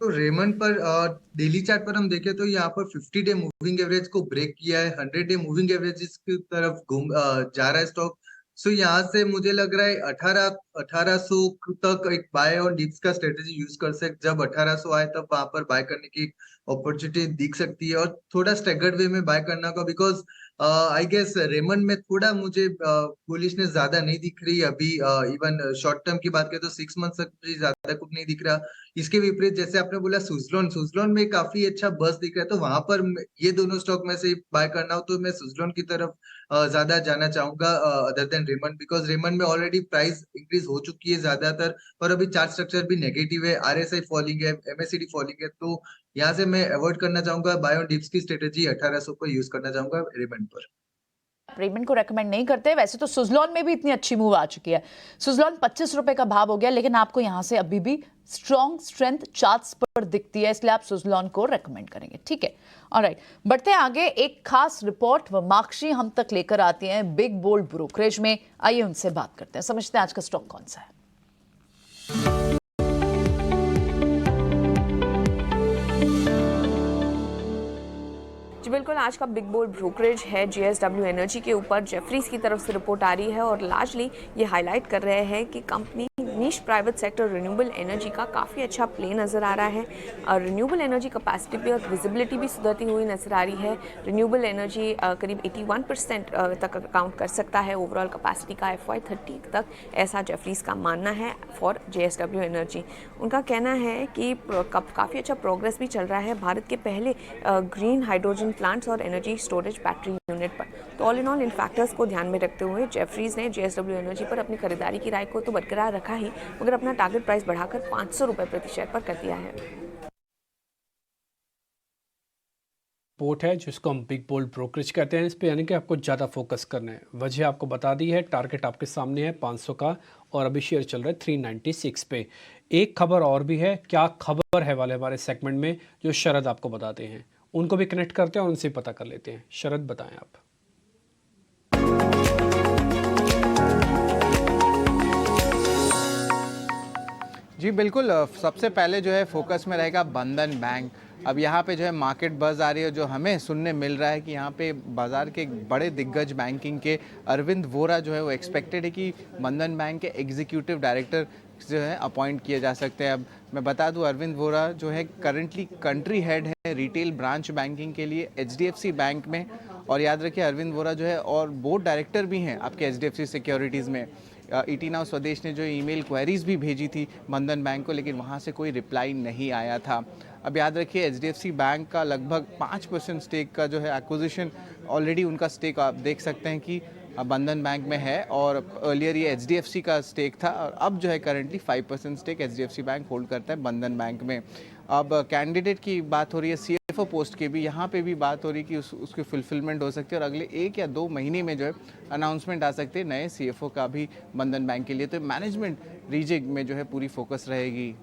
तो रेमंड पर डेली चार्ट पर हम देखें तो यहाँ पर 50 डे मूविंग एवरेज को ब्रेक किया है, 100 डे मूविंग एवरेज की तरफ जा रहा है स्टॉक। सो यहाँ से मुझे लग रहा है 1800 तक एक बाय ऑन डिप्स का स्ट्रेटेजी यूज कर सकते। जब 1800 आए तब वहां पर बाय करने की अपॉर्चुनिटी दिख सकती है, और थोड़ा स्टैगर्ड वे में बाय करना होगा, बिकॉज आई गेस रेमंड में थोड़ा मुझे बुलिशनेस ज्यादा नहीं दिख रही अभी। इवन शॉर्ट टर्म की बात करें तो 6 मंथ तक मुझे ज्यादा कुछ नहीं दिख रहा। इसके विपरीत जैसे आपने बोला सुजलॉन में काफी अच्छा बस दिख रहा है, तो वहां पर ये दोनों स्टॉक में से बाय करना हो तो मैं सुजलॉन की तरफ ज्यादा जाना चाहूंगा other than Raymond, because Raymond में ऑलरेडी प्राइस इंक्रीज हो चुकी है ज्यादातर, और अभी चार्ट स्ट्रक्चर भी नेगेटिव है, RSI फॉलिंग है, MACD फॉलिंग है, तो यहाँ से मैं अवॉइड करना चाहूंगा। बाय ऑन डिप्स की स्ट्रेटेजी 1800 को यूज करना चाहूंगा रेमंड पर। रेमंड को रेकमेंड नहीं करते। वैसे तो सुजलॉन में भी इतनी अच्छी मूव आ चुकी है, सुजलॉन 25 रुपए का भाव हो गया, लेकिन आपको यहां से अभी भी स्ट्रॉन्ग स्ट्रेंथ चार्ट्स पर दिखती है, इसलिए आप सुजलॉन को रेकमेंड करेंगे। ठीक है, ऑलराइट, बढ़ते हैं आगे। एक खास रिपोर्ट वमाक्षी हम तक लेकर आती हैं बिग बोल्ड ब्रोकरेज में। आइए उनसे बात करते हैं, समझते हैं आज का स्टॉक कौन सा है। जी बिल्कुल, आज का बिग बोल्ड ब्रोकरेज है JSW एनर्जी के ऊपर। जेफरीज की तरफ से रिपोर्ट आ रही है और लार्जली ये हाईलाइट कर रहे हैं कि कंपनी नीश प्राइवेट सेक्टर रिन्यूएबल एनर्जी का काफ़ी अच्छा प्ले नज़र आ रहा है, और रिन्यूएबल एनर्जी कैपेसिटी भी और विजिबिलिटी भी सुधरती हुई नज़र आ रही है। रिन्यूएबल एनर्जी करीब 81% तक काउंट कर सकता है ओवरऑल कैपेसिटी का FY30 तक, ऐसा जेफरीज का मानना है फॉर JSW एनर्जी। उनका कहना है कि काफ़ी अच्छा प्रोग्रेस भी चल रहा है भारत के पहले ग्रीन हाइड्रोजन प्लांट्स और एनर्जी स्टोरेज बैटरी यूनिट पर। तो all in all in factors को ध्यान में रखते हुए जेफरीज ने JSW एनर्जी पर अपनी खरीदारी की राय को तो बरकरार रखा ही, मगर अपना टारगेट प्राइस बढ़ाकर 500 रुपए प्रति शेयर पर कर दिया है। रिपोर्ट है जिसको हम बिग बोल्ड ब्रोकरेज कहते हैं, इस पे यानी कि आपको ज़्यादा फोकस करना है। वजह आपको बता दी है, टारगेट आपके सामने है 500 का, और अभी शेयर चल रहा है 396 पे। एक खबर और भी है, क्या खबर है वाले हमारे सेगमेंट में जो शरद आपको बताते हैं, उनको भी कनेक्ट करते हैं और उनसे पता कर लेते हैं। शरद बताएं आप। जी बिल्कुल, सबसे पहले जो है फोकस में रहेगा बंधन बैंक। अब यहाँ पे जो है मार्केट बज़ आ रही है, जो हमें सुनने मिल रहा है कि यहाँ पे बाज़ार के बड़े दिग्गज बैंकिंग के अरविंद वोरा जो है वो एक्सपेक्टेड है कि बंधन बैंक के एग्जीक्यूटिव डायरेक्टर जो है अपॉइंट किए जा सकते हैं। अब मैं बता दूं, अरविंद वोरा जो है करंटली कंट्री हेड है रिटेल ब्रांच बैंकिंग के लिए HDFC बैंक में, और याद रखिए अरविंद वोरा जो है और बोर्ड डायरेक्टर भी हैं आपके HDFC सिक्योरिटीज़ में। ET नाउ स्वदेश ने जो ईमेल क्वेरीज भी भेजी थी बंधन बैंक को, लेकिन वहाँ से कोई रिप्लाई नहीं आया था। अब याद रखिए HDFC बैंक का लगभग 5% स्टेक का जो है एक्विजिशन, ऑलरेडी उनका स्टेक आप देख सकते हैं कि बंधन बैंक में है, और अर्लियर ये HDFC का स्टेक था, और अब जो है currently 5% stake HDFC bank hold करता है बंधन बैंक में। अब कैंडिडेट की बात हो रही है CFO पोस्ट की भी, यहाँ पे भी बात हो रही है कि उसकी फुलफिलमेंट हो सकती है, और अगले 1 या 2 महीने में जो है अनाउंसमेंट आ सकती है नए CFO का भी बंधन बैंक के लिए। तो मैनेजमेंट रीजिग में जो है पूरी फोकस रहेगी।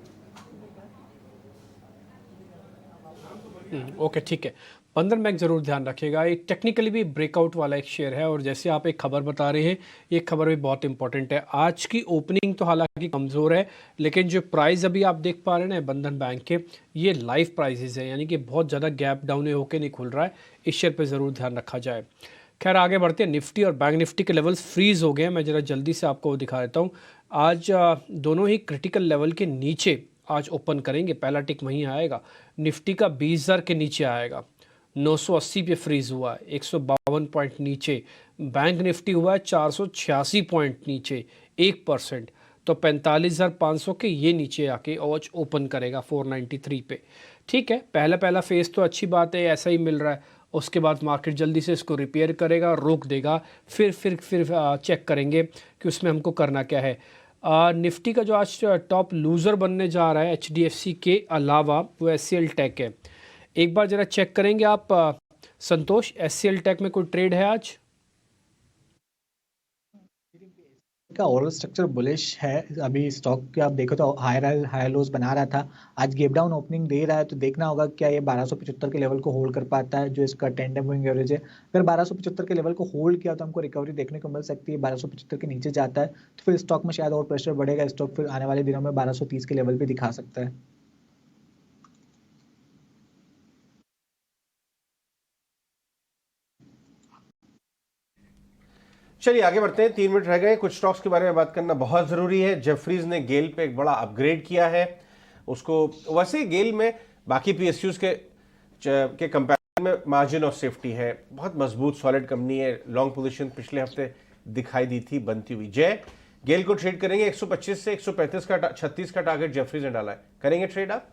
ओके, ठीक है। बंधन बैंक जरूर ध्यान रखिएगा, एक टेक्निकली भी ब्रेकआउट वाला एक शेयर है, और जैसे आप एक खबर बता रहे हैं, ये खबर भी बहुत इंपॉर्टेंट है। आज की ओपनिंग तो हालांकि कमज़ोर है, लेकिन जो प्राइस अभी आप देख पा रहे हैं बंधन बैंक के, ये लाइव प्राइसेस है, यानी कि बहुत ज़्यादा गैप डाउन होकर नहीं खुल रहा है। इस शेयर पर ज़रूर ध्यान रखा जाए। खैर आगे बढ़ते हैं। निफ्टी और बैंक निफ्टी के लेवल्स फ्रीज हो गए हैं, मैं ज़रा जल्दी से आपको दिखा देता हूँ। आज दोनों ही क्रिटिकल लेवल के नीचे आज ओपन करेंगे, पहला टिक वहीं आएगा। निफ्टी का 20,000 के नीचे आएगा, 980 पे फ्रीज हुआ है, 152 51 पॉइंट नीचे। बैंक निफ्टी हुआ है 486 पॉइंट नीचे, 1%। तो 45,500 के ये नीचे आके आज ओपन करेगा 493 पे। ठीक है, पहला फेज तो अच्छी बात है, ऐसा ही मिल रहा है। उसके बाद मार्केट जल्दी से इसको रिपेयर करेगा, रोक देगा, फिर चेक करेंगे कि उसमें हमको करना क्या है। निफ्टी का जो आज टॉप लूज़र बनने जा रहा है HDFC के अलावा वो SCL टेक है। एक बार ज़रा चेक करेंगे आप संतोष, SCL टेक में कोई ट्रेड है आज? का ओवरऑल स्ट्रक्चर बुलिश है। अभी स्टॉक के आप देखो तो हायर लोज बना रहा था, आज गैप डाउन ओपनिंग दे रहा है, तो देखना होगा क्या ये 1275 के लेवल को होल्ड कर पाता है, जो इसका 10 डे मूविंग एवरेज है। अगर 1275 के लेवल को होल्ड किया तो हमको रिकवरी देखने को मिल सकती है। 1275 के नीचे जाता है तो फिर स्टॉक में शायद और प्रेशर बढ़ेगा, स्टॉक फिर आने वाले दिनों में 1230 के लेवल पे दिखा सकता है। चलिए आगे बढ़ते हैं, 3 मिनट रह गए। कुछ स्टॉक्स के बारे में बात करना बहुत जरूरी है। जेफरीज ने गेल पे एक बड़ा अपग्रेड किया है उसको। वैसे गेल में बाकी PSUs के कंपैरिजन में मार्जिन ऑफ सेफ्टी है, बहुत मजबूत सॉलिड कंपनी है। लॉन्ग पोजीशन पिछले हफ्ते दिखाई दी थी बनती हुई। जय, गेल को ट्रेड करेंगे 125 से 135 का 36 का टारगेट जेफरीज ने डाला है, करेंगे ट्रेड आप?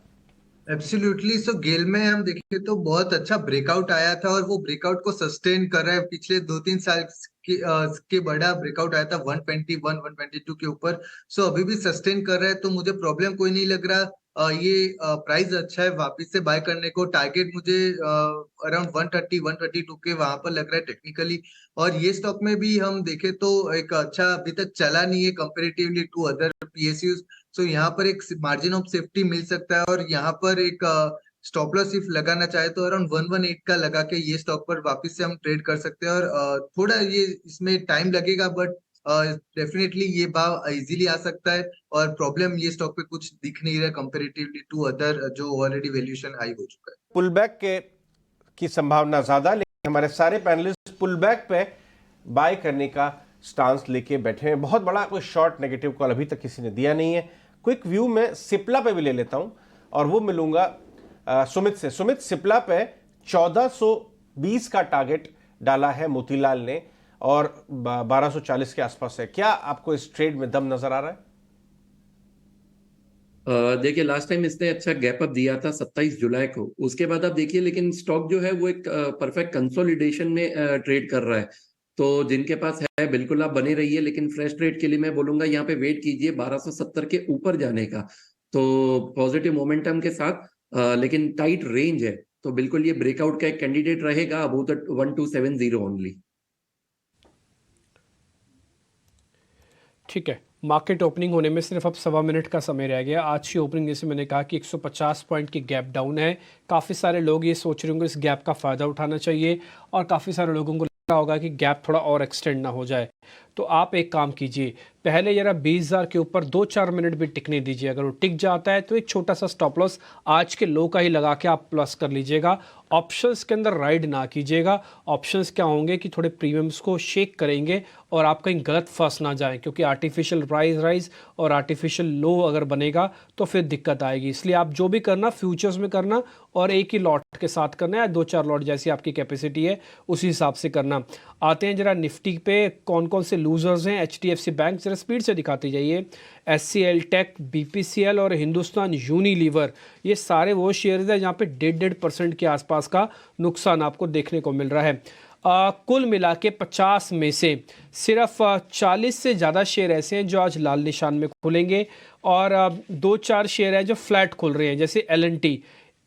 एब्सोल्युटली। सो गेल में हम देखें तो बहुत अच्छा ब्रेकआउट आया था और वो ब्रेकआउट को सस्टेन कर रहा है। पिछले 2-3 साल के बड़ा ब्रेकआउट आया था 121, 122 के ऊपर। सो अभी भी सस्टेन कर रहा है, तो मुझे प्रॉब्लम कोई नहीं लग रहा। ये प्राइस अच्छा है वापस से बाय करने को। टारगेट मुझे अराउंड 130, 122 के वहां पर लग रहा है टेक्निकली। और ये स्टॉक में भी हम देखें तो एक अच्छा अभी तक चला नहीं है कंपेरेटिवली टू अदर PSUs। सो यहाँ पर एक मार्जिन ऑफ सेफ्टी मिल सकता है, और यहाँ पर एक स्टॉप लॉस इफ लगाना चाहे तो अराउंड 118 का लगा के ये स्टॉक पर वापस से हम ट्रेड कर सकते हैं। और थोड़ा ये इसमें टाइम लगेगा, बट डेफिनेटली ये भाव इजीली आ सकता है। और प्रॉब्लम ये स्टॉक पे कुछ दिख नहीं रहा कंपेरेटिवली टू अदर जो ऑलरेडी वैल्यूएशन हाई हो चुका है। पुल बैक की संभावना ज्यादा, लेकिन हमारे सारे पैनलिस्ट पुल बैक पे बाय करने का स्टांस लेके बैठे हैं। बहुत बड़ा कोई शॉर्ट नेगेटिव कॉल अभी तक किसी ने दिया नहीं है। क्विक व्यू में सिप्ला पे भी ले लेता हूं और वो मिलूंगा सुमित से। सुमित, सिप्ला पे 1420 का टारगेट डाला है मोतीलाल ने और 1240 के आसपास है। क्या आपको इस ट्रेड में दम नजर आ रहा है? देखिए, लास्ट टाइम इसने अच्छा गैप अप दिया था 27 जुलाई को, उसके बाद आप देखिए, लेकिन स्टॉक जो है वो एक परफेक्ट कंसोलिडेशन में ट्रेड कर रहा है। तो जिनके पास है बिल्कुल आप बने रहिए, लेकिन फ्रेश ट्रेड के लिए मैं बोलूंगा यहाँ पे वेट कीजिए 1270 के ऊपर जाने का। तो पॉजिटिव मोमेंटम के साथ, लेकिन टाइट रेंज है, तो बिल्कुल ये ब्रेकआउट का एक कैंडिडेट रहेगा अबव द 1270 ओनली। ठीक है, मार्केट ओपनिंग होने में सिर्फ अब 1.25 मिनट का समय रह गया। आज की ओपनिंग जैसे मैंने कहा कि 150 पॉइंट की गैप डाउन है। काफ़ी सारे लोग ये सोच रहे होंगे इस गैप का फ़ायदा उठाना चाहिए, और काफ़ी सारे लोगों को लगता होगा कि गैप थोड़ा और एक्सटेंड ना हो जाए। तो आप एक काम कीजिए, पहले जरा 20,000 के ऊपर 2-4 मिनट भी टिकने दीजिए। अगर वो टिक जाता है तो एक छोटा सा स्टॉप लॉस आज के लो का ही लगा के आप प्लस कर लीजिएगा। ऑप्शंस के अंदर राइड ना कीजिएगा। ऑप्शंस क्या होंगे कि थोड़े प्रीमियम्स को शेक करेंगे और आप कहीं गलत फंस ना जाएं, क्योंकि आर्टिफिशियल प्राइस राइज और आर्टिफिशियल लो अगर बनेगा तो फिर दिक्कत आएगी। इसलिए आप जो भी करना फ्यूचर्स में करना, और एक ही लॉट के साथ करना है, 2-4 लॉट जैसी आपकी कैपेसिटी है उसी हिसाब से करना। आते हैं जरा निफ्टी पे, कौन कौन से लूजर्स हैं। HDFC बैंक, जरा स्पीड से दिखाते जाइए। SCL टेक, BPCL और हिंदुस्तान यूनिलीवर, ये सारे वो शेयर्स हैं जहाँ पे 1.5% के आसपास का नुकसान आपको देखने को मिल रहा है। कुल मिला के 50 में से सिर्फ 40 से ज़्यादा शेयर ऐसे हैं जो आज लाल निशान में खुलेंगे, और 2-4 शेयर हैं जो फ्लैट खुल रहे हैं, जैसे L&T,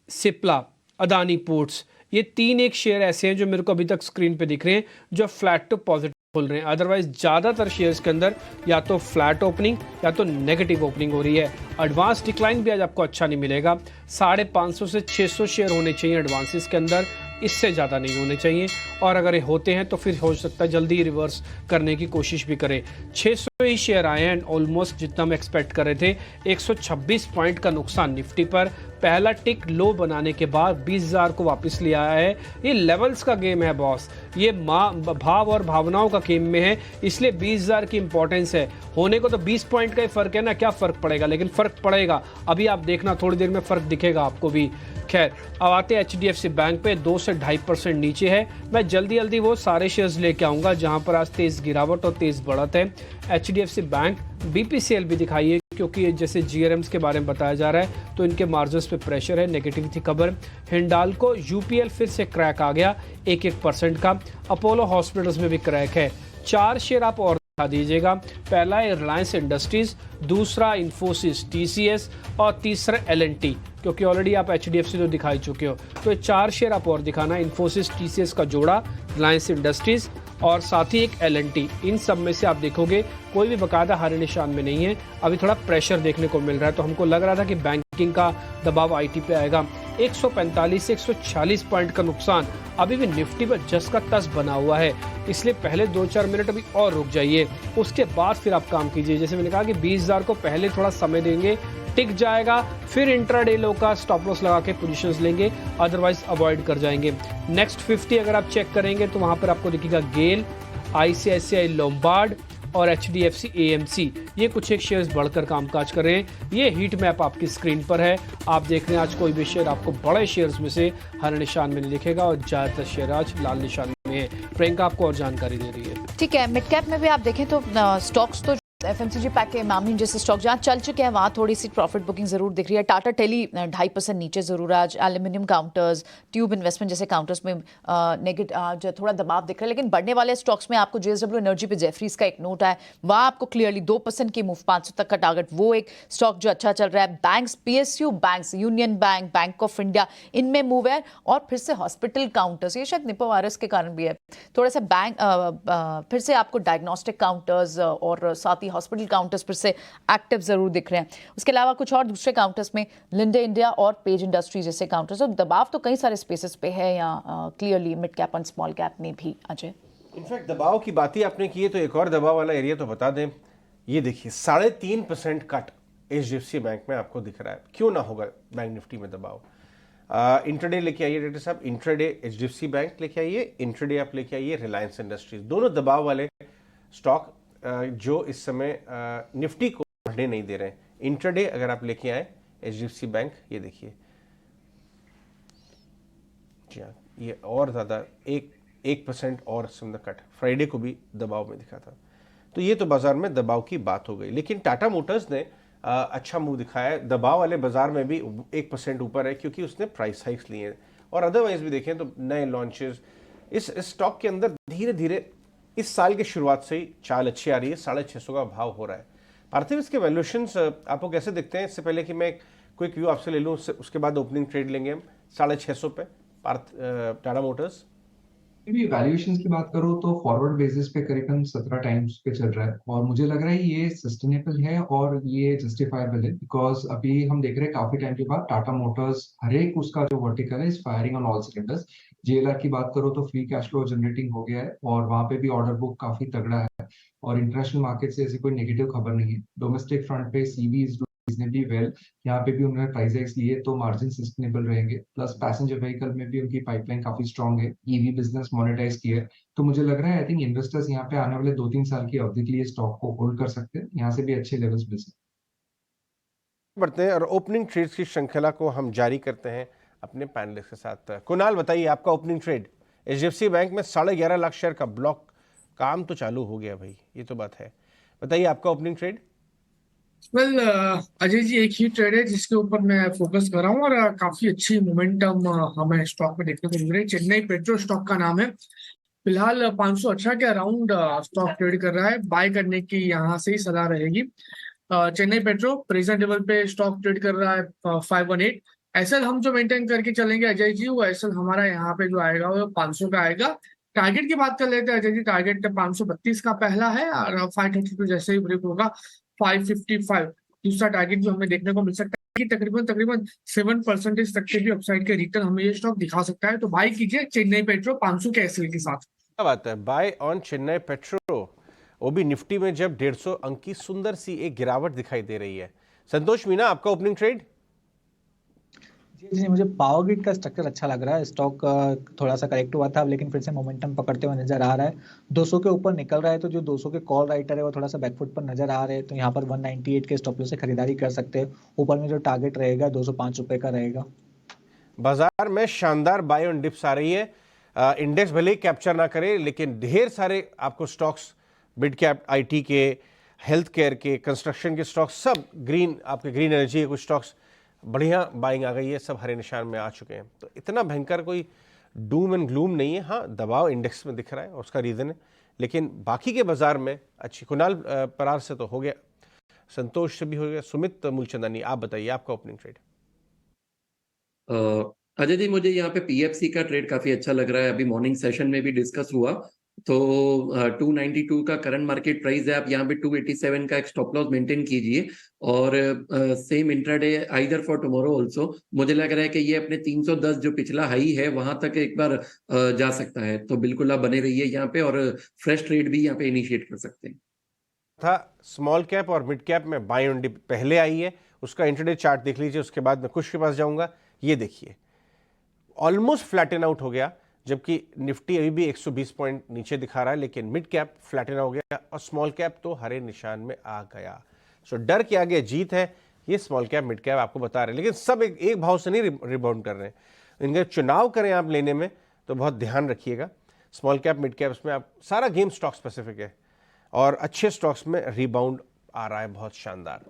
सिप्ला, अदानी पोर्ट्स। ये 3-1 शेयर ऐसे हैं जो मेरे को अभी तक स्क्रीन पे दिख रहे हैं जो फ्लैट टू पॉजिटिव खुल रहे हैं। अदरवाइज ज़्यादातर शेयर्स के अंदर या तो फ्लैट ओपनिंग या तो नेगेटिव ओपनिंग हो रही है। एडवांस डिक्लाइन भी आज आपको अच्छा नहीं मिलेगा। 550 से 600 शेयर होने चाहिए एडवांसेस के अंदर, इससे ज़्यादा नहीं होने चाहिए, और अगर ये होते हैं तो फिर हो सकता है जल्दी रिवर्स करने की कोशिश भी करें। 600 ही शेयर आए हैं, ऑलमोस्ट जितना हम एक्सपेक्ट कर रहे थे। 126 पॉइंट का नुकसान निफ्टी पर, पहला टिक लो बनाने के बाद 20,000 को वापस ले आया है। ये लेवल्स का गेम है बॉस, ये भाव और भावनाओं का गेम में है, इसलिए 20,000 की इंपॉर्टेंस है। होने को तो 20 पॉइंट का ही फर्क है ना, क्या फर्क पड़ेगा, लेकिन फर्क पड़ेगा। अभी आप देखना, थोड़ी देर में फर्क दिखेगा आपको भी। खैर, अब आते हैं HDFC बैंक पे, 2 से 2.5% नीचे है। मैं जल्दी वो सारे शेयर्स लेके आऊंगा जहां पर आज तेज गिरावट और तेज बढ़त है। HDFC बैंक, BPCL भी दिखाइए, क्योंकि जैसे GRMs के बारे में बताया जा रहा है तो इनके मार्जिन्स पे प्रेशर है, नेगेटिव थी खबर। हिंडाल्को UPL फिर से क्रैक आ गया 1% का। अपोलो हॉस्पिटल्स में भी क्रैक है। 4 शेयर आप और दिखा दीजिएगा। पहला है रिलायंस इंडस्ट्रीज, दूसरा इन्फोसिस, TCS और तीसरा L&T, क्योंकि ऑलरेडी आप HDFC तो दिखाई चुके हो। तो ये 4 शेयर आप और दिखाना, इन्फोसिस TCS का जोड़ा, रिलायंस इंडस्ट्रीज और साथ ही एक L&T। इन सब में से आप देखोगे कोई भी बकायदा हारे निशान में नहीं है। अभी थोड़ा प्रेशर देखने को मिल रहा है, तो हमको लग रहा था कि बैंकिंग का दबाव IT पे आएगा। 145 से 140 पॉइंट का नुकसान अभी भी निफ्टी पर जस का तस बना हुआ है, इसलिए पहले 2-4 मिनट अभी और रुक जाइए, उसके बाद फिर आप काम कीजिए। जैसे मैंने कहा कि 20,000 को पहले थोड़ा समय देंगे, टिक जाएगा, फिर इंट्राडे लो का स्टॉप लॉस लगा के पोजीशंस लेंगे, अदरवाइज अवॉइड कर जाएंगे। नेक्स्ट 50 अगर आप चेक करेंगे तो वहां पर आपको दिखेगा गेल, ICICI लोम्बार्ड और HDFC AMC, ये कुछ एक शेयर्स बढ़कर कामकाज कर रहे हैं। ये हीट मैप आपकी स्क्रीन पर है, आप देख रहे हैं। आज कोई भी शेयर आपको बड़े शेयर्स में से हरे निशान में नहीं दिखेगा और ज्यादातर शेयर आज लाल निशान में है। प्रियंका आपको और जानकारी दे रही है। ठीक है, मिड कैप में भी आप देखें तो स्टॉक्स तो FMCG पैक के मामले जैसे स्टॉक जहाँ चल चुके हैं वहाँ थोड़ी सी प्रॉफिट बुकिंग जरूर दिख रही है। टाटा टेली 2.5% नीचे जरूर आज। एल्यूमिनियम काउंटर्स, ट्यूब इन्वेस्टमेंट जैसे काउंटर्स में नेगेटिव थोड़ा दबाव दिख रहा है, लेकिन बढ़ने वाले स्टॉक्स में आपको JSW एनर्जी पे जेफरीज का एक नोट है, वहाँ आपको क्लियरली 2% की मूव, 500 तक का टारगेट, वो एक स्टॉक जो अच्छा चल रहा है। Banks, PSU banks, union bank, bank of India, इनमें मूव है। और फिर से हॉस्पिटल काउंटर्स, ये शायद निपा वायरस के कारण भी है, थोड़ा सा बैंक फिर से आपको डायग्नोस्टिक काउंटर्स और साथ ही हॉस्पिटल काउंटर्स फिर से एक्टिव जरूर दिख रहे हैं। उसके अलावा कुछ और दूसरे काउंटर्स में लिंडे इंडिया और पेज इंडस्ट्री जैसे काउंटर्स, तो दबाव तो कई सारे स्पेसेस पे है यहाँ क्लियरली मिड कैप और स्मॉल कैप में भी। अजय, इनफैक्ट दबाव की बात ही आपने की है तो एक और दबाव वाला एरिया तो बता दें। ये देखिए 3.5% कट HDFC बैंक में आपको दिख रहा है। क्यों ना होगा बैंक निफ्टी में दबाव। इंट्राडे लेके आइए डाक्टर साहब, इंट्राडे HDFC बैंक लेके आइए, इंट्राडे आप लेके आइए रिलायंस इंडस्ट्रीज, दोनों दबाव वाले स्टॉक जो इस समय निफ्टी को बढ़ने नहीं दे रहे हैं। इंट्राडे अगर आप लेके आए HDFC बैंक, ये देखिए जी हाँ, ये और ज़्यादा 1% और समझ कट फ्राइडे को भी दबाव में दिखा था। तो ये तो बाजार में दबाव की बात हो गई। लेकिन टाटा मोटर्स ने अच्छा मूव दिखाया है, दबाव वाले बाजार में भी 1% ऊपर है, क्योंकि उसने प्राइस हाइक्स लिए हैं। और अदरवाइज भी देखें तो नए लॉन्चेस इस स्टॉक के अंदर धीरे धीरे इस साल की शुरुआत से ही चाल अच्छी आ रही है। 650 का भाव हो रहा है। पार्थिव, इसके वैल्यूएशंस आपको कैसे दिखते हैं? इससे पहले कि मैं क्विक व्यू आपसे ले लूँ, उसके बाद ओपनिंग ट्रेड लेंगे हम 650 पे टाटा मोटर्स। वैल्यूएशन की बात करूँ तो फॉरवर्ड बेसिस पे करीबन 17 टाइम्स पे चल रहा है, और मुझे लग रहा है ये सस्टेनेबल है और ये जस्टिफाइबल है, बिकॉज अभी हम देख रहे हैं काफी टाइम के बाद टाटा मोटर्स हर एक उसका जो वर्टिकल है is firing on all cylinders. JLR की बात करो तो फ्री कैश फ्लो जनरेटिंग हो गया है और वहां पे भी ऑर्डर बुक काफी तगड़ा है, और इंटरनेशनल मार्केट से ऐसी कोई नेगेटिव खबर नहीं है। डोमेस्टिक फ्रंट पे CV इज रीजनेबली वेल, यहाँ पे भी उन्होंने प्राइस हाइक्स लिए तो मार्जिन सस्टेनेबल रहेंगे। प्लस पैसेंजर व्हीकल में भी उनकी पाइपलाइन काफी स्ट्रांग है, EV बिजनेस मोनेटाइज किया है। तो मुझे लग रहा है आई थिंक इन्वेस्टर्स यहाँ पे आने वाले 2-3 साल की अवधि के लिए स्टॉक को होल्ड कर सकते हैं, यहाँ से भी अच्छे लेवल्स मिल सकते हैं। बढ़ते हैं और ओपनिंग ट्रेड्स की श्रृंखला को हम जारी करते हैं अपने पैनलिस्ट के साथ। कुणाल, बताइए आपका ओपनिंग ट्रेड। HDFC बैंक में 11.5 लाख शेयर का ब्लॉक, काम तो चालू हो गया भाई, ये तो बात है। बताइए आपका opening trade. Well Ajay ji, एक ही ट्रेड है जिसके ऊपर मैं फोकस कर रहा हूँ और काफी अच्छी मोमेंटम हमें स्टॉक में देखने को मिल रही है। चेन्नई पेट्रो स्टॉक का नाम है। फिलहाल 518 के अराउंड स्टॉक ट्रेड कर रहा है। बाय करने की यहाँ से ही सलाह रहेगी। चेन्नई पेट्रो प्रेजेंट लेवल पे स्टॉक ट्रेड कर रहा है 518। एसएल हम जो मेंटेन करके चलेंगे अजय जी, वो एसएल हमारा यहाँ पे जो आएगा वो 500 का आएगा। टारगेट की बात कर लेते हैं अजय जी। टारगेट 532 का पहला है और 532 जैसे ही ब्रेक होगा 555 दूसरा टारगेट जो हमें देखने को मिल सकता है कि तकरीबन 7% तक के भी अपसाइड के रिटर्न हमें ये स्टॉक दिखा सकता है। तो बाय कीजिए चेन्नई पेट्रो 500 के एसएल के साथ। क्या बात है, बाय ऑन चेन्नई पेट्रो, वो भी निफ्टी में जब 150 अंक की सुंदर सी एक गिरावट दिखाई दे रही है। संतोष मीना, आपका ओपनिंग ट्रेड। जी, मुझे पावर ग्रिड का स्ट्रक्चर अच्छा लग रहा है। स्टॉक थोड़ा सा करेक्ट हुआ था, लेकिन फिर से मोमेंटम पकड़ते हुए नजर आ रहा है। 200 के ऊपर निकल रहा है, तो जो 200 के कॉल राइटर है वो थोड़ा सा बैकफुट पर नजर आ रहे हैं, तो यहाँ पर 198 के स्टॉप लॉस से खरीदारी कर सकते हैं। ऊपर में जो टारगेट रहेगा 205 रुपए का रहेगा। बाजार में शानदार बाय ऑन डिप्स आ रही है। इंडेक्स भले ही कैप्चर ना करे, लेकिन ढेर सारे आपको स्टॉक्स, मिड कैप आईटी के, हेल्थ केयर के, कंस्ट्रक्शन के स्टॉक्स, सब ग्रीन, आपके ग्रीन एनर्जी के कुछ स्टॉक्स बढ़िया बाइंग आ गई है, सब हरे निशान में आ चुके हैं। तो इतना भयंकर कोई डूम एंड ग्लूम नहीं है। हाँ, दबाव इंडेक्स में दिख रहा है और उसका रीज़न है, लेकिन बाकी के बाजार में अच्छी। कुणाल परार से तो हो गया, संतोष से भी हो गया। सुमित मूलचंदानी, आप बताइए आपका ओपनिंग ट्रेड। अजय जी, मुझे यहाँ पे पीएफसी का ट्रेड काफी अच्छा लग रहा है। अभी मॉर्निंग सेशन में भी डिस्कस हुआ, तो 292 का करंट मार्केट प्राइस है। आप यहाँ पे 287 का एक स्टॉप लॉस मेंटेन कीजिए, और same intraday either for tomorrow also. मुझे लग रहा है कि ये अपने 310 जो पिछला हाई है वहां तक एक बार जा सकता है, तो बिल्कुल आप बने रहिए यहाँ पे, और फ्रेश ट्रेड भी यहाँ पे इनिशिएट कर सकते हैं। था स्मॉल कैप और मिड कैप में बाय ऑन डिप पहले आई है, उसका इंट्राडे चार्ट देख लीजिए। उसके बाद मैं कुछ के पास जाऊंगा, ये देखिए ऑलमोस्ट फ्लैटन आउट हो गया, जबकि निफ्टी अभी भी 120 पॉइंट नीचे दिखा रहा है, लेकिन मिड कैप फ्लैटन हो गया और स्मॉल कैप तो हरे निशान में आ गया। सो डर के आगे जीत है, ये स्मॉल कैप मिड कैप आपको बता रहे हैं, लेकिन सब एक भाव से नहीं रिबाउंड कर रहे हैं। इनका चुनाव करें आप लेने में तो बहुत ध्यान रखिएगा। स्मॉल कैप मिड कैप में आप सारा गेम स्टॉक स्पेसिफिक है, और अच्छे स्टॉक्स में रिबाउंड आ रहा है बहुत शानदार।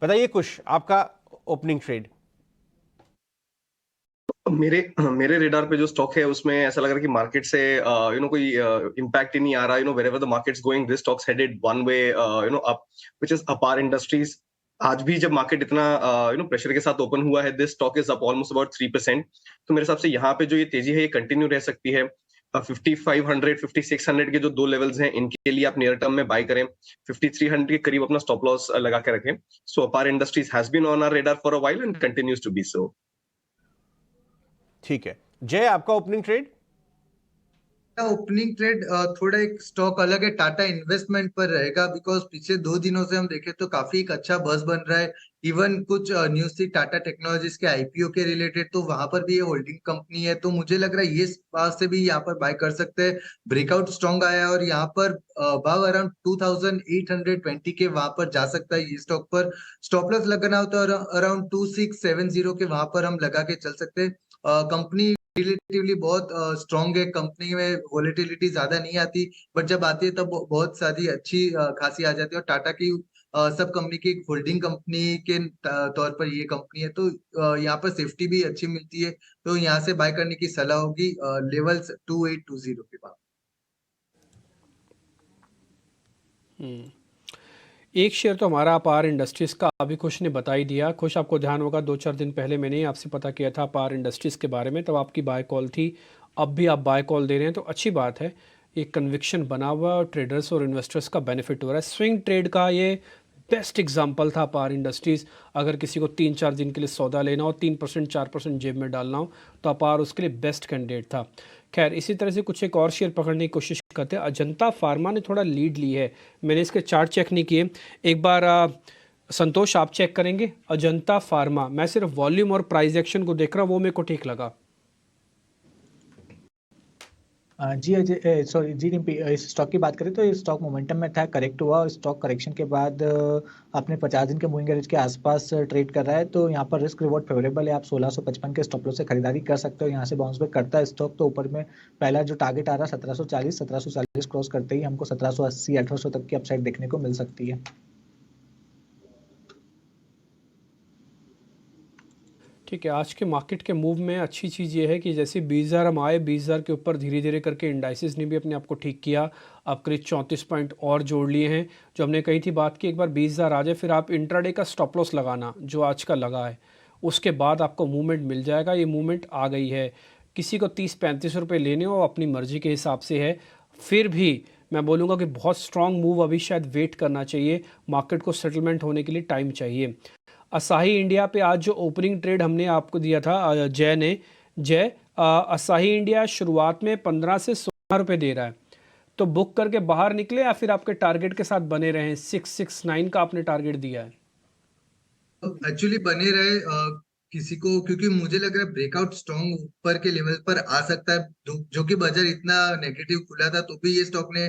बताइए कुछ आपका ओपनिंग ट्रेड। मेरे रेडार पे जो स्टॉक है उसमें ऐसा लग रहा है कि मार्केट से कोई इम्पैक्ट ही नहीं आ रहा। Wherever the markets going, this stocks headed one way up, which is अपार इंडस्ट्रीज। आज भी जब मार्केट इतना प्रेशर के साथ ओपन हुआ है, this stock is up almost about 3%। तो मेरे हिसाब से यहाँ पे जो ये तेजी है ये कंटिन्यू रह सकती है। 5500 5600 के जो दो लेवल्स हैं, इनके लिए आप नियर टर्म में बाय करें। 5300 के करीब अपना स्टॉप लॉस लगा के रखें। So Apar Industries has been on our radar for a while and continues to be so. ठीक है जय, आपका ओपनिंग ट्रेड। ओपनिंग ट्रेड थोड़ा एक स्टॉक अलग है, टाटा इन्वेस्टमेंट पर रहेगा, बिकॉज पिछले 2 दिनों से हम देखें तो काफी एक अच्छा बuzz बन रहा है। इवन कुछ न्यूज थी टाटा टेक्नोलॉजीज के आईपीओ के रिलेटेड, तो वहां पर भी ये होल्डिंग कंपनी है, तो मुझे लग रहा है ये पास से भी यहाँ पर बाय कर सकते हैं। ब्रेकआउट स्ट्रॉन्ग आया और यहाँ पर भाव अराउंड 2820 के वहां पर जा सकता है। ये स्टॉक पर स्टॉप लॉस लगाना होता है अराउंड 2670 के, वहां पर हम लगा के चल सकते हैं। कंपनी रिलेटिवली बहुत स्ट्रॉन्ग है, कंपनी में वोलेटिलिटी ज्यादा नहीं आती, बट जब आती है तब बहुत सारी अच्छी खासी आ जाती है। और टाटा की सब कंपनी की होल्डिंग कंपनी के तौर पर ये कंपनी है, तो यहाँ पर सेफ्टी भी अच्छी मिलती है, तो यहाँ से बाय करने की सलाह होगी लेवल्स 2820 के बाद। एक शेयर तो हमारा अपार इंडस्ट्रीज़ का अभी खुश ने बता ही दिया। खुश आपको ध्यान होगा 2-4 दिन पहले मैंने ही आपसे पता किया था अपार इंडस्ट्रीज़ के बारे में, तब आपकी बाय कॉल थी, अब भी आप बाय कॉल दे रहे हैं, तो अच्छी बात है। एक कन्विक्शन बना हुआ और ट्रेडर्स और इन्वेस्टर्स का बेनिफिट हो रहा है। स्विंग ट्रेड का ये बेस्ट एग्जाम्पल था अपार इंडस्ट्रीज़। अगर किसी को 3-4 दिन के लिए सौदा लेना हो, 3% 4% जेब में डालना हो, तो अपार उसके लिए बेस्ट कैंडिडेट था। खैर, इसी तरह से कुछ एक और शेयर पकड़ने की कोशिश करते हैं। अजंता फार्मा ने थोड़ा लीड ली है, मैंने इसके चार्ट चेक नहीं किए, एक बार संतोष आप चेक करेंगे। अजंता फार्मा, मैं सिर्फ वॉल्यूम और प्राइस एक्शन को देख रहा हूँ, वो मेरे को ठीक लगा। जी अजय, सॉरी जी रिम्पी, इस स्टॉक की बात करें तो ये स्टॉक मोमेंटम में था, करेक्ट हुआ और स्टॉक करेक्शन के बाद अपने 50 दिन के मूविंग एवरेज के आसपास ट्रेड कर रहा है, तो यहाँ पर रिस्क रिवॉर्ड फेवरेबल है। आप 1655 के स्टॉप लॉस से खरीदारी कर सकते हो। यहाँ से बाउंस बैक करता है स्टॉक, तो ऊपर में पहला जो टारगेट आ रहा है 1740 क्रॉस करते ही हमको 1780 1800 तक की अपसाइड देखने को मिल सकती है। ठीक है, आज के मार्केट के मूव में अच्छी चीज़ ये है कि जैसे 20,000 हम आए, 20,000 के ऊपर धीरे धीरे करके इंडाइसिस ने भी अपने आप को ठीक किया। अब करीब 34 पॉइंट और जोड़ लिए हैं। जो हमने कही थी बात की, एक बार 20,000 आ जाए, फिर आप इंट्राडे का स्टॉप लॉस लगाना जो आज का लगा है, उसके बाद आपको मूवमेंट मिल जाएगा। ये मूवमेंट आ गई है। किसी को 30-35 रुपये लेने हो अपनी मर्जी के हिसाब से है, फिर भी मैं बोलूँगा कि बहुत स्ट्रॉन्ग मूव अभी शायद वेट करना चाहिए। मार्केट को सेटलमेंट होने के लिए टाइम चाहिए। असाही इंडिया पे आज जो ओपनिंग ट्रेड हमने आपको दिया था जय असाही इंडिया शुरुआत में 15 से 16 रुपये दे रहा है, तो बुक करके बाहर निकले या फिर आपके टारगेट के साथ बने रहे? 669 का आपने टारगेट दिया है। एक्चुअली बने रहे, किसी को, क्योंकि मुझे लग रहा है ब्रेकआउट स्ट्रॉन्ग ऊपर के लेवल पर आ सकता है, जो कि बाजार इतना नेगेटिव खुला था तो भी ये स्टॉक ने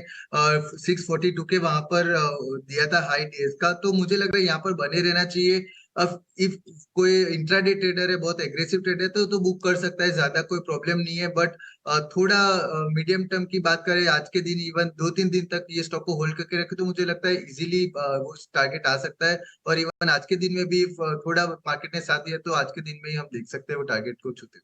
642 के वहां पर दिया था हाई डेज का, तो मुझे लग रहा है यहाँ पर बने रहना चाहिए। अब इफ कोई इंट्राडे ट्रेडर है, बहुत एग्रेसिव ट्रेडर है, तो बुक कर सकता है, ज्यादा कोई प्रॉब्लम नहीं है। बट थोड़ा मीडियम टर्म की बात करें, आज के दिन इवन 2-3 दिन तक ये स्टॉक को होल्ड करके रखे तो मुझे लगता है इजीली वो टारगेट आ सकता है। और इवन आज के दिन में भी थोड़ा मार्केट ने साथ दिया तो आज के दिन में ही हम देख सकते हैं वो टारगेट को छूते।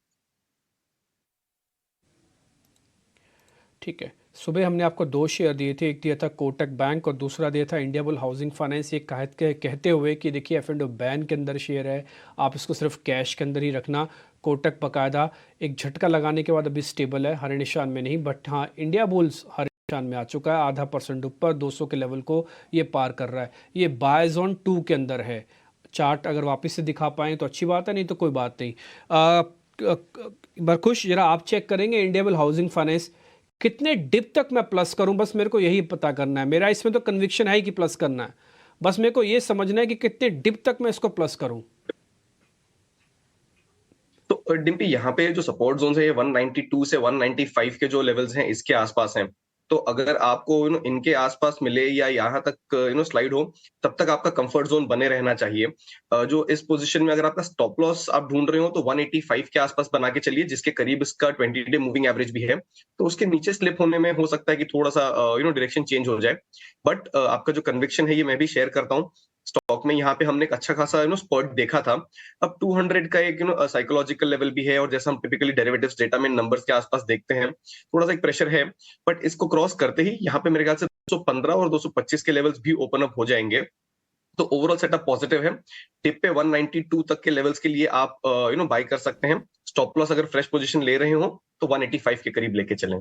ठीक है, सुबह हमने आपको 2 शेयर दिए थे, एक दिया था कोटक बैंक और दूसरा दिया था इंडियाबुल हाउसिंग फाइनेंस, ये कहते हुए कि देखिए F&O बैन के अंदर शेयर है, आप इसको सिर्फ कैश के अंदर ही रखना। कोटक बाकायदा एक झटका लगाने के बाद अभी स्टेबल है, हरे निशान में नहीं, बट हाँ इंडिया बुल्स हरे निशान में आ चुका है, 0.5% ऊपर 200 के लेवल को ये पार कर रहा है, ये बाय जोन 2 के अंदर है। चार्ट अगर वापस से दिखा पाएँ तो अच्छी बात है, नहीं तो कोई बात नहीं। बरखुश जरा आप चेक करेंगे इंडियाबुल हाउसिंग फाइनेंस कितने डिप तक मैं प्लस करूं, बस मेरे को यही पता करना है। मेरा इसमें तो कन्विक्शन है कि प्लस करना है, बस मेरे को ये समझना है कि कितने डिप तक मैं इसको प्लस करूं। तो डिम्पी यहाँ पे जो सपोर्ट जोन है ये 192 से 195 के जो लेवल्स हैं इसके आसपास हैं। तो अगर आपको इनके आसपास मिले या यहाँ तक स्लाइड हो, तब तक आपका कंफर्ट जोन बने रहना चाहिए। जो इस पोजीशन में अगर आपका स्टॉप लॉस आप ढूंढ रहे हो तो 185 के आसपास बना के चलिए, जिसके करीब इसका 20 डे मूविंग एवरेज भी है। तो उसके नीचे स्लिप होने में हो सकता है कि थोड़ा सा डायरेक्शन चेंज हो जाए। बट आपका जो कन्विक्शन है ये मैं भी शेयर करता हूँ। स्टॉक में यहाँ पे हमने एक अच्छा खासा स्पॉट देखा था। अब 200 का एक साइकोलॉजिकल लेवल भी है, और जैसा हम टिपिकली डेरिवेटिव्स डेटा में नंबर्स के आसपास देखते हैं, थोड़ा सा एक प्रेशर है। बट इसको क्रॉस करते ही यहाँ पे मेरे ख्याल से 215 और 225 के लेवल्स भी ओपन अप हो जाएंगे। तो ओवरऑल सेटअप पॉजिटिव है। टिप पे 192 तक के लेवल्स के लिए आप बाय कर सकते हैं। स्टॉप लॉस अगर फ्रेश पोजीशन ले रहे हो तो 185 के करीब लेके चलें।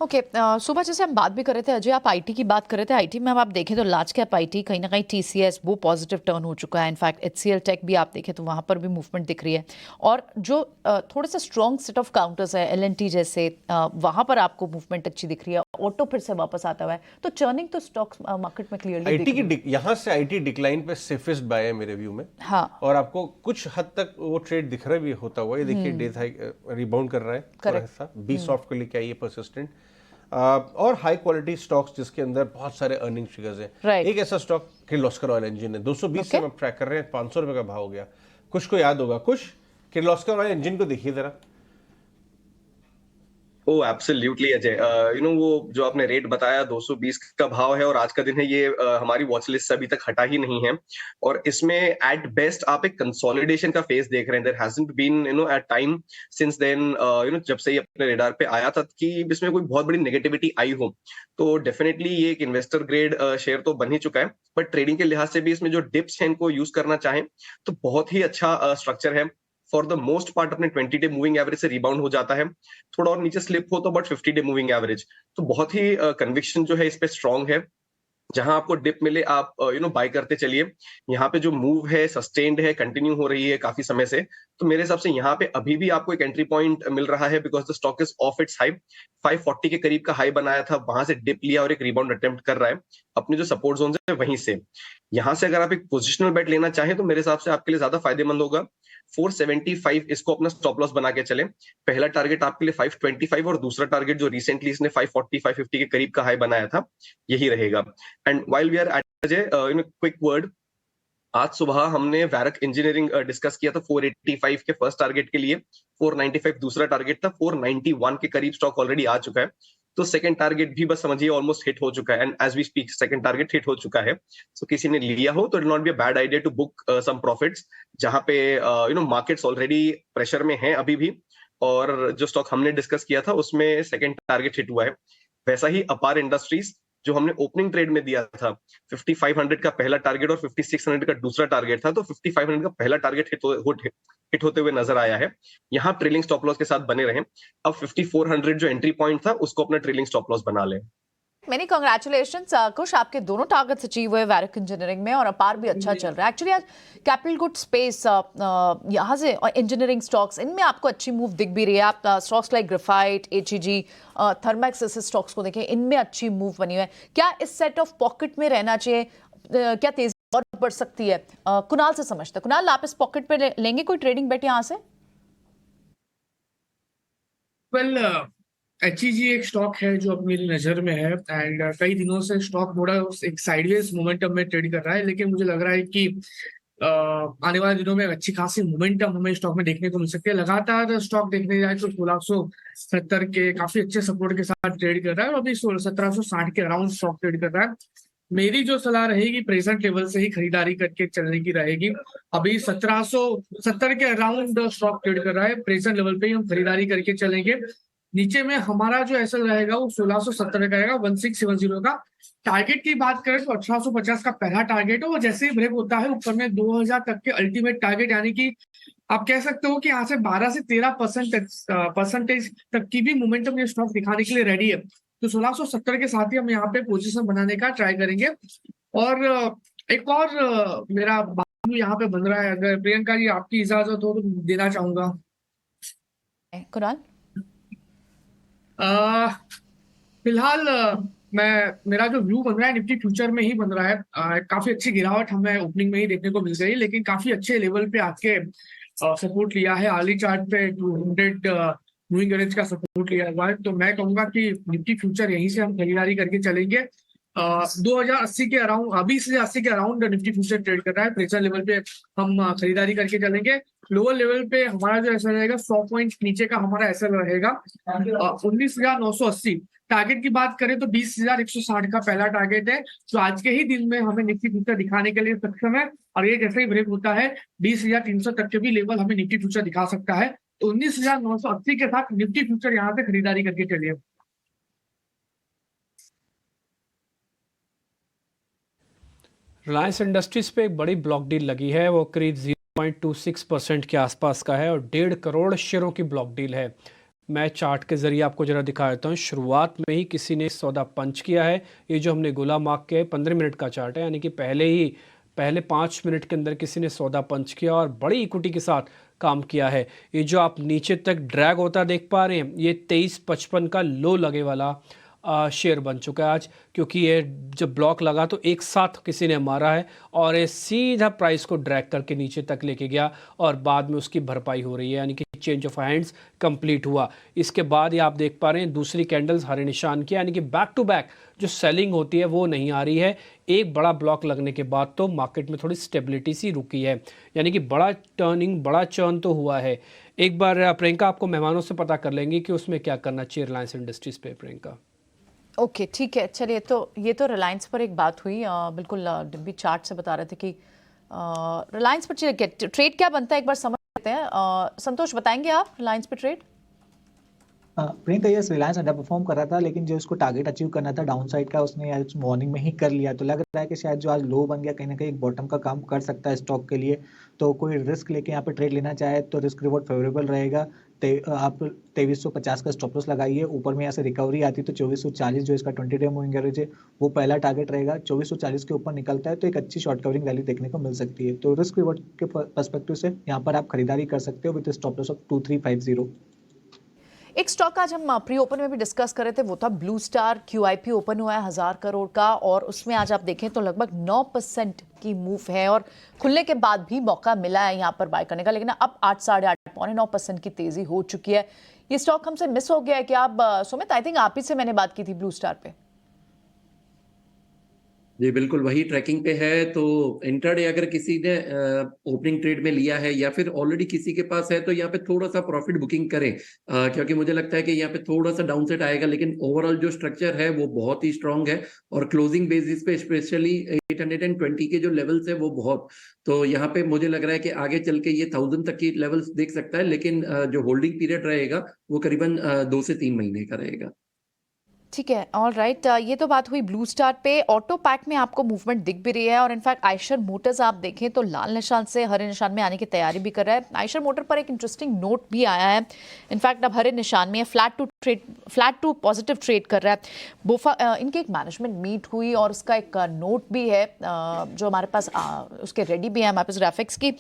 ओके, सुबह जैसे हम बात भी कर रहे थे अजय, आप आईटी की बात कर रहे थे। आईटी में अब आप देखें तो लार्ज कैप आईटी कहीं ना कहीं टीसीएस वो पॉजिटिव टर्न हो चुका है। इनफैक्ट एचसीएल टेक भी आप देखें तो वहाँ पर भी मूवमेंट दिख रही है। और जो थोड़ा सा स्ट्रॉन्ग सेट ऑफ काउंटर्स है एलएनटी जैसे, वहाँ पर आपको मूवमेंट अच्छी दिख रही है। ऑटो फिर से वापस आता हुआ है, तो चर्निंग तो स्टॉक मार्केट में क्लियरली आईटी की यहाँ से आईटी डिक्लाइन पे सेफेस्ट बाय है मेरे व्यू में। हाँ, और आपको कुछ हद तक वो ट्रेड दिख रहा भी होता हुआ, ये देखिए डे रिबाउंड कर रहा है थोड़ा हिस्सा। बी सॉफ्ट के लिए क्या ये परसिस्टेंट और हाई क्वालिटी स्टॉक्स जिसके अंदर बहुत सारे अर्निंग फिगर्स हैं। एक ऐसा स्टॉक किर्लोस्कर ऑयल इंजन है, 220 से हम ट्रैक कर रहे हैं, 500 रुपए का भाव हो गया। कुछ को याद होगा, कुछ किर्लोस्कर ऑयल इंजन को देखिए जरा। ओ एब्सोल्युटली अजय, वो जो आपने रेट बताया 220 का भाव है और आज का दिन है, ये हमारी वॉच लिस्ट से अभी तक हटा ही नहीं है। और इसमें एट बेस्ट आप एक कंसोलिडेशन का फेज देख रहे हैं। There hasn't been a time since then जब से ये अपने रेडार पे आया था कि इसमें कोई बहुत बड़ी नेगेटिविटी आई हो। तो डेफिनेटली ये एक इन्वेस्टर ग्रेड शेयर तो बन ही चुका है, बट ट्रेडिंग के लिहाज से भी इसमें जो डिप्स हैं इनको यूज करना चाहें तो बहुत ही अच्छा स्ट्रक्चर है। फॉर द मोस्ट पार्ट अपने 20 डे मूविंग एवरेज से रिबाउंड हो जाता है। थोड़ा और नीचे स्लिप हो तो बट 50 डे मूविंग एवरेज, तो बहुत ही कन्विक्शन जो है इस पे स्ट्रांग है। जहां आपको डिप मिले आप बाय करते चलिए। यहाँ पे जो मूव है सस्टेन्ड है, कंटिन्यू हो रही है काफी समय से, तो मेरे हिसाब से यहाँ पे अभी भी आपको एक एंट्री पॉइंट मिल रहा है, because the stock is of its high. 540 के करीब का हाई बनाया था, वहां से डिप लिया और एक रिबाउंड अटेम्प्ट कर रहा है अपने जो सपोर्ट जोन है वहीं से। यहाँ से अगर आप एक पोजिशनल बेट लेना चाहें तो मेरे हिसाब से आपके लिए ज्यादा फायदेमंद होगा। 475 इसको अपना स्टॉप लॉस बना के चले। पहला टारगेट आपके लिए 525 और दूसरा टारगेट जो रिसेंटली इसने 540 550 के करीब का हाई बनाया था यही रहेगा। And while we are at Ajay, quick word, आज सुबह हमने वैरक इंजीनियरिंग डिस्कस किया था 485 के फर्स्ट टारगेट के लिए, 495 दूसरा टारगेट था, 491 के करीब स्टॉक ऑलरेडी आ चुका है। तो सेकंड टारगेट भी बस समझिए ऑलमोस्ट हिट हो चुका है, and as we speak second target hit हो चुका है। सो किसी ने लिया हो तो it not be a bad idea to book some profits, जहां पे मार्केट्स ऑलरेडी प्रेशर में हैं अभी भी, और जो स्टॉक हमने डिस्कस किया था उसमें सेकंड टारगेट हिट हुआ है। वैसा ही अपार इंडस्ट्रीज जो हमने ओपनिंग ट्रेड में दिया था, 5500 का पहला टारगेट और 5600 का दूसरा टारगेट था, तो 5500 का पहला टारगेट हिट होते हुए नजर आया है। यहाँ ट्रेलिंग स्टॉप लॉस के साथ बने रहें। अब 5400 जो एंट्री पॉइंट था उसको अपना ट्रेलिंग स्टॉप लॉस बना लें। मेनी कांग्रेचुलेशंस कुश, आपके दोनों टारगेट्स अचीव हुए वैरक इंजीनियरिंग में, और अपार भी अच्छा चल रहा है। एक्चुअली आज कैपिटल गुड स्पेस यहाँ से और इंजीनियरिंग स्टॉक्स इनमें आपको अच्छी मूव दिख भी रही है। आप stocks like graphite, HEG, Thermax जैसे स्टॉक्स को देखें, इनमें अच्छी मूव बनी हुई है। क्या इस सेट ऑफ पॉकेट में रहना चाहिए? क्या तेजी और बढ़ सकती है? कुणाल से समझते हैं। कुणाल, आप इस पॉकेट पे लेंगे कोई ट्रेडिंग बेट यहाँ से? वेल, HEG एक स्टॉक है जो अब मेरी नजर में है एंड कई दिनों से स्टॉक थोड़ा एक साइडवेज मोमेंटम में ट्रेड कर रहा है, लेकिन मुझे लग रहा है कि आने वाले दिनों में अच्छी खासी मोमेंटम हमें स्टॉक में देखने को मिल सकती है। लगातार स्टॉक देखने जाए तो 1670 के काफी अच्छे सपोर्ट के साथ ट्रेड कर रहा है और अभी 1760 के अराउंड स्टॉक ट्रेड कर रहा है। मेरी जो सलाह रहेगी प्रेजेंट लेवल से ही खरीदारी करके चलने की रहेगी। अभी 1770 के अराउंड स्टॉक ट्रेड कर रहा है, प्रेजेंट लेवल पे ही हम खरीदारी करके चलेंगे। नीचे में हमारा जो एसएल रहेगा वो 1670 का रहेगा, 1670 का। टारगेट की बात करें तो 1850 का पहला टारगेट है, वो जैसे ही ब्रेक होता है ऊपर में 2000 तक के अल्टीमेट टारगेट, यानी कि आप कह सकते हो कि यहाँ से 12 से 13% तक की भी मोमेंटम ये स्टॉक दिखाने के लिए रेडी है। तो 1670 के साथ ही हम यहाँ पे पोजीशन बनाने का ट्राई करेंगे। और एक और मेरा बात यहाँ पे बन रहा है, अगर प्रियंका जी आपकी इजाजत हो तो देना चाहूंगा। कुणाल, फिलहाल मेरा जो व्यू बन रहा है निफ्टी फ्यूचर में ही बन रहा है। काफी अच्छी गिरावट हमें ओपनिंग में ही देखने को मिल गई, लेकिन काफी अच्छे लेवल पे आके सपोर्ट लिया है। अर्ली चार्ट पे 200 मूविंग एवरेज का सपोर्ट लिया हुआ है। तो मैं कहूंगा कि निफ्टी फ्यूचर यहीं से हम खरीदारी करके चलेंगे। 2080 के अराउंड, 20,080 के अराउंड निफ्टी फ्यूचर ट्रेड कर रहा है। प्रेशर लेवल पे हम खरीदारी करके चलेंगे। लोअर लेवल पे हमारा जो एसएल रहेगा 100 पॉइंट नीचे का हमारा एसएल रहेगा 19,980। टारगेट की बात करें तो 20,160 का पहला टारगेट है, जो आज के ही दिन में हमें निफ्टी फ्यूचर दिखाने के लिए सक्षम है। और ये जैसे ही ब्रेक होता है 20,300 तक के भी लेवल हमें निफ्टी फ्यूचर दिखा सकता है। तो 19,980 के साथ निफ्टी फ्यूचर यहाँ से खरीदारी करके चलिए। रिलायंस इंडस्ट्रीज पे एक बड़ी ब्लॉक डील लगी है, वो करीब 0.26% के आसपास का है और 1.5 करोड़ शेयरों की ब्लॉक डील है। मैं चार्ट के जरिए आपको जरा दिखा देता हूँ। शुरुआत में ही किसी ने सौदा पंच किया है। ये जो हमने गोला मार्क किया है 15 मिनट का चार्ट है, यानी कि पहले 5 मिनट के अंदर किसी ने सौदा पंच किया और बड़ी इक्विटी के साथ काम किया है। ये जो आप नीचे तक ड्रैग होता देख पा रहे हैं, ये 23.55 का लो लगे वाला शेयर बन चुका है आज, क्योंकि ये जब ब्लॉक लगा तो एक साथ किसी ने मारा है और ये सीधा प्राइस को ड्रैग करके नीचे तक लेके गया और बाद में उसकी भरपाई हो रही है, यानी कि चेंज ऑफ हैंड्स कंप्लीट हुआ। इसके बाद ये आप देख पा रहे हैं दूसरी कैंडल्स हरे निशान की, यानी कि बैक टू बैक जो सेलिंग होती है वो नहीं आ रही है। एक बड़ा ब्लॉक लगने के बाद तो मार्केट में थोड़ी स्टेबिलिटी सी रुकी है, यानी कि बड़ा चर्न तो हुआ है। एक बार प्रियंका आपको मेहमानों से पता कर लेंगे कि उसमें क्या करना चाहिए रिलायंस इंडस्ट्रीज पे। प्रियंका, ओके, ठीक है, चलिए। तो ये तो रिलायंस पर एक बात हुई। बिल्कुल डिम्पी चार्ट से बता रहे थे कि रिलायंस पर ट्रेड क्या बनता है एक बार समझ लेते हैं। संतोष, बताएंगे आप रिलायंस पे trade? Priyanka, yes, Reliance under perform कर रहा था, लेकिन जो उसको टारगेट अचीव करना था डाउन साइड का, उसने आज मॉर्निंग में ही कर लिया। तो लग रहा है कि शायद जो आज लो बन गया कहीं ना कहीं एक बॉटम का काम कर सकता है स्टॉक के लिए। तो कोई रिस्क लेके यहाँ पे ट्रेड लेना चाहे तो रिस्क रिवॉर्ड फेवरेबल रहेगा। आप 2350 का स्टॉप लॉस लगाइए। ऊपर में यहाँ से रिकवरी आती तो 2440 जो इसका 20 डे मूविंग एवरेज है वो पहला टारगेट रहेगा। 2440 के ऊपर निकलता है तो एक अच्छी शॉर्ट कवरिंग रैली देखने को मिल सकती है। तो रिस्क रिवॉर्ड के पर्सपेक्टिव से यहाँ पर आप खरीदारी कर सकते हो विद स्टॉप लॉस ऑफ 2350। एक स्टॉक आज हम प्री ओपन में भी डिस्कस कर रहे थे, वो था ब्लू स्टार। QIP ओपन हुआ है 1000 करोड़ का और उसमें आज आप देखें तो लगभग 9% की मूव है और खुलने के बाद भी मौका मिला है यहाँ पर बाय करने का, लेकिन अब 8, 8.5, 9% की तेजी हो चुकी है। ये स्टॉक हमसे मिस हो गया है क्या? अब सुमित, आई थिंक आप ही से मैंने बात की थी ब्लू स्टार पे। जी बिल्कुल, वही ट्रैकिंग पे है। तो इंट्राडे अगर किसी ने ओपनिंग ट्रेड में लिया है या फिर ऑलरेडी किसी के पास है तो यहाँ पे थोड़ा सा प्रॉफिट बुकिंग करें, क्योंकि मुझे लगता है कि यहाँ पे थोड़ा सा डाउन साइड आएगा, लेकिन ओवरऑल जो स्ट्रक्चर है वो बहुत ही स्ट्रांग है और क्लोजिंग बेसिस पे स्पेशली 820 के जो लेवल्स है वो बहुत, तो यहाँ पे मुझे लग रहा है कि आगे चल के ये 1000 तक की लेवल्स देख सकता है, लेकिन जो होल्डिंग पीरियड रहेगा वो करीबन 2 से 3 महीने का रहेगा। ठीक है, ऑल राइट। ये तो बात हुई ब्लू स्टार पे। ऑटो पैक में आपको मूवमेंट दिख भी रही है और इनफैक्ट आयशर मोटर्स आप देखें तो लाल निशान से हरे निशान में आने की तैयारी भी कर रहा है। आयशर मोटर पर एक इंटरेस्टिंग नोट भी आया है, इनफैक्ट अब हरे निशान में है, फ्लैट टू पॉजिटिव ट्रेड कर रहा है। बोफा इनकी एक मैनेजमेंट मीट हुई और उसका एक नोट भी है जो हमारे पास उसके रेडी भी है हमारे पास ग्राफिक्स की।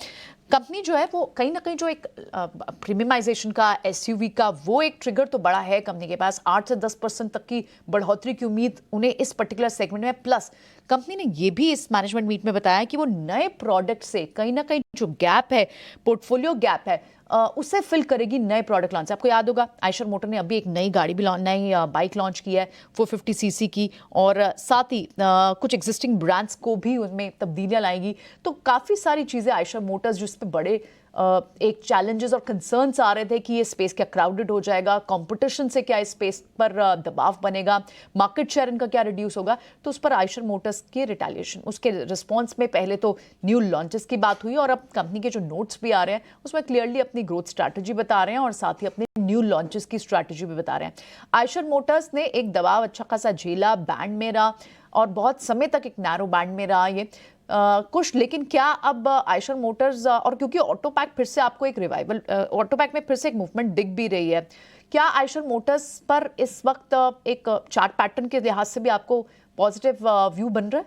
कंपनी जो है वो कहीं ना कहीं जो एक प्रीमियमाइजेशन का, एसयूवी का, वो एक ट्रिगर तो बड़ा है कंपनी के पास। 8 से 10% तक की बढ़ोतरी की उम्मीद उन्हें इस पर्टिकुलर सेगमेंट में। प्लस कंपनी ने ये भी इस मैनेजमेंट मीट में बताया कि वो नए प्रोडक्ट से कहीं ना कहीं जो गैप है, पोर्टफोलियो गैप है, उसे फिल करेगी नए प्रोडक्ट लॉन्च। आपको याद होगा आयशर मोटर ने अभी एक नई गाड़ी भी नई बाइक लॉन्च की है 450 सीसी की, और साथ ही कुछ एग्जिस्टिंग ब्रांड्स को भी उनमें तब्दीलियां लाएगी। तो काफ़ी सारी चीज़ें आयशर मोटर्स, जिस पे बड़े एक चैलेंजेस और कंसर्न्स आ रहे थे कि ये स्पेस क्या क्राउडेड हो जाएगा, कंपटीशन से क्या इस स्पेस पर दबाव बनेगा, मार्केट शेयर इनका क्या रिड्यूस होगा, तो उस पर आयशर मोटर्स के रिटेलिएशन, उसके रिस्पॉन्स में पहले तो न्यू लॉन्चेस की बात हुई, और अब कंपनी के जो नोट्स भी आ रहे हैं उसमें क्लियरली अपनी ग्रोथ स्ट्रैटेजी बता रहे हैं और साथ ही अपने न्यू लॉन्चेस की स्ट्रैटेजी भी बता रहे हैं। आयशर मोटर्स ने एक दबाव अच्छा खासा झेला, बैंड में रहा और बहुत समय तक एक नैरो बैंड में रहा ये कुछ। लेकिन क्या अब आयशर मोटर्स, और क्योंकि ऑटोपैक फिर से आपको एक रिवाइवल, ऑटोपैक में फिर से एक मूवमेंट दिख भी रही है, क्या आयशर मोटर्स पर इस वक्त एक चार्ट पैटर्न के लिहाज से भी आपको पॉजिटिव व्यू बन रहा है?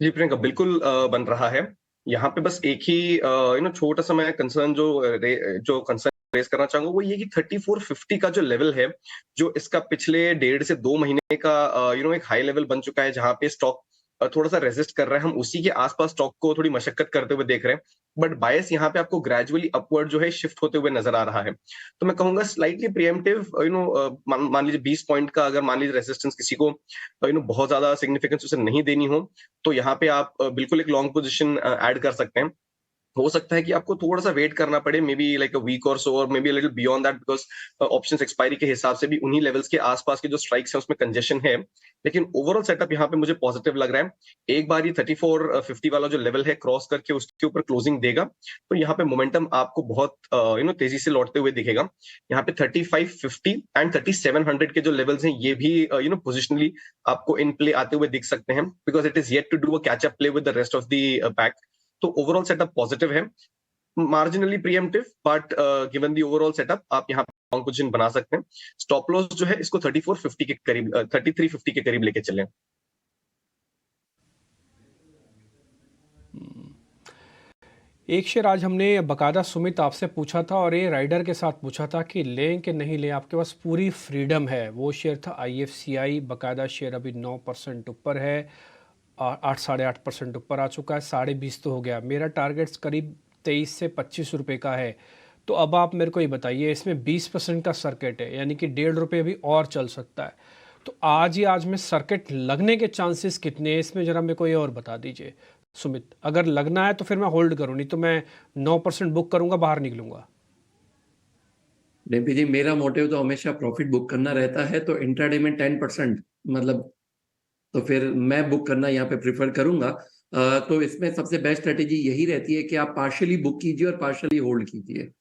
जी प्रियंका, बिल्कुल बन रहा है। यहाँ पे बस एक ही छोटा सा मैं कंसर्न जो कंसर्न रेज करना चाहूंगा वो ये कि 3450 का जो लेवल है, जो इसका पिछले 1.5 से 2 महीने का एक हाई लेवल बन चुका है, जहां पे स्टॉक थोड़ा सा रेजिस्ट कर रहा है। हम उसी के आसपास स्टॉक को थोड़ी मशक्कत करते हुए देख रहे हैं, बट बायस यहाँ पे आपको ग्रेजुअली अपवर्ड जो है शिफ्ट होते हुए नजर आ रहा है। तो मैं कहूंगा स्लाइटली प्रीएम्प्टिव, मान लीजिए 20 पॉइंट का अगर मान लीजिए रेजिस्टेंस किसी को बहुत ज्यादा सिग्निफिकेंस उसे नहीं देनी हो, तो यहाँ पे आप बिल्कुल एक लॉन्ग पोजिशन ऐड कर सकते हैं। हो सकता है कि आपको थोड़ा सा वेट करना पड़े, may be like a week और सो, और may be little beyond that, because options expiry के हिसाब से भी उन्हीं लेवल्स के आसपास के जो स्ट्राइक्स है उसमें कंजेशन है। लेकिन ओवरऑल सेटअप यहाँ पे मुझे पॉजिटिव लग रहा है। एक बार ये 3450 वाला जो लेवल है क्रॉस करके उसके ऊपर क्लोजिंग देगा, तो यहाँ पे मोमेंटम आपको बहुत तेजी से लौटते हुए दिखेगा। यहाँ पे 3550 एंड 3700 के जो लेवल्स हैं ये भी पोजिशनली आपको इन प्ले आते हुए दिख सकते हैं, because it is yet to do a catch up play with the rest of the pack. तो ओवरऑल सेटअप पॉजिटिव है, marginally preemptive, but given the overall setup आप यहाँ पे लॉन्ग पोजीशन बना सकते हैं। स्टॉप लॉस जो है इसको 3450 के करीब 3350 के करीब लेके चलें। एक शेयर आज हमने बकायदा सुमित आपसे पूछा था और ये राइडर के साथ पूछा था कि लें कि नहीं लें, आपके पास पूरी फ्रीडम है। वो शेयर था IFCI, बकायदा शेयर अभी 9% ऊपर है, 8-8.5% ऊपर आ चुका है, 20.5 तो हो गया। मेरा टारगेट्स करीब 23 से 25 रुपये का है। तो अब आप मेरे को ये बताइए, इसमें 20% का सर्किट है, यानी कि 1.5 रुपये भी और चल सकता है। तो आज में सर्किट लगने के चांसेस कितने हैं, इसमें ज़रा मेरे को ये और बता दीजिए सुमित। अगर लगना है तो फिर मैं होल्ड करूँ, नहीं तो मैं 9% बुक करूँगा, बाहर निकलूँगा। डिम्पी जी, मेरा मोटिव तो हमेशा प्रॉफिट बुक करना रहता है, तो इंट्राडे में 10% मतलब, तो फिर मैं बुक करना यहाँ पे प्रिफर करूंगा। तो इसमें सबसे बेस्ट स्ट्रेटेजी यही रहती है कि आप पार्शियली बुक कीजिए और पार्शियली होल्ड कीजिए।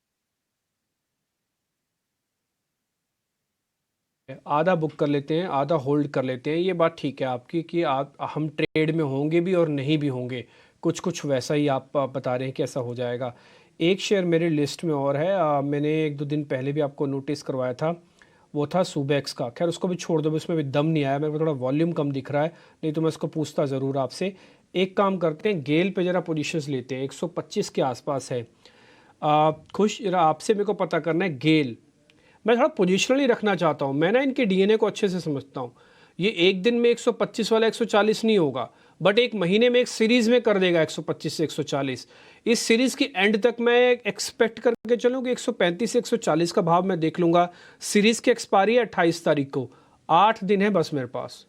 आधा बुक कर लेते हैं, आधा होल्ड कर लेते हैं, ये बात ठीक है आपकी कि हम ट्रेड में होंगे भी और नहीं भी होंगे, कुछ वैसा ही आप बता रहे हैं कि ऐसा हो जाएगा। एक शेयर मेरी लिस्ट में और है, मैंने 1-2 दिन पहले भी आपको नोटिस करवाया था, वो था सुबेक्स का। खैर उसको भी छोड़ दो, उसमें भी दम नहीं आया, मेरे को थोड़ा वॉल्यूम कम दिख रहा है, नहीं तो मैं इसको पूछता ज़रूर आपसे। एक काम करते हैं, गेल पे ज़रा पोजीशंस लेते हैं, 125 के आसपास है। खुश जरा आपसे मेरे को पता करना है गेल, मैं थोड़ा पोजिशनली रखना चाहता हूँ। मैं ना इनके DNA को अच्छे से समझता हूँ। ये एक दिन में 125 वाला 140 नहीं होगा, बट एक महीने में एक सीरीज़ में कर देगा 125 से 140। इस सीरीज़ की एंड तक मैं एक्सपेक्ट करके चलूँ कि 135 से 140 का भाव मैं देख लूँगा। सीरीज़ की एक्सपायरी है 28 तारीख को, 8 दिन है बस मेरे पास।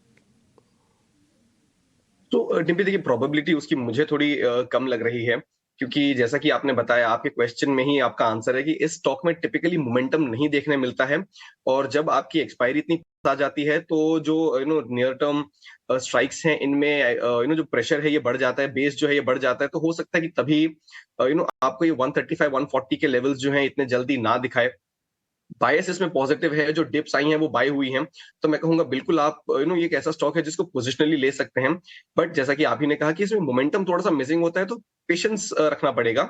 तो डिम्पी देखिए, प्रोबेबिलिटी उसकी मुझे थोड़ी कम लग रही है, क्योंकि जैसा कि आपने बताया, आपके क्वेश्चन में ही आपका आंसर है कि इस स्टॉक में टिपिकली मोमेंटम नहीं देखने मिलता है, और जब आपकी एक्सपायरी इतनी आ जाती है तो जो नियर टर्म स्ट्राइक्स हैं इनमें जो प्रेशर है ये बढ़ जाता है, बेस जो है ये बढ़ जाता है। तो हो सकता है कि तभी आपको ये 135-140 के लेवल्स जो हैं इतने जल्दी ना दिखाए। बायस इसमें पॉजिटिव है, जो डिप्स आई हैं वो बाय हुई हैं, तो मैं कहूंगा बिल्कुल आप ये एक ऐसा स्टॉक है जिसको पोजिशनली ले सकते हैं। बट जैसा कि आप ही ने कहा कि इसमें मोमेंटम थोड़ा सा मिसिंग होता है, तो पेशेंस रखना पड़ेगा।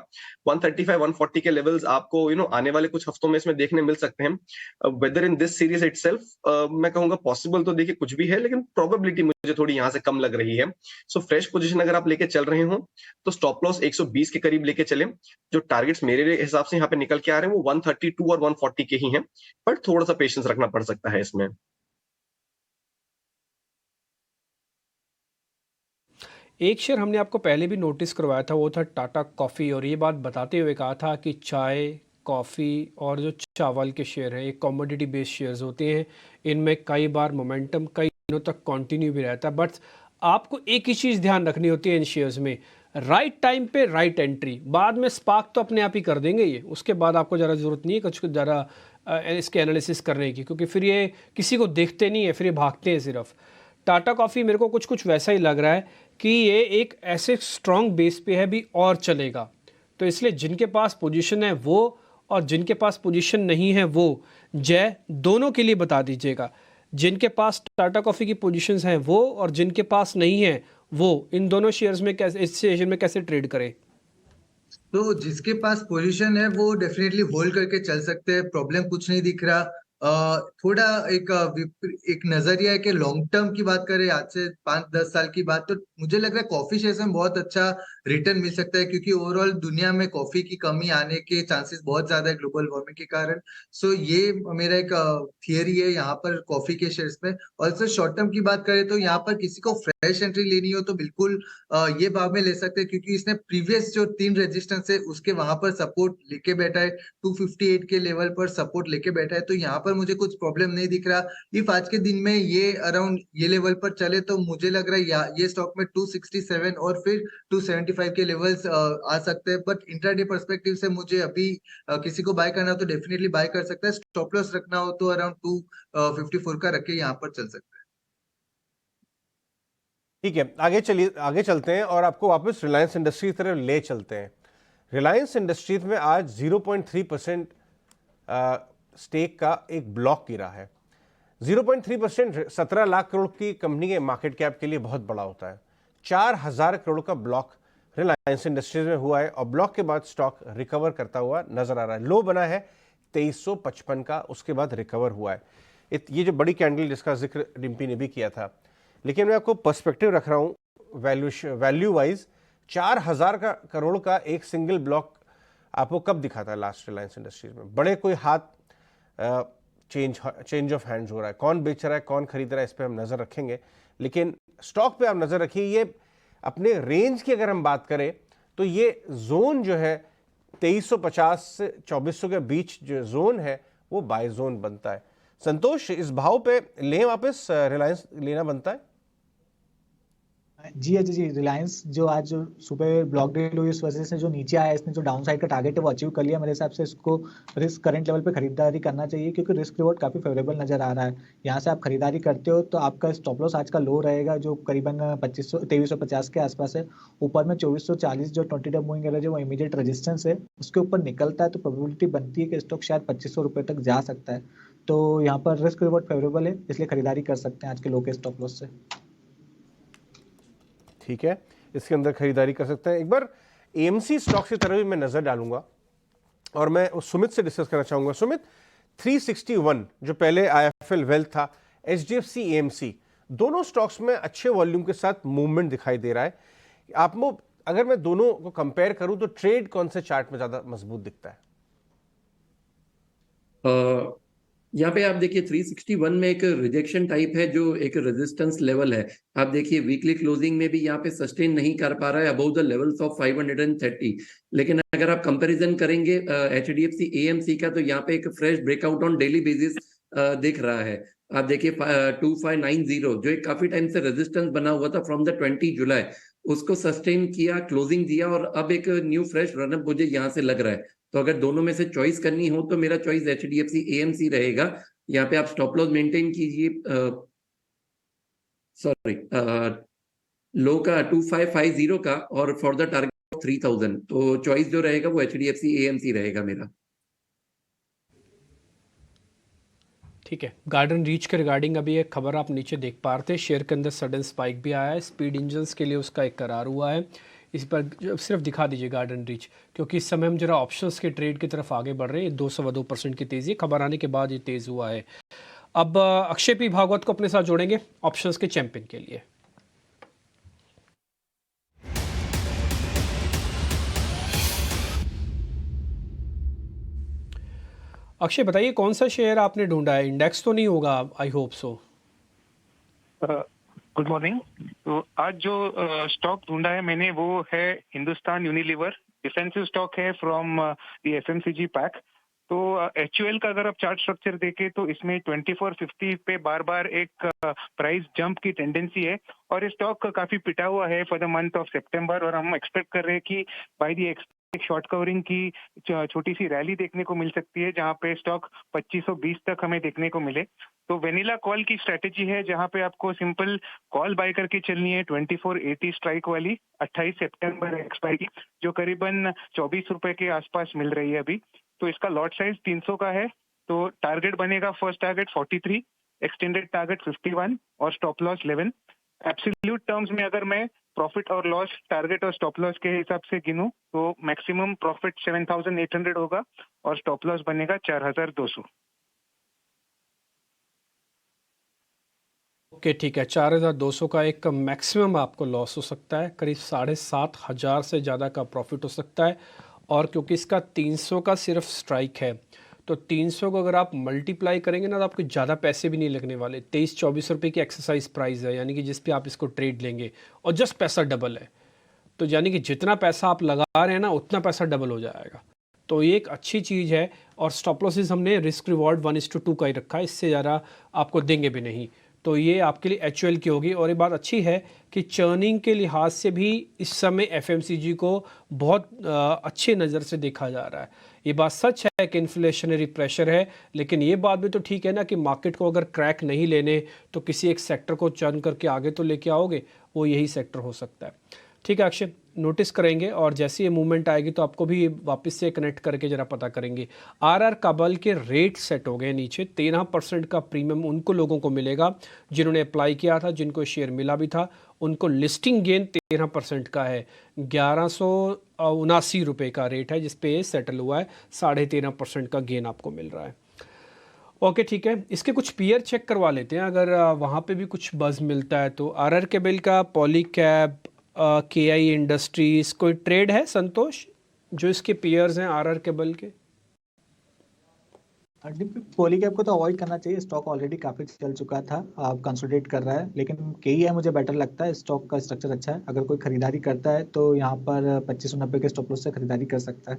135 140 के लेवल्स आपको आने वाले कुछ हफ्तों में इसमें देखने मिल सकते हैं। Whether in this series itself मैं कहूंगा पॉसिबल तो देखिए कुछ भी है, लेकिन प्रोबेबिलिटी मुझे थोड़ी यहाँ से कम लग रही है। सो फ्रेश पोजीशन अगर आप लेके चल रहे हो तो स्टॉप लॉस 120 के करीब लेके चले। जो टारगेट्स मेरे हिसाब से यहाँ पे निकल के आ रहे हैं वो 132 और 140 के ही हैं, बट थोड़ा सा पेशेंस रखना पड़ सकता है इसमें। एक शेयर हमने आपको पहले भी नोटिस करवाया था, वो था टाटा कॉफ़ी, और ये बात बताते हुए कहा था कि चाय, कॉफ़ी और जो चावल के शेयर हैं ये कमोडिटी बेस्ड शेयर्स होते हैं, इनमें कई बार मोमेंटम कई दिनों तक कंटिन्यू भी रहता है। बट आपको एक ही चीज़ ध्यान रखनी होती है इन शेयर्स में, राइट टाइम पे राइट एंट्री। बाद में स्पार्क तो अपने आप ही कर देंगे ये, उसके बाद आपको ज़रा ज़रूरत नहीं है कुछ ज़्यादा इसके एनालिसिस करने की, क्योंकि फिर ये किसी को देखते नहीं है, फिर ये भागते हैं सिर्फ। टाटा कॉफ़ी मेरे को कुछ वैसा ही लग रहा है कि ये एक ऐसे स्ट्रॉन्ग बेस पे है भी और चलेगा। तो इसलिए जिनके पास पोजीशन है वो और जिनके पास पोजीशन नहीं है वो, जय दोनों के लिए बता दीजिएगा। जिनके पास टाटा कॉफ़ी की पोजीशंस हैं वो और जिनके पास नहीं है वो, इन दोनों शेयर्स में कैसे, इस शेयर में कैसे ट्रेड करें? तो जिसके पास पोजीशन है वो डेफिनेटली होल्ड करके चल सकते हैं, प्रॉब्लम कुछ नहीं दिख रहा। थोड़ा एक नजरिया है कि लॉन्ग टर्म की बात करें आज से 5-10 साल की बात, तो मुझे लग रहा है कॉफी शेयर में बहुत अच्छा रिटर्न मिल सकता है, क्योंकि ओवरऑल दुनिया में कॉफी की कमी आने के चांसेस बहुत ज्यादा है ग्लोबल वार्मिंग के कारण। सो ये मेरा एक थियरी है यहाँ पर कॉफी के शेयर्स में। ऑल्सो शॉर्ट टर्म की बात करें तो यहाँ पर किसी को फ्रेश एंट्री लेनी हो तो बिल्कुल ये भाव में ले सकते हैं, क्योंकि इसने प्रीवियस जो 3 रेजिस्टेंस है उसके वहां पर सपोर्ट लेके बैठा है, 258 के लेवल पर सपोर्ट लेके बैठा है। तो यहाँ पर मुझे कुछ प्रॉब्लम नहीं दिख रहा। इफ आज के दिन में ये अराउंड ये लेवल पर चले तो मुझे लग रहा है ये स्टॉक में 267 और फिर 275 के लेवल्स आ सकते हैं। बट इंट्राडे पर्सपेक्टिव से मुझे अभी किसी को बाय करना हो तो डेफिनेटली बाय कर सकता है। स्टॉप लॉस रखना हो तो अराउंड 254 का रख के यहाँ पर चल सकता है। ठीक है, आगे चलते हैं और आपको वापस रिलायंस इंडस्ट्रीज की तरफ ले चलते हैं। रिलायंस इंडस्ट्रीज में आज 0.3% स्टेक का एक ब्लॉक गिरा है। 0.3% 17 लाख करोड़ की कंपनी के मार्केट कैप के लिए बहुत बड़ा होता है। 4000 करोड़ का ब्लॉक रिलायंस इंडस्ट्रीज में हुआ है और ब्लॉक के बाद स्टॉक रिकवर करता हुआ नजर आ रहा है। लो बना है 2355 का, उसके बाद रिकवर हुआ है। ये जो बड़ी कैंडल जिसका जिक्र डिम्पी ने भी किया था, लेकिन मैं आपको पर्सपेक्टिव रख रहा हूं वैल्यू वाइज। 4000 करोड़ का एक सिंगल ब्लॉक आपको कब दिखा था लास्ट रिलायंस इंडस्ट्रीज में? बड़े कोई हाथ चेंज ऑफ हैंड्स हो रहा है, कौन बेच रहा है कौन खरीद रहा है इस पर हम नजर रखेंगे, लेकिन स्टॉक पे आप नजर रखिए। ये अपने रेंज की अगर हम बात करें तो ये जोन जो है 2350 से 2400 के बीच जो जोन है वो बाय जोन बनता है। संतोष, इस भाव पे लें वापस, रिलायंस लेना बनता है? जी जी, रिलायंस जो आज जो सुबह ब्लॉक डील हुई उस वजह से जो नीचे आया, इसने जो डाउन साइड का टारगेट है वो अचीव कर लिया। मेरे हिसाब से इसको रिस्क करंट लेवल पे खरीदारी करना चाहिए, क्योंकि रिस्क रिवॉर्ड काफी फेवरेबल नजर आ रहा है। यहाँ से आप खरीदारी करते हो तो आपका स्टॉप लॉस आज का लो रहेगा जो करीबन 2350 के आसपास है। ऊपर में 2440 जो 20 डे मूविंग एवरेज है वो इमीडिएट रेजिस्टेंस है, उसके ऊपर निकलता है तो प्रोबेबिलिटी बनती है कि स्टॉक शायद 2500 रुपए तक जा सकता है। तो यहाँ पर रिस्क रिवॉर्ड फेवरेबल है, इसलिए खरीदारी कर सकते हैं आज के लो के स्टॉप लॉस से। ठीक है, इसके अंदर खरीदारी कर सकते हैं। एक बार एएमसी स्टॉक्स की तरफ भी मैं नजर डालूंगा और मैं सुमित से डिस्कस करना चाहूंगा। सुमित, 361 जो पहले आईएफएल वेल्थ था, एचडीएफसी एएमसी, दोनों स्टॉक्स में अच्छे वॉल्यूम के साथ मूवमेंट दिखाई दे रहा है। आप अगर मैं दोनों को कंपेयर करूं तो ट्रेड कौन से चार्ट में ज्यादा मजबूत दिखता है? यहाँ पे आप देखिए 361 में एक रिजेक्शन टाइप है जो एक रेजिस्टेंस लेवल है। आप देखिए वीकली क्लोजिंग में भी यहाँ पे सस्टेन नहीं कर पा रहा है अबव द लेवल्स ऑफ 530। लेकिन अगर आप कंपैरिजन करेंगे एचडीएफसी एएमसी का तो यहाँ पे एक fresh breakout on daily basis दिख रहा है। आप देखिए 2590 जो एक काफी टाइम से रेजिस्टेंस बना हुआ था फ्रॉम द 20 जुलाई, उसको सस्टेन किया, क्लोजिंग दिया और अब एक न्यू फ्रेश रनअप मुझे यहाँ से लग रहा है। तो अगर दोनों में से चॉइस करनी हो तो मेरा चॉइस एचडीएफसी एएमसी रहेगा। यहाँ पे आप स्टॉप लॉस मेंटेन कीजिए, लो का 2550 का और फॉर द टारगेट ऑफ 3000। तो चॉइस जो रहेगा वो एचडीएफसी एएमसी रहेगा मेरा। ठीक है, गार्डन रीच के रिगार्डिंग अभी एक खबर आप नीचे देख पा रहे थे, शेयर के अंदर सडन स्पाइक भी आया है। स्पीड इंजन्स के लिए उसका एक करार हुआ है। इस पर सिर्फ दिखा दीजिए गार्डन रीच, क्योंकि इस समय हम जरा ऑप्शंस के ट्रेड की तरफ आगे बढ़ रहे हैं। 2.2% की तेज़ी, खबर आने के बाद ये तेज़ हुआ है। अब अक्षय पी भागवत को अपने साथ जोड़ेंगे ऑप्शंस के चैंपियन के लिए। अक्षय बताइए, कौन सा शेयर आपने ढूंढा है? इंडेक्स तो नहीं होगा, I hope so. Good morning. तो आज जो स्टॉक ढूंढा है मैंने वो है हिंदुस्तान यूनिलीवर, डिफेंसिव स्टॉक है फ्रॉम द एफएमसीजी पैक। तो एचयूएल का अगर आप चार्ट स्ट्रक्चर देखें तो इसमें 2450 पे बार बार एक प्राइस जंप की टेंडेंसी है और ये स्टॉक काफी पिटा हुआ है फॉर द मंथ ऑफ सितंबर, और हम एक्सपेक्ट कर रहे हैं कि बाय द एक शॉर्ट कवरिंग की छोटी सी रैली देखने को मिल सकती है जहां पे स्टॉक 2520 तक हमें देखने को मिले। तो वेनिला कॉल की स्ट्रेटेजी है जहां पे आपको सिंपल कॉल बाय करके चलनी है 2480 स्ट्राइक वाली, 28 सितंबर एक्सपायरी, जो करीबन 24 रुपए के आसपास मिल रही है अभी। तो इसका लॉट साइज 300 का है। तो टारगेट बनेगा, फर्स्ट टारगेट 43, एक्सटेंडेड टारगेट 51 और स्टॉप लॉस 11। एब्सोल्यूट टर्म्स में अगर मैं प्रॉफिट और लॉस, टारगेट और स्टॉप लॉस के हिसाब से गिनूं तो मैक्सिमम प्रॉफिट 7800 होगा और स्टॉप लॉस बनेगा 4200। ओके ठीक है, 4200 का एक मैक्सिमम आपको लॉस हो सकता है, करीब 7500 से ज़्यादा का प्रॉफिट हो सकता है। और क्योंकि इसका 300 का सिर्फ स्ट्राइक है तो 300 को अगर आप मल्टीप्लाई करेंगे ना तो आपको ज़्यादा पैसे भी नहीं लगने वाले। 23-24 रुपये की एक्सरसाइज प्राइस है, यानी कि जिस पे आप इसको ट्रेड लेंगे और जस्ट पैसा डबल है। तो यानी कि जितना पैसा आप लगा रहे हैं ना उतना पैसा डबल हो जाएगा। तो ये एक अच्छी चीज़ है। और स्टॉप लॉसेस हमने रिस्क रिवॉर्ड 1:2 का ही रखा है, इससे ज़्यादा आपको देंगे भी नहीं। तो ये आपके लिए एचयूएल की होगी। और ये बात अच्छी है कि चर्निंग के लिहाज से भी इस समय एफएमसीजी को बहुत अच्छी नज़र से देखा जा रहा है। ये बात सच है कि इन्फ्लेशनरी प्रेशर है, लेकिन ये बात भी तो ठीक है ना कि मार्केट को अगर क्रैक नहीं लेने तो किसी एक सेक्टर को चर्न करके आगे तो लेके आओगे, वो यही सेक्टर हो सकता है। ठीक है अक्षय, नोटिस करेंगे और जैसे ये मूवमेंट आएगी तो आपको भी वापस से कनेक्ट करके ज़रा पता करेंगे। आरआर काबल के रेट सेट हो गए नीचे, 13% का प्रीमियम उनको लोगों को मिलेगा जिन्होंने अप्लाई किया था, जिनको शेयर मिला भी था। उनको लिस्टिंग गेन 13% का है, 1179 रुपये का रेट है जिसपे सेटल हुआ है, 13.5% का गेन आपको मिल रहा है। ओके ठीक है, इसके कुछ पीयर चेक करवा लेते हैं अगर वहाँ पे भी कुछ बज़ मिलता है तो। आरआर केबल का, पॉलीकैब, केआई इंडस्ट्रीज, कोई ट्रेड है संतोष जो इसके पीयर्स हैं आरआर केबल के? पॉलीकैब को तो अवॉइड करना चाहिए, स्टॉक ऑलरेडी काफी चल चुका था, आप कंसोलिडेट कर रहा है। लेकिन केईआई मुझे बेटर लगता है, स्टॉक का स्ट्रक्चर अच्छा है। अगर कोई खरीदारी करता है तो यहाँ पर 2590 के स्टॉप लॉस से खरीदारी कर सकता है।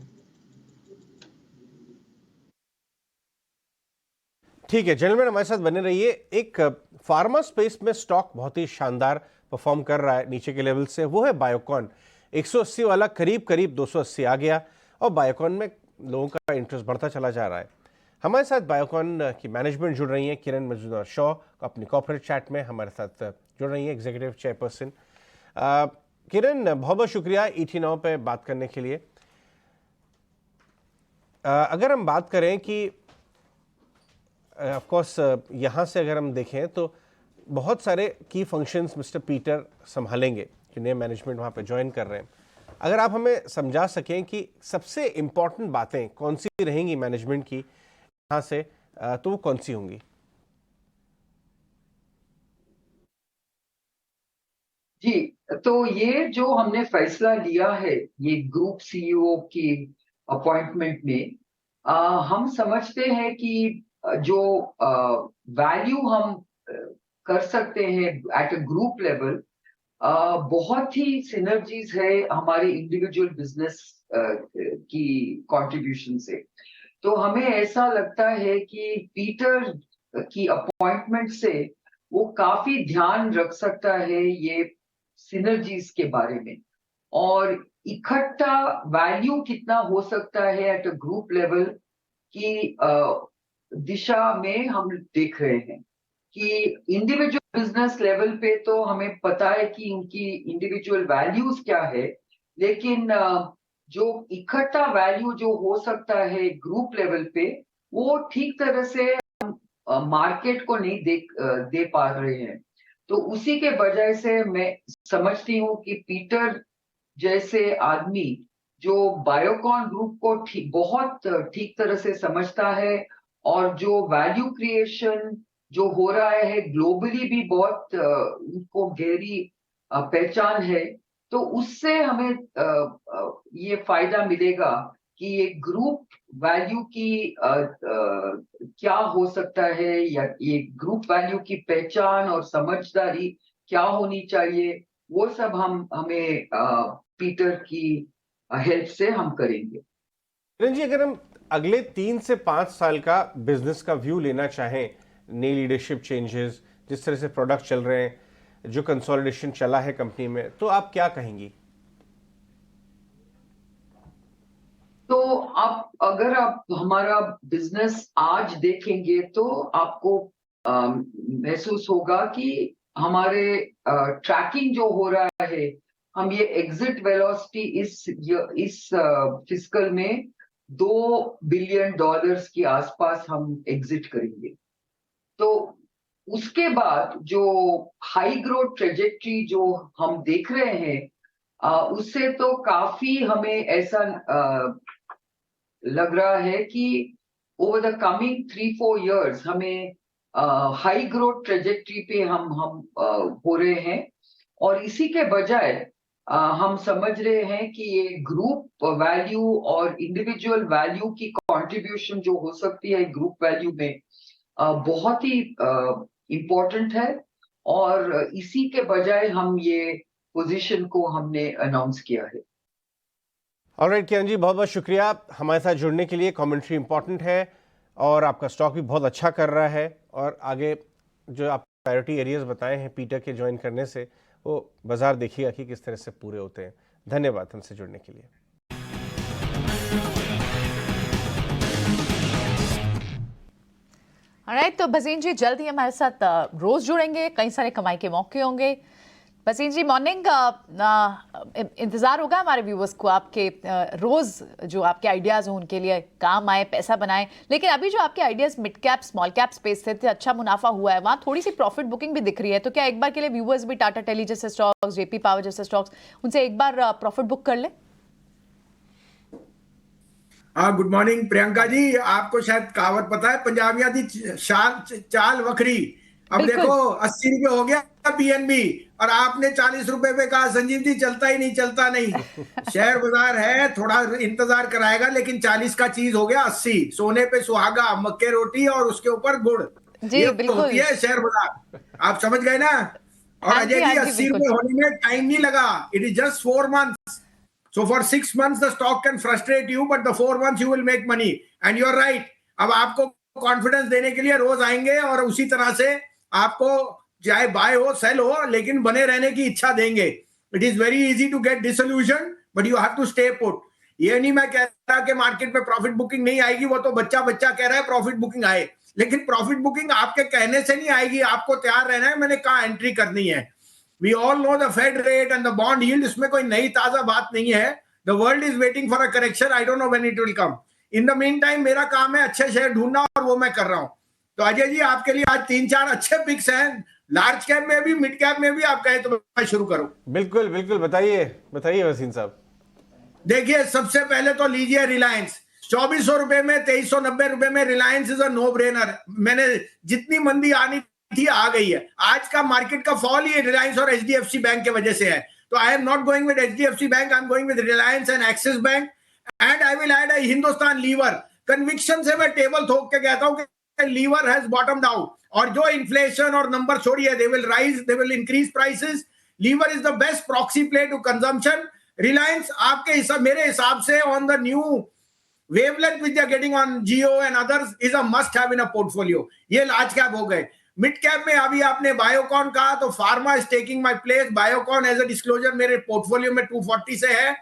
ठीक है जेंटलमैन, हमारे साथ बने रहिए। एक फार्मा स्पेस में स्टॉक बहुत ही शानदार परफॉर्म कर रहा है नीचे के लेवल से, वो है बायोकॉन। 180 वाला करीब 280 आ गया और बायोकॉन में लोगों का इंटरेस्ट बढ़ता चला जा रहा है। हमारे साथ बायोकॉन की मैनेजमेंट जुड़ रही है, किरण मजूमदार शॉ अपनी कॉर्पोरेट चैट में हमारे साथ जुड़ रही है, एग्जीक्यूटिव चेयरपर्सन। किरण, बहुत बहुत शुक्रिया ET Now पे बात करने के लिए। अगर हम बात करें कि ऑफ कोर्स यहाँ से अगर हम देखें तो बहुत सारे की फंक्शंस मिस्टर पीटर संभालेंगे जो नए मैनेजमेंट वहाँ पे ज्वाइन कर रहे हैं। अगर आप हमें समझा सकें कि सबसे इम्पॉर्टेंट बातें कौन सी रहेंगी मैनेजमेंट की यहाँ से, तो वो कौन सी होंगी? जी, तो ये जो हमने फैसला लिया है ये ग्रुप सीईओ की अपॉइंटमेंट में, हम समझते हैं कि जो वैल्यू हम कर सकते हैं एट अ ग्रुप लेवल, बहुत ही सिनर्जीज है हमारे इंडिविजुअल बिजनेस की कंट्रीब्यूशन से। तो हमें ऐसा लगता है कि पीटर की अपॉइंटमेंट से वो काफी ध्यान रख सकता है ये सिनर्जीज के बारे में, और इकट्ठा वैल्यू कितना हो सकता है एट अ ग्रुप लेवल की दिशा में हम देख रहे हैं कि इंडिविजुअल बिजनेस लेवल पे तो हमें पता है कि उनकी इंडिविजुअल वैल्यूज क्या है, लेकिन जो इकट्ठा वैल्यू जो हो सकता है ग्रुप लेवल पे, वो ठीक तरह से हम मार्केट को नहीं दे पा रहे हैं। तो उसी के वजह से मैं समझती हूँ कि पीटर जैसे आदमी जो बायोकॉन ग्रुप को बहुत ठीक तरह से समझता है और जो वैल्यू क्रिएशन जो हो रहा है ग्लोबली भी बहुत उनको गहरी पहचान है, तो उससे हमें ये फायदा मिलेगा कि ये ग्रुप वैल्यू की क्या हो सकता है, या ये ग्रुप वैल्यू की पहचान और समझदारी क्या होनी चाहिए, वो सब हमें पीटर की हेल्प से हम करेंगे। किरण जी, अगर हम अगले 3 से 5 साल का बिजनेस का व्यू लेना चाहें, नई लीडरशिप चेंजेस, जिस तरह से प्रोडक्ट चल रहे हैं, जो कंसोलिडेशन चला है कंपनी में, तो आप क्या कहेंगी? तो अगर आप हमारा बिजनेस आज देखेंगे तो आपको महसूस होगा कि हमारे ट्रैकिंग जो हो रहा है, हम ये एग्जिट वेलोसिटी इस फिस्कल में $2 बिलियन के आसपास हम एग्जिट करेंगे। तो उसके बाद जो हाई ग्रोथ ट्रेजेक्टरी जो हम देख रहे हैं, उससे तो काफी हमें ऐसा लग रहा है कि ओवर द कमिंग 3-4 years हमें हाई ग्रोथ ट्रेजेक्टरी पे हम हो रहे हैं, और इसी के बजाय हम समझ रहे हैं कि ये ग्रुप वैल्यू और इंडिविजुअल वैल्यू की कंट्रीब्यूशन जो हो सकती है ग्रुप वैल्यू में बहुत ही इम्पोर्टेंट है, और इसी के बजाय हम ये पोजीशन को हमने अनाउंस किया है। ऑलराइट किरण जी, बहुत बहुत शुक्रिया हमारे साथ जुड़ने के लिए। कमेंट्री इंपॉर्टेंट है और आपका स्टॉक भी बहुत अच्छा कर रहा है, और आगे जो आप प्रायोरिटी एरियाज बताए हैं पीटर के ज्वाइन करने से, वो बाजार देखिएगा कि किस तरह से पूरे होते हैं। धन्यवाद हमसे जुड़ने के लिए। ऑलराइट, तो भसीन जी जल्द ही हमारे साथ रोज जुड़ेंगे, कई सारे कमाई के मौके होंगे। भसीन जी मॉर्निंग, इंतजार होगा हमारे व्यूवर्स को आपके रोज जो आपके आइडियाज हों उनके लिए काम आए, पैसा बनाए। लेकिन अभी जो आपके ideas mid cap small cap space से थे, अच्छा मुनाफा हुआ है, वहाँ थोड़ी सी प्रॉफिट बुकिंग भी दिख रही है, तो क्या एक बार के लिए व्यूवर्स भी टाटा टेली जैसे स्टॉक्स, जेपी पावर जैसे स्टॉक्स, उनसे एक बार प्रॉफिट बुक कर ले? गुड मॉर्निंग प्रियंका जी, आपको शायद कहावत पता है, पंजाबिया दी चाल वखरी। अब देखो 80 रुपए हो गया पीएनबी, और आपने 40 रुपए पे कहा संजीव जी चलता ही नहीं, चलता नहीं। शेयर बाजार है, थोड़ा इंतजार कराएगा, लेकिन 40 का चीज हो गया 80। सोने पे सुहागा, मक्के रोटी और उसके ऊपर गुड़, ये होती है शेयर बाजार। आप समझ गए ना? और अजय जी 80 रुपए होने में टाइम नहीं लगा, it is just 4 months. So for 6 months the stock can frustrate you, but the 4 months you will make money. And you're right. अब आपको कॉन्फिडेंस देने के लिए रोज आएंगे और उसी तरह से आपको चाहे बाय हो सेल हो, लेकिन बने रहने की इच्छा देंगे। It is very easy to get dissolution, but you have to stay put. ये नहीं मैं कह रहा कि मार्केट में प्रॉफिट बुकिंग नहीं आएगी, वो तो बच्चा कह रहा है प्रॉफिट बुकिंग आए, लेकिन प्रॉफिट बुकिंग आपके कहने से नहीं आएगी, आपको तैयार रहना है मैंने कहाँ एंट्री करनी है। We all know the Fed rate and the bond yield, इसमें कोई नई ताजा बात नहीं है। The world is waiting for a correction. I don't know when it will come. In the meantime, मेरा काम है अच्छे शेयर ढूंढना, और वो मैं कर रहा हूँ। तो अजय जी आपके लिए आज 3-4 अच्छे पिक्स हैं, लार्ज कैप में भी, मिड कैप में भी। आप कहें तो मैं शुरू करूं? बिल्कुल बिल्कुल, बताइए वसीम साहब। देखिए, सबसे पहले तो लीजिए रिलायंस। 2400 रुपए में, 2390 रुपए में Reliance is a no brainer. मैंने जितनी मंदी आनी थी आ गई है। आज का मार्केट का फॉल ही रिलायंस और एचडीएफसी बैंक के वजह से है। तो I am not going with HDFC bank, I am going with Reliance and Axis bank, and I will add Hindustan Lever. Conviction से मैं टेबल ठोक के कहता हूं कि लीवर हैज बॉटम्ड आउट, और जो इन्फ्लेशन और नंबर छोड़िए, they will rise, they will increase prices. Lever is the best proxy play to consumption. Reliance आपके हिसाब, मेरे हिसाब से on the new wavelength which they are getting on Jio and others is a must have in a portfolio. ये large cap हो गए। Mid cap में अभी आपने बायोकॉन कहा, तो pharma is taking my place. Biocon as a disclosure मेरे portfolio में 240 से है।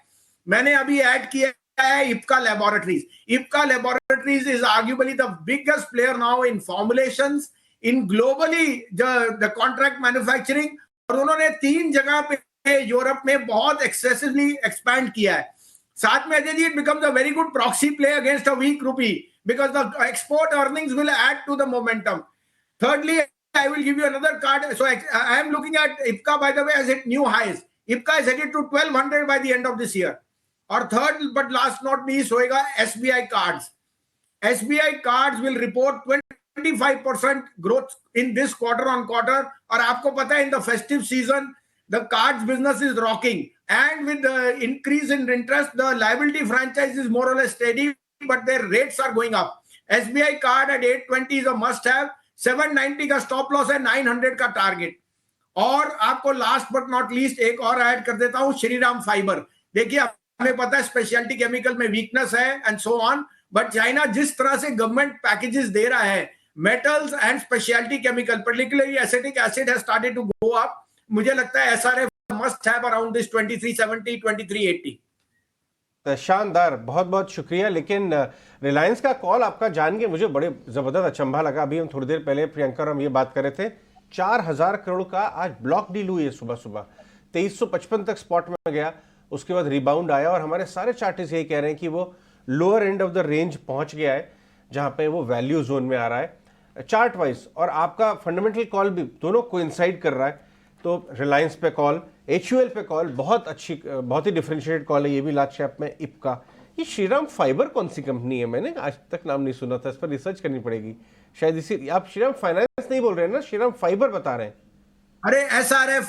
मैंने अभी ऐड किया है Ipca laboratories. Ipca laboratories is arguably the biggest player now in formulations, in globally the contract manufacturing, और उन्होंने 3 जगह पे यूरोप में बहुत एक्सेसिवली एक्सपैंड किया है। साथ में Ajay ji, it becomes a very good proxy play against a weak rupee because the export earnings will add to the momentum. Thirdly, I will give you another card. So I am looking at IPCA, by the way, has hit new highs. IPCA is headed to 1200 by the end of this year. और third but last not least होएगा SBI cards. SBI cards will report 25% growth in this quarter on quarter. और आपको पता है in the festive season the cards business is rocking, and with the increase in interest the liability franchise is more or less steady, but their rates are going up. SBI card at 820 is a must have. 790 का stop loss है, 900 का target. और आपको last but not least एक और add कर देता हूं, श्रीराम फाइबर. देखिए हमें पता है स्पेशलिटी केमिकल में वीकनेस है and so on, but China जिस तरह से गवर्नमेंट पैकेजेस दे रहा है, metals and speciality chemical particularly acetic acid has started to go up. मुझे लगता है SRF must have around this 2370 2380. शानदार, बहुत बहुत शुक्रिया. लेकिन रिलायंस का कॉल आपका जान के मुझे बड़े जबरदस्त अचंभा लगा. अभी हम थोड़ी देर पहले प्रियंका और हम ये बात कर रहे थे, 4000 करोड़ का आज ब्लॉक डील हुई है सुबह सुबह. 2355 तक स्पॉट में गया, उसके बाद रिबाउंड आया और हमारे सारे चार्टिस्ट यही कह रहे हैं कि वो lower end of the range पहुंच गया है, जहां पे वो वैल्यू जोन में आ रहा है चार्ट वाइज. और आपका फंडामेंटल कॉल भी दोनों कोइंसाइड कर रहा है. तो रिलायंस पे कॉल, HUL पे कॉल, बहुत अच्छी, बहुत ही डिफरेंशिएटेड कॉल है. ये भी लार्ज कैप में IPCA. ये श्रीराम फाइबर कौन सी कंपनी है? मैंने आज तक नाम नहीं सुना था, इस पर रिसर्च करनी पड़ेगी शायद. इसी आप श्रीराम फाइनेंस नहीं बोल रहे हैं ना, श्रीराम फाइबर बता रहे हैं. अरे SRF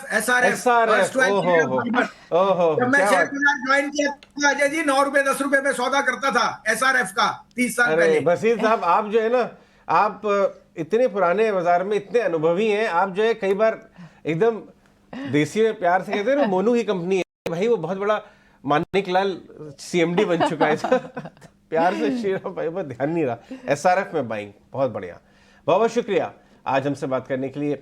ओहो, जब मैं शेयर बाजार ज्वाइन किया था अजय जी, 9 रुपए 10 रुपए में सौदा करता था SRF का 30 साल पहले. बसीर साहब, आप जो है ना, आप इतने पुराने बाजार में इतने अनुभवी हैं, आप जो है कई बार एकदम देसी में प्यार से कहते हैं ना, मोनू की कंपनी है भाई, वो बहुत बड़ा मानिक लाल CMD बन चुका है. प्यार से श्रीराम फाइबर ध्यान नहीं रहा. SRF में बाइंग, बहुत बढ़िया, बहुत बहुत शुक्रिया आज हमसे बात करने के लिए.